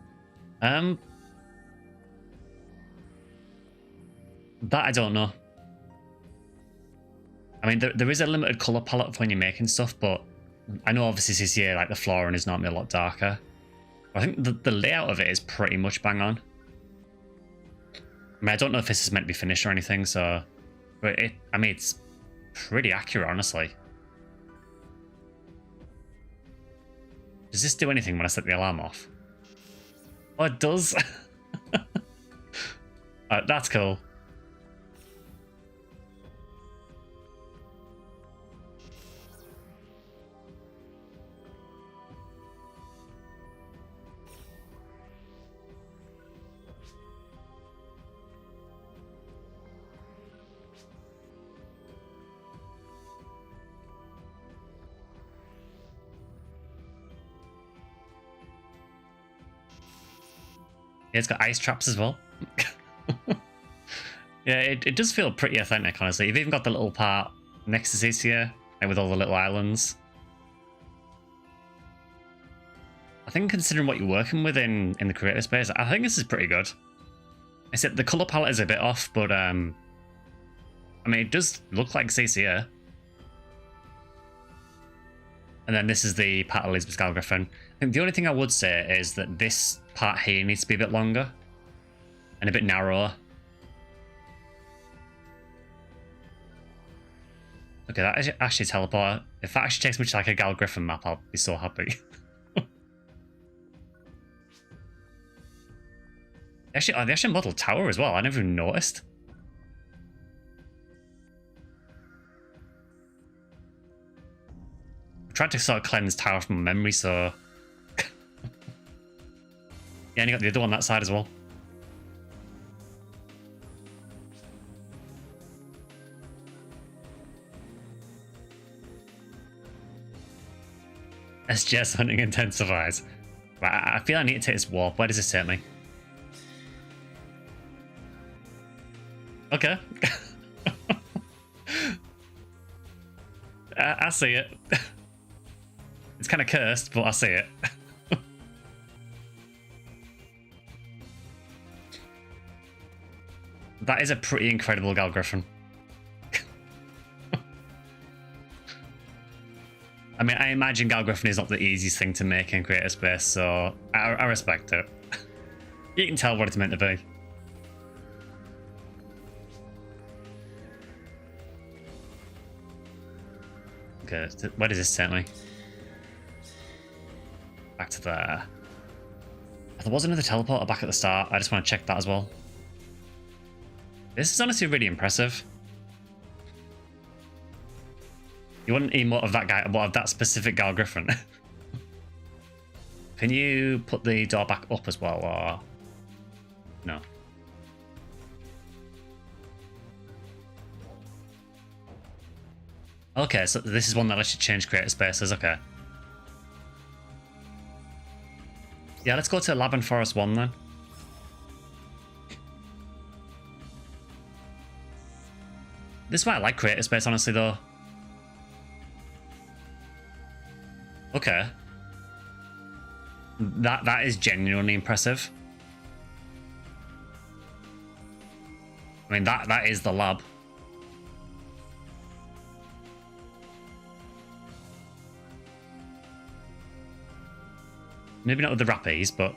That I don't know. I mean, there is a limited colour palette for when you're making stuff, but I know obviously CCA, like the flooring is normally a lot darker. I think the layout of it is pretty much bang on. I mean, I don't know if this is meant to be finished or anything, so... But I mean, it's pretty accurate, honestly. Does this do anything when I set the alarm off? Oh, it does. That's cool. Yeah, it's got ice traps as well. Yeah, it does feel pretty authentic, honestly. You've even got the little part next to CCA, like with all the little islands. I think considering what you're working with in the creator space, I think this is pretty good. Except the colour palette is a bit off, but I mean, it does look like CCA. And then this is the part of Elizabeth Galgriffin. I think the only thing I would say is that this part here needs to be a bit longer and a bit narrower. Okay, that actually teleport. If that actually takes me to like a Galgriffin map, I'll be so happy. They actually modeled tower as well. I never even noticed. I tried to sort of cleanse tower from memory, so yeah, and you got the other one that side as well. SGS hunting intensifies. Right, I feel I need to take this warp. Where does this take me? Okay. I see it. It's kind of cursed, but I see it. That is a pretty incredible Galgriffin. I mean, I imagine Galgriffin is not the easiest thing to make in creator space, so I respect it. You can tell what it's meant to be. Okay, where does this take me? Back to there. There was another teleporter back at the start. I just want to check that as well. This is honestly really impressive. You want an emote of that guy, what of that specific Galgriffin? Can you put the door back up as well, or no? Okay, so this is one that lets you change creator spaces. Okay. Yeah, let's go to Lab and Forest 1 then. This is why I like creator space, honestly, though. Okay. That is genuinely impressive. I mean, that is the lab. Maybe not with the rappies, but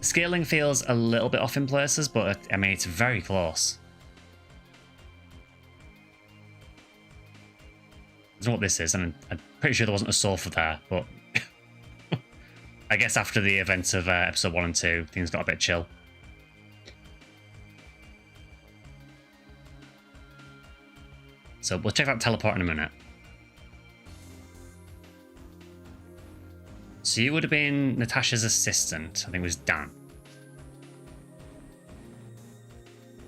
scaling feels a little bit off in places, but I mean, it's very close. I don't know what this is, and I'm pretty sure there wasn't a sofa there, but I guess after the events of episode 1 and 2, things got a bit chill. So we'll check out teleport in a minute. So you would have been Natasha's assistant. I think it was Dan.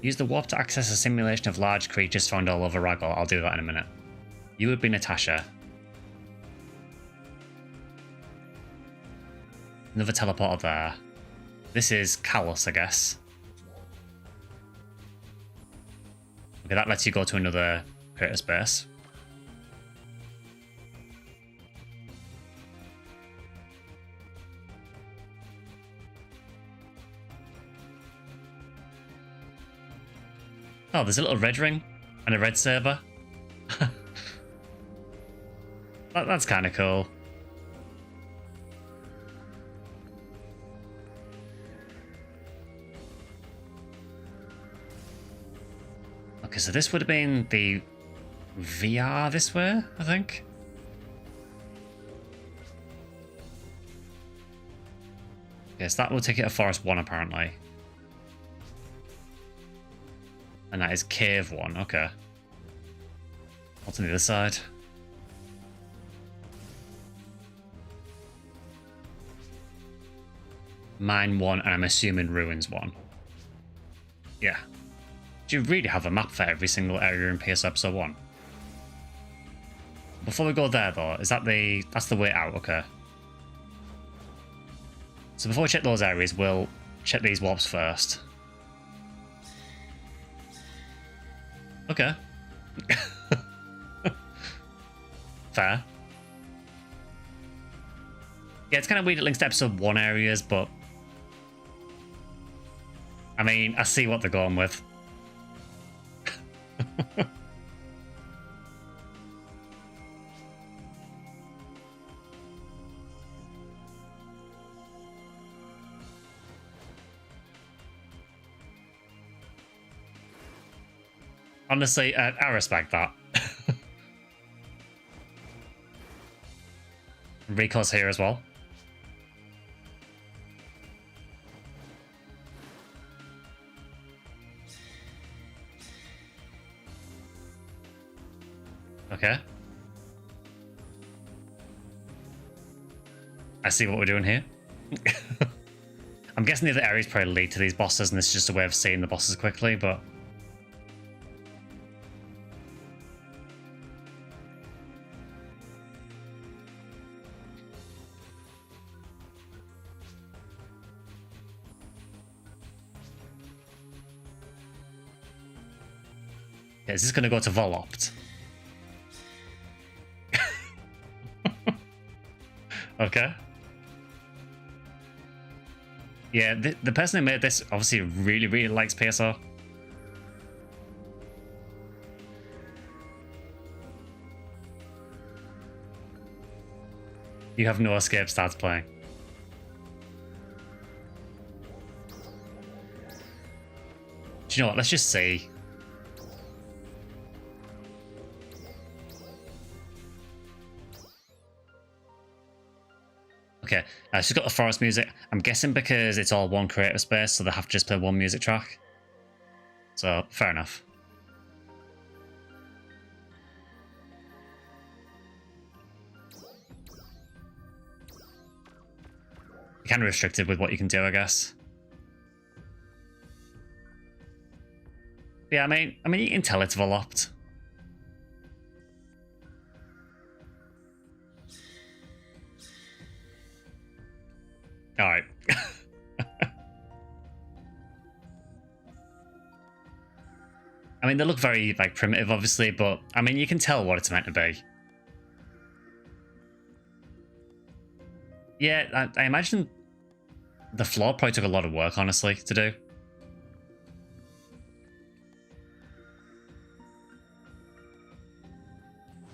Use the warp to access a simulation of large creatures found all over Ragor. I'll do that in a minute. You would be Natasha. Another teleporter there. This is Callus, I guess. Okay, that lets you go to another creator space. Oh, there's a little red ring and a red saber. That's kind of cool. Okay, so this would have been the VR this way, I think. so that will take it to Forest 1 apparently. And that is Cave 1, okay. What's on the other side? Mine 1, and I'm assuming Ruins 1. Yeah. Do you really have a map for every single area in PSO Episode 1? Before we go there though, is that that's the way out, okay. So before we check those areas, we'll check these warps first. Okay. Fair. Yeah, it's kind of weird it links to Episode 1 areas, but I mean, I see what they're going with. Honestly, I respect that. Rico's here as well. Okay. I see what we're doing here. I'm guessing the other areas probably lead to these bosses, and this is just a way of seeing the bosses quickly, but... Okay, is this going to go to Volopt? Okay. Yeah, the person who made this obviously really, really likes PSO. You have no escape starts playing. Do you know what? Let's just see. Okay, she's got the forest music. I'm guessing because it's all one creative space, so they have to just play one music track. So, fair enough. You're kind of restricted with what you can do, I guess. Yeah, I mean, you can tell it's Volopt. All right. I mean, they look very like primitive, obviously, but I mean, you can tell what it's meant to be. Yeah, I imagine the floor probably took a lot of work, honestly, to do.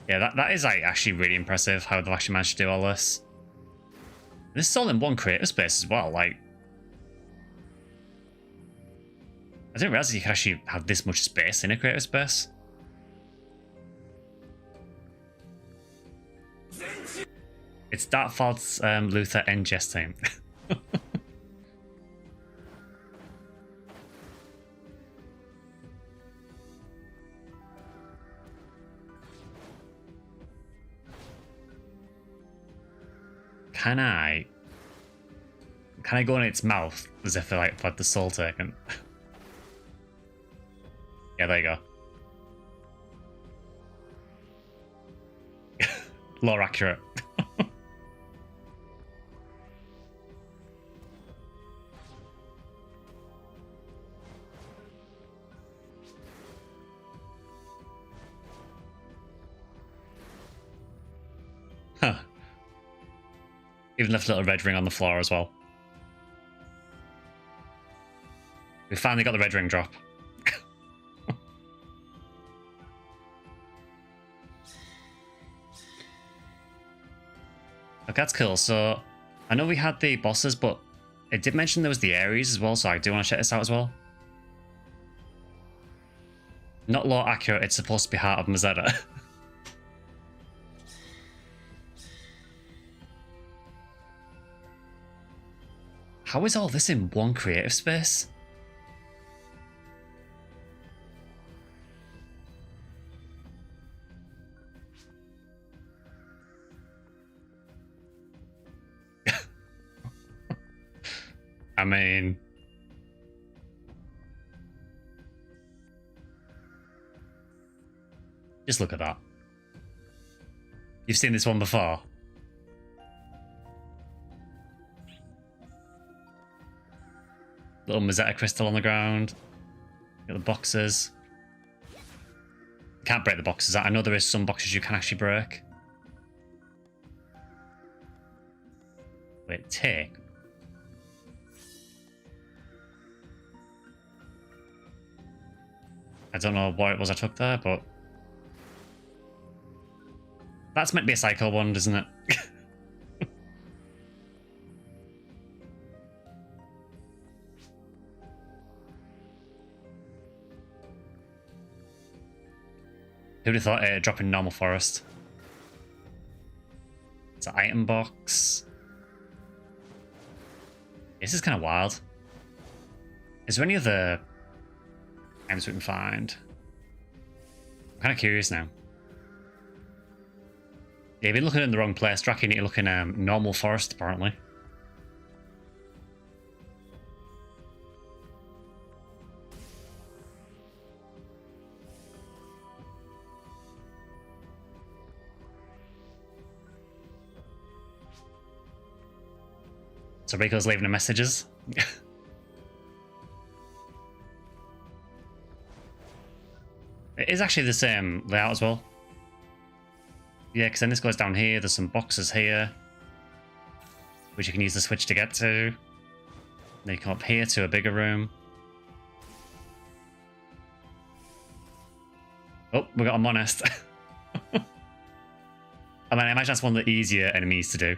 Yeah, that is like actually really impressive how they've actually managed to do all this. This is all in one creative space as well, like... I didn't realize you could actually have this much space in a creative space. It's Dartford's Luther NGS team. Can I go in its mouth as if I had the soul taken? Yeah, there you go. Lore accurate. Huh. Even left a little red ring on the floor as well. We finally got the red ring drop. Okay, that's cool. So, I know we had the bosses, but it did mention there was the areas as well, so I do want to check this out as well. Not lore accurate, it's supposed to be Heart of Mazetta. How is all this in one creative space? I mean... just look at that. You've seen this one before? Little Mazetta crystal on the ground. Got the boxes. Can't break the boxes. I know there is some boxes you can actually break. Wait, take? I don't know what it was I took there, but... that's meant to be a cycle wand, isn't it? Who would have thought it'd drop in normal forest? It's an item box. This is kind of wild. Is there any other items we can find? I'm kind of curious now. Yeah, you've been looking in the wrong place. Drac, you need to look in normal forest, apparently. So Rico's leaving the messages. It is actually the same layout as well. Yeah, because then this goes down here. There's some boxes here, which you can use the switch to get to. Then you come up here to a bigger room. Oh, we got a monist. I mean, I imagine that's one of the easier enemies to do.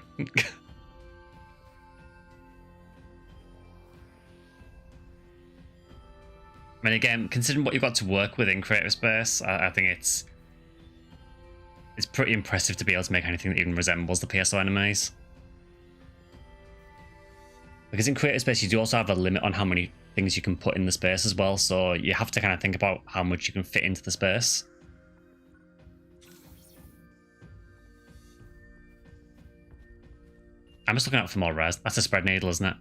I mean, again, considering what you've got to work with in creative space, I think it's pretty impressive to be able to make anything that even resembles the PSO enemies. Because in creative space, you do also have a limit on how many things you can put in the space as well, so you have to kind of think about how much you can fit into the space. I'm just looking out for more res. That's a spread needle, isn't it?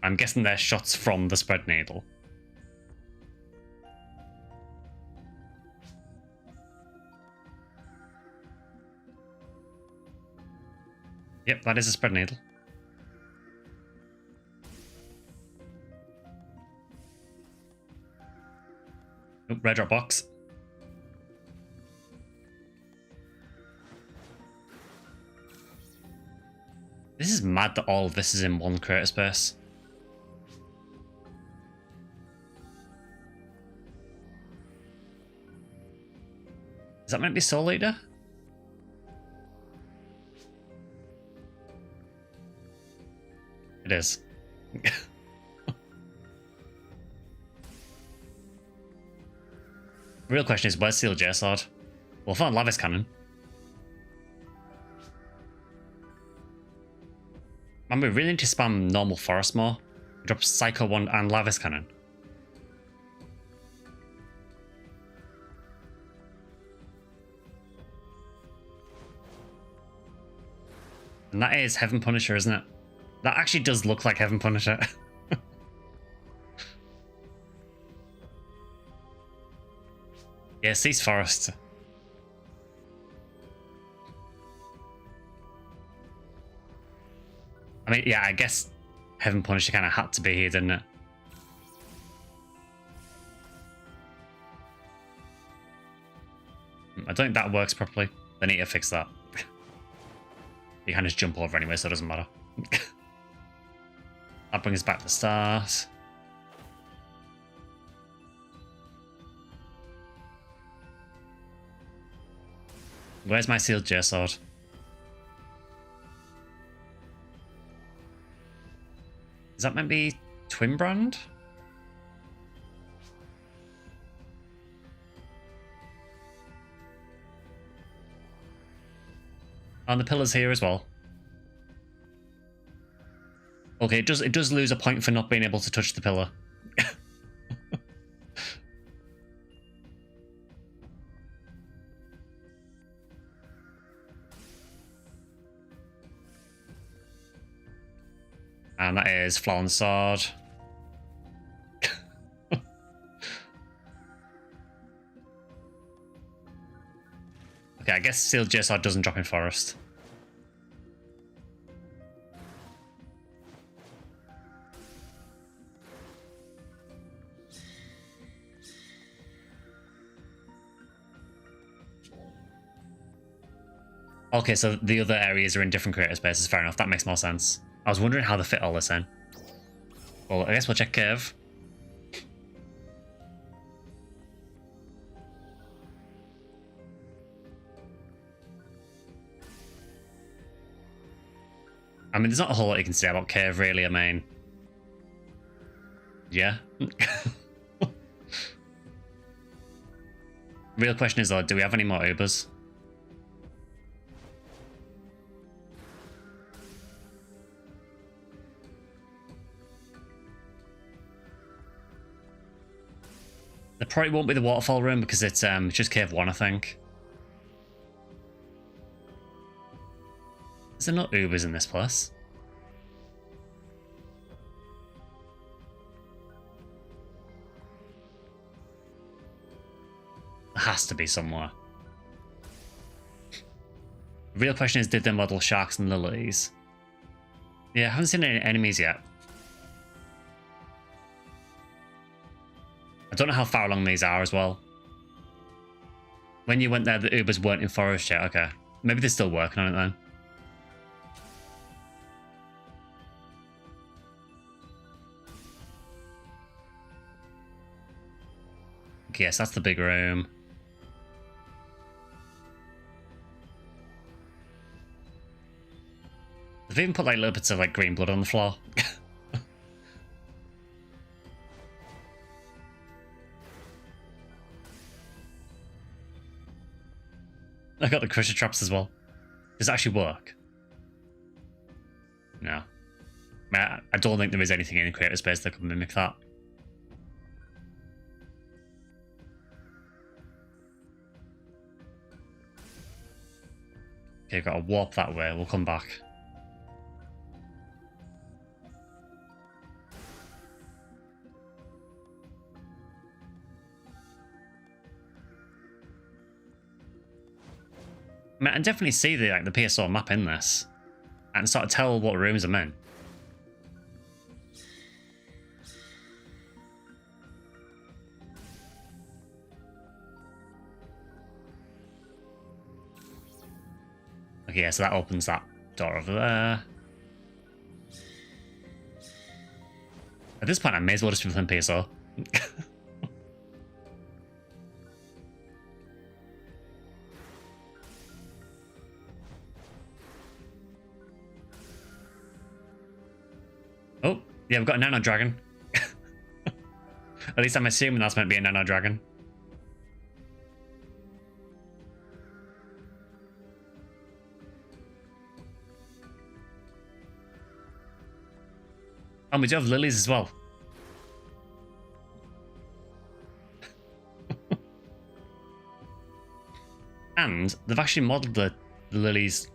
I'm guessing they're shots from the spread needle. Yep, that is a spread needle. Oh, red drop box. This is mad that all of this is in one creator space. Is that meant to be Soul Eater? It is. Real question is, where's Seal J Sword? We'll find Lavis Cannon. Man, we really need to spam normal forest more. Drop Psycho Wand and Lavis Cannon. And that is Heaven Punisher, isn't it? That actually does look like Heaven Punisher. Yeah, Cease Forest. I mean, yeah, I guess Heaven Punisher kind of had to be here, didn't it? I don't think that works properly. They need to fix that. You can just jump over anyway, so it doesn't matter. That brings us back to the start. Where's my Sealed J Sword? Is that meant to be Twin Brand? And the pillars here as well. Okay, it does lose a point for not being able to touch the pillar. And that is Flower Sword. Okay, I guess Sealed J-Sword doesn't drop in Forest. Okay, so the other areas are in different creator spaces. Fair enough, that makes more sense. I was wondering how they fit all this in. Well, I guess we'll check Cave. I mean, there's not a whole lot you can say about Cave, really. I mean, yeah. Real question is, though, do we have any more Ubers? There probably won't be the waterfall room because it's just Cave 1, I think. Is there not Ubers in this place? There has to be somewhere. The real question is, did they model sharks and lilies? Yeah, I haven't seen any enemies yet. I don't know how far along these are as well. When you went there, the Ubers weren't in Forest yet. Okay. Maybe they're still working on it then. Okay, yes, that's the big room. They've even put like little bits of like green blood on the floor. I got the crusher traps as well. Does it actually work? No. I don't think there is anything in the creator space that can mimic that. Okay, got to warp that way. We'll come back. I mean, I definitely see the PSO map in this, and sort of tell what rooms I'm in. Okay, yeah, so that opens that door over there. At this point, I may as well just be playing PSO. Oh, yeah, we've got a Nano Dragon. At least I'm assuming that's meant to be a Nano Dragon. And we do have lilies as well. And they've actually modelled the lilies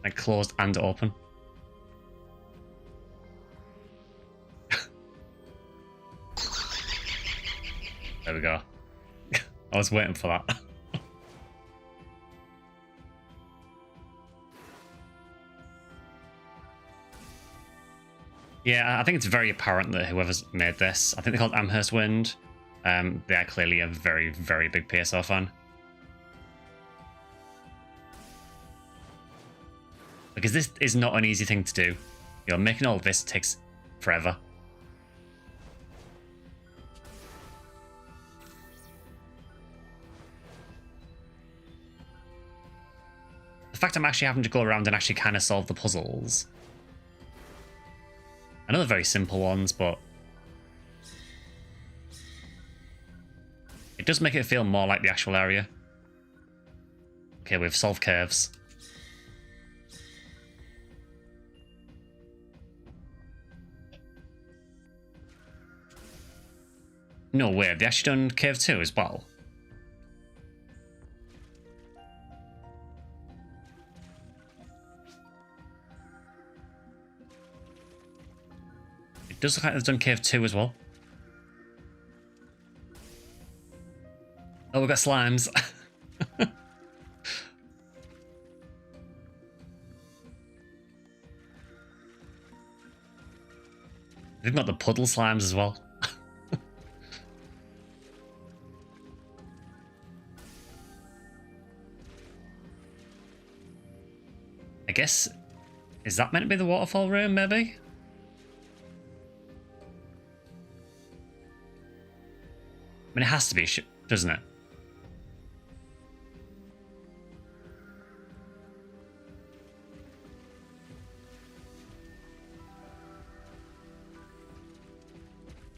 like closed and open. There we go. I was waiting for that. Yeah, I think it's very apparent that whoever's made this, I think they're called Amherst Wind. They are clearly a very, very big PSO fan. Because this is not an easy thing to do. You know, making all of this takes forever. The fact I'm actually having to go around and actually kind of solve the puzzles. I know they're very simple ones, but it does make it feel more like the actual area. Okay, we've solved curves. No way, they actually done Cave 2 as well. It does look like they've done Cave 2 as well. Oh, we've got slimes. They've got the puddle slimes as well. I guess, is that meant to be the waterfall room, maybe? I mean, it has to be, doesn't it?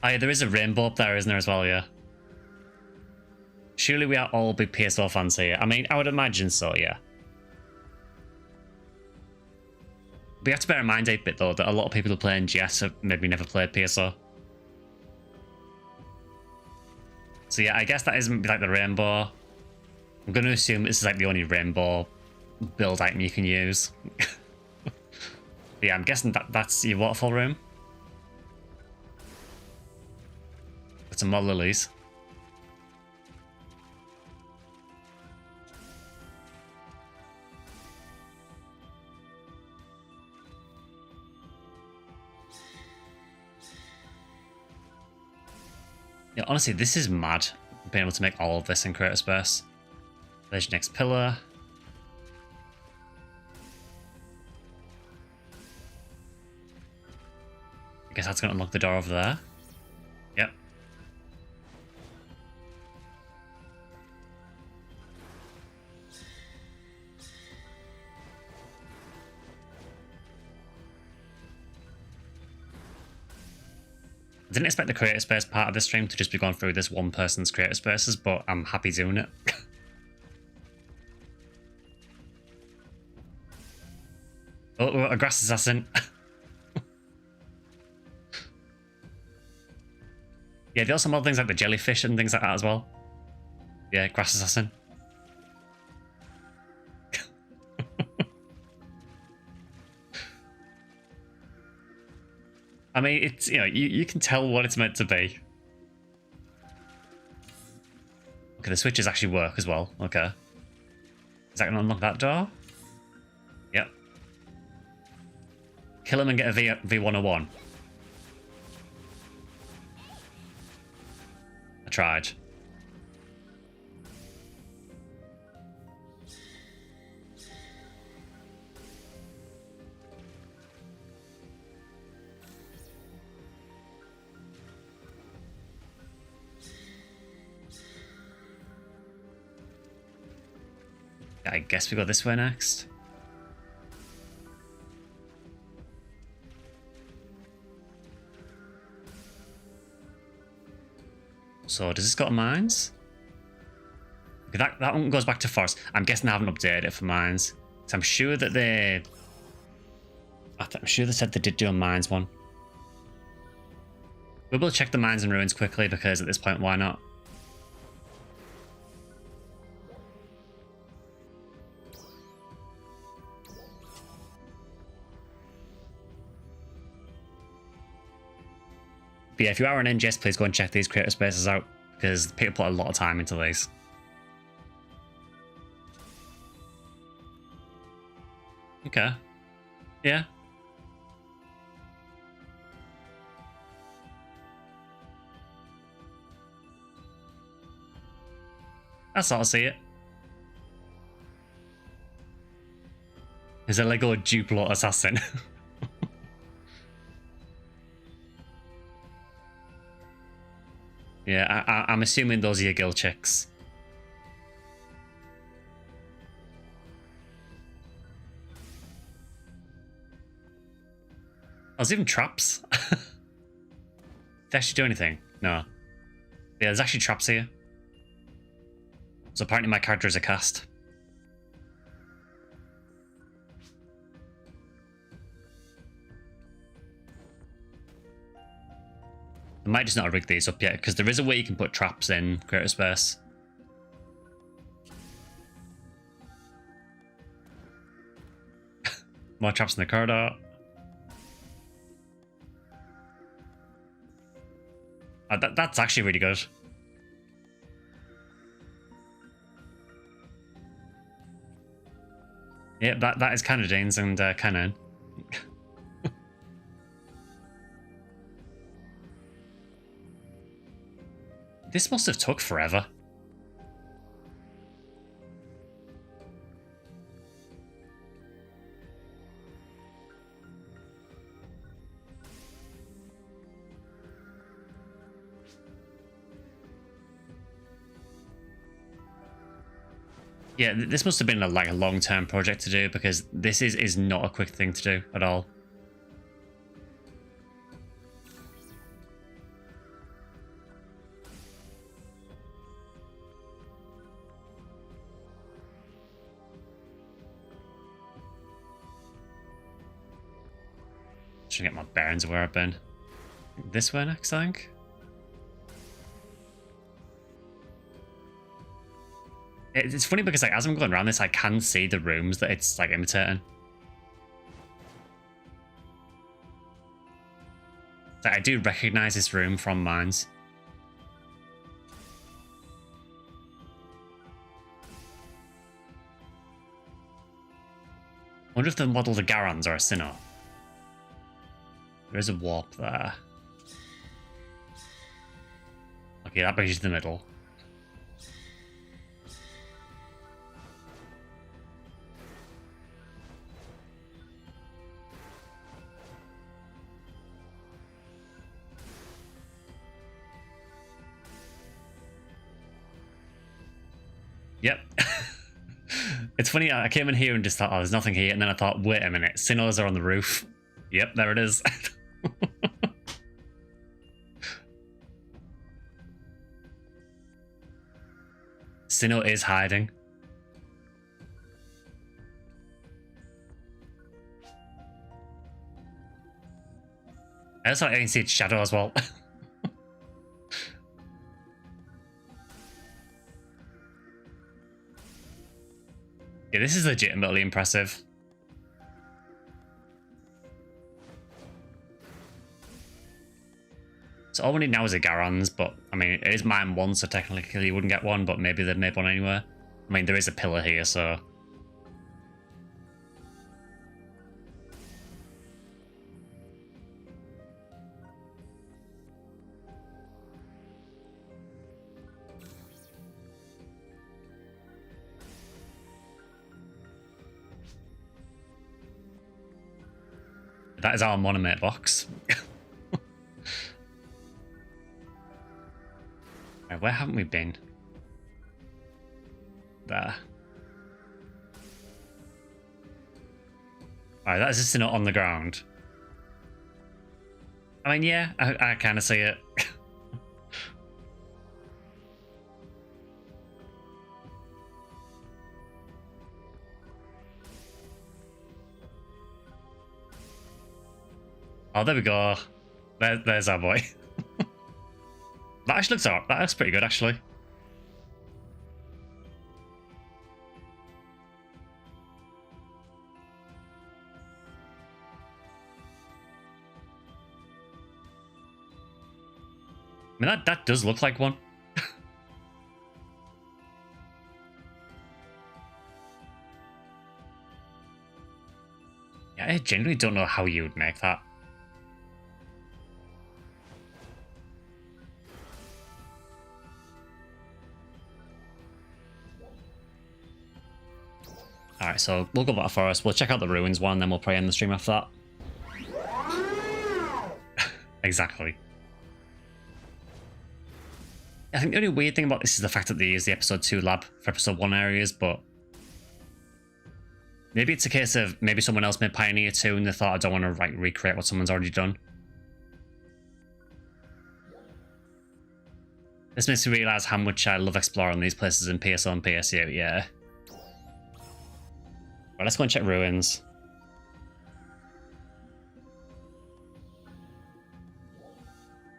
Oh, yeah, there is a rainbow up there, isn't there, as well, yeah? Surely we are all big PSO fans here. I mean, I would imagine so, yeah. But you have to bear in mind, 8-bit, though, that a lot of people who play NGS have maybe never played PSO. So yeah, I guess that isn't like the rainbow. I'm going to assume this is like the only rainbow build item you can use. Yeah, I'm guessing that's your waterfall room. Got some more lilies. Yeah, honestly, this is mad, being able to make all of this in creator space. There's your next pillar. I guess that's going to unlock the door over there. Yep. I didn't expect the creator space part of the stream to just be going through this one person's creator spaces, but I'm happy doing it. Oh, a grass assassin. Yeah, they also mod things like the jellyfish and things like that as well. Yeah, grass assassin. I mean, it's, you know, you can tell what it's meant to be. Okay, the switches actually work as well. Okay. Is that going to unlock that door? Yep. Kill him and get a V101. I tried. I guess we go this way next. So does this got mines? Okay, that one goes back to forest. I'm guessing I haven't updated it for mines. So I'm sure that I'm sure they said they did do a mines one. We will check the mines and ruins quickly because at this point, why not? But yeah, if you are an NGS, please go and check these creator spaces out because people put a lot of time into these. Okay. Yeah. I sort of see it. There's a Lego Duplo assassin. Yeah, I'm assuming those are your guild chicks. Oh, there's even traps. Did they actually do anything? No. Yeah, there's actually traps here. So apparently my character is a cast. I might just not rig these up yet, because there is a way you can put traps in creator space. More traps in the corridor. That's actually really good. Yeah, that is kind of Danes and Canon. This must have took forever. Yeah, this must have been like a long-term project to do, because this is not a quick thing to do at all. Trying to get my bearings of where I've been. This way next, I think. It's funny because like as I'm going around this, I can see the rooms that it's like imitating. So I do recognize this room from mines. I wonder if the models are Garons or a Sinnoh. There is a warp there. Okay, that brings you to the middle. Yep. It's funny, I came in here and just thought, oh, there's nothing here. And then I thought, wait a minute, Sinnohs are on the roof. Yep, there it is. Sinnoh is hiding. I also can see its shadow as well. Yeah, this is legitimately impressive. So all we need now is a Garons, but I mean, it is mine 1, so technically you wouldn't get one, but maybe they've made one anywhere. I mean, there is a pillar here, so... That is our monomate box. Right, where haven't we been? There. Alright, that is just not on the ground. I mean, yeah, I kind of see it. Oh, there we go. There's our boy. That actually looks alright. That looks pretty good, actually. I mean, that does look like one. Yeah, I genuinely don't know how you would make that. Alright, so we'll go back to Forest. We'll check out the ruins one, then we'll probably end the stream after that. Exactly. I think the only weird thing about this is the fact that they use the episode 2 lab for episode 1 areas, but maybe it's a case of maybe someone else made Pioneer 2 and they thought, I don't want to like recreate what someone's already done. This makes me realise how much I love exploring these places in PSO and PSU, yeah. Right, let's go and check ruins.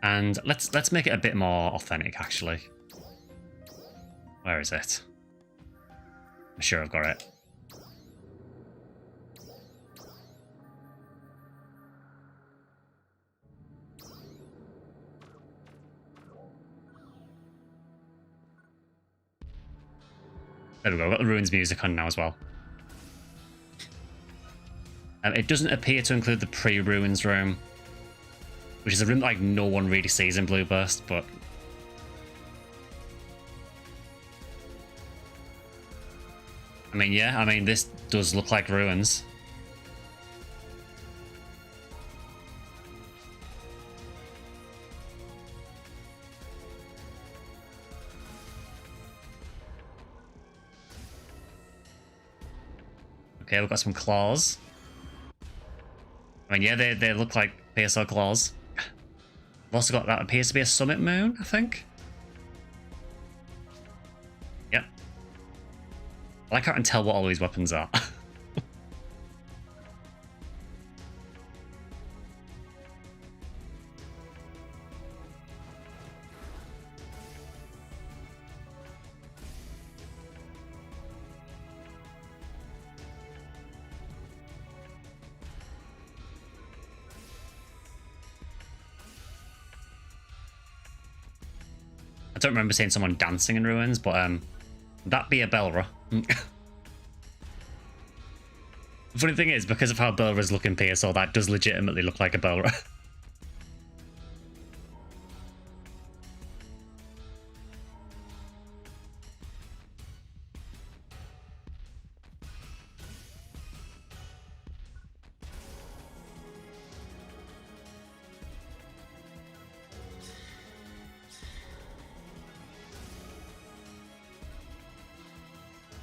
And let's make it a bit more authentic, actually. Where is it? I'm sure I've got it. There we go, I've got the Ruins music on now as well. It doesn't appear to include the pre-Ruins room, which is a room that, like, no one really sees in Blue Burst, but... I mean, yeah, I mean, this does look like Ruins. Okay, we've got some claws. I mean, yeah, they look like PSO claws. We've also got that appears to be a summit moon, I think. Yep. I like how I can tell what all these weapons are. I don't remember seeing someone dancing in Ruins, but that be a Belra. The funny thing is, because of how Belra's looking PSO, that does legitimately look like a Belra.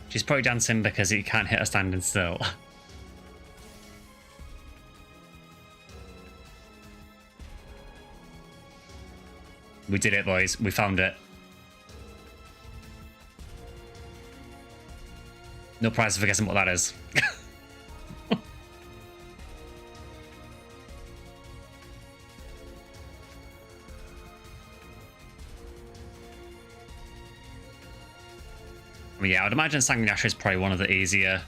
She's probably dancing because he can't hit her standing still. We did it, boys. We found it. No prize for guessing what that is. I mean, yeah, I would imagine Sanguinasha is probably one of the easier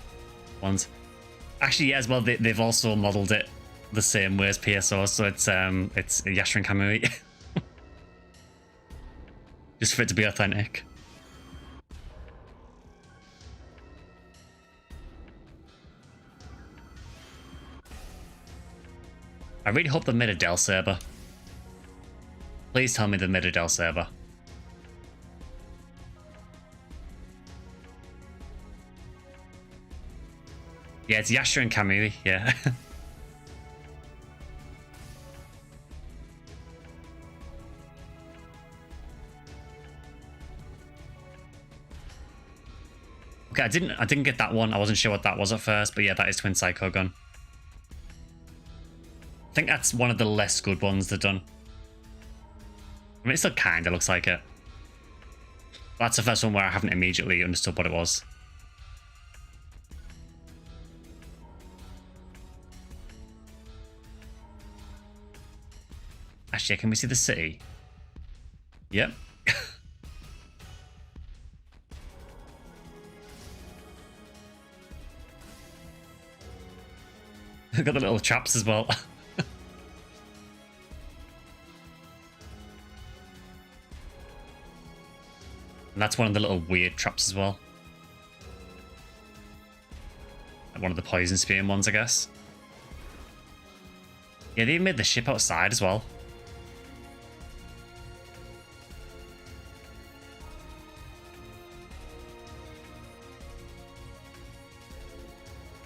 ones. Actually, yeah, as well, they've also modelled it the same way as PSO, so it's Yashrin Kamui. Just for it to be authentic. I really hope they made a Del Saber. Please tell me they made a Del Saber. Yeah, it's Yasha and Kamui, yeah. Okay, I didn't get that one. I wasn't sure what that was at first, but yeah, that is Twin Psycho Gun. I think that's one of the less good ones they've done. I mean, it still kind of looks like it. That's the first one where I haven't immediately understood what it was. Actually, can we see the city? Yep. Got the little traps as well. And that's one of the little weird traps as well. Like one of the poison spewing ones, I guess. Yeah, they even made the ship outside as well.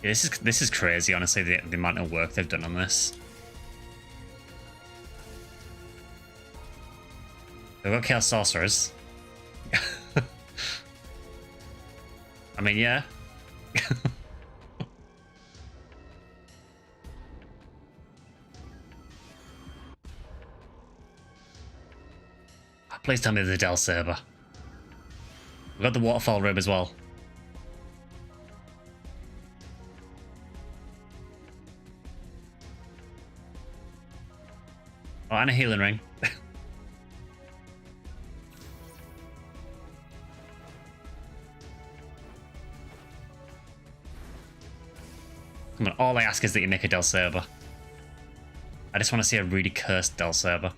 Yeah, this is crazy, honestly, the amount of work they've done on this. They've got Chaos Sorcerers. I mean, yeah. Please tell me the Del Saber. We've got the Waterfall Rib as well. Oh, and a healing ring. Come on, all I ask is that you make a Del Saber. I just want to see a really cursed Del Saber.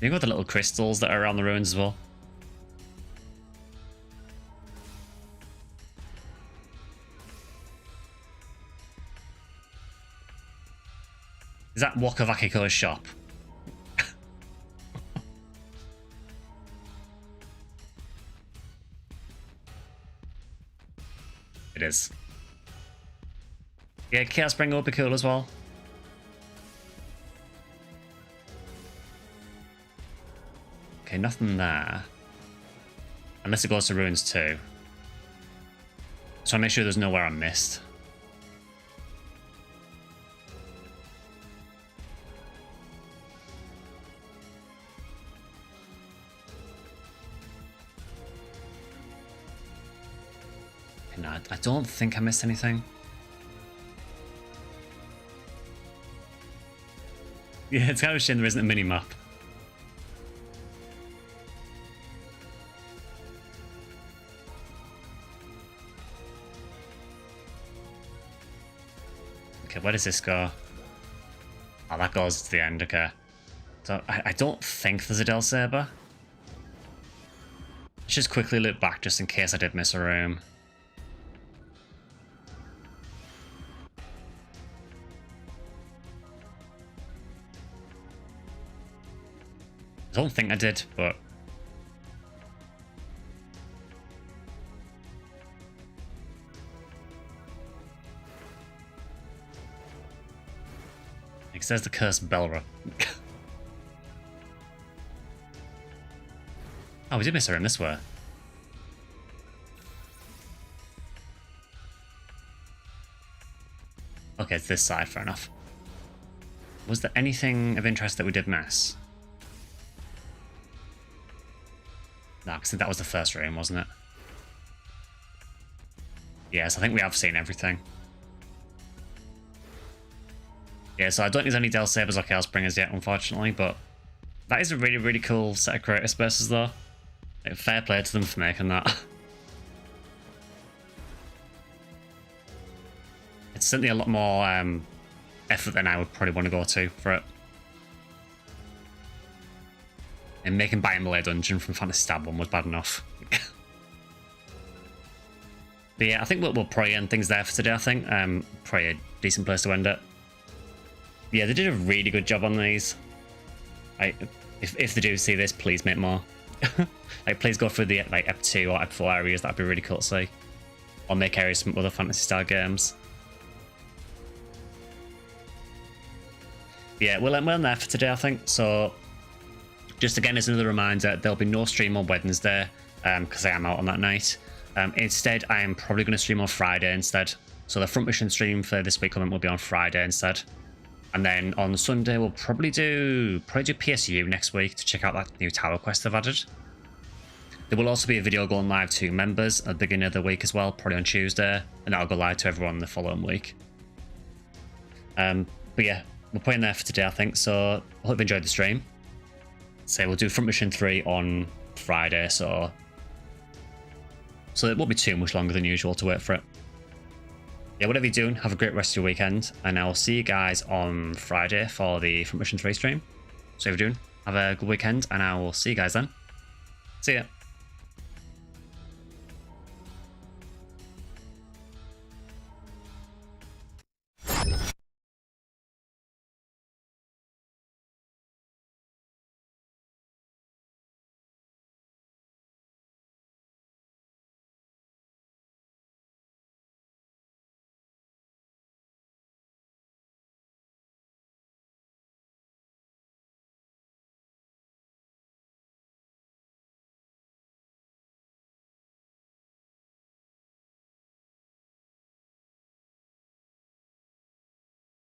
You got the little crystals that are around the ruins as well. Is that Wakavakiko's shop? It is. Yeah, Chaos Bringer would be cool as well. Okay, nothing there. Unless it goes to ruins too. So I make sure there's nowhere I missed. No, I don't think I missed anything. Yeah, it's kind of a shame there isn't a mini-map. Okay, where does this go? Oh, that goes to the end, okay. So, I don't think there's a Del Saber. Let's just quickly look back just in case I did miss a room. I don't think I did, but... It says the cursed Belra. Oh, we did miss her in this way. Okay, it's this side, fair enough. Was there anything of interest that we did miss? No, because that was the first room, wasn't it? Yes, I think we have seen everything. Yeah, so I don't think there's any Del Sabers or Chaos Bringers yet, unfortunately, but that is a really, really cool set of creator spaces, though. Like, fair play to them for making that. It's certainly a lot more effort than I would probably want to go to for it. And making Biomele Dungeon from Fantasy Stab 1 was bad enough. But yeah, I think we'll probably end things there for today, I think. Probably a decent place to end it. Yeah, they did a really good job on these. If they do see this, please make more. Like, please go through the like Ep 2 or Ep 4 areas. That'd be really cool to see. Or make areas from other Fantasy Star games. Yeah, we'll end there for today, I think. So, just again as another reminder, there'll be no stream on Wednesday because I am out on that night. Instead, I am probably going to stream on Friday instead. So the front mission stream for this week coming will be on Friday instead. And then on Sunday, we'll probably do PSU next week to check out that new tower quest they've added. There will also be a video going live to members at the beginning of the week as well, probably on Tuesday, and that'll go live to everyone the following week. But yeah, we're playing there for today, I think, so I hope you enjoyed the stream. So we'll do Front Mission 3 on Friday, so it won't be too much longer than usual to wait for it. Yeah, whatever you're doing, have a great rest of your weekend, and I'll see you guys on Friday for the Front Mission 3 stream. So if you're doing, have a good weekend, and I will see you guys then. See ya.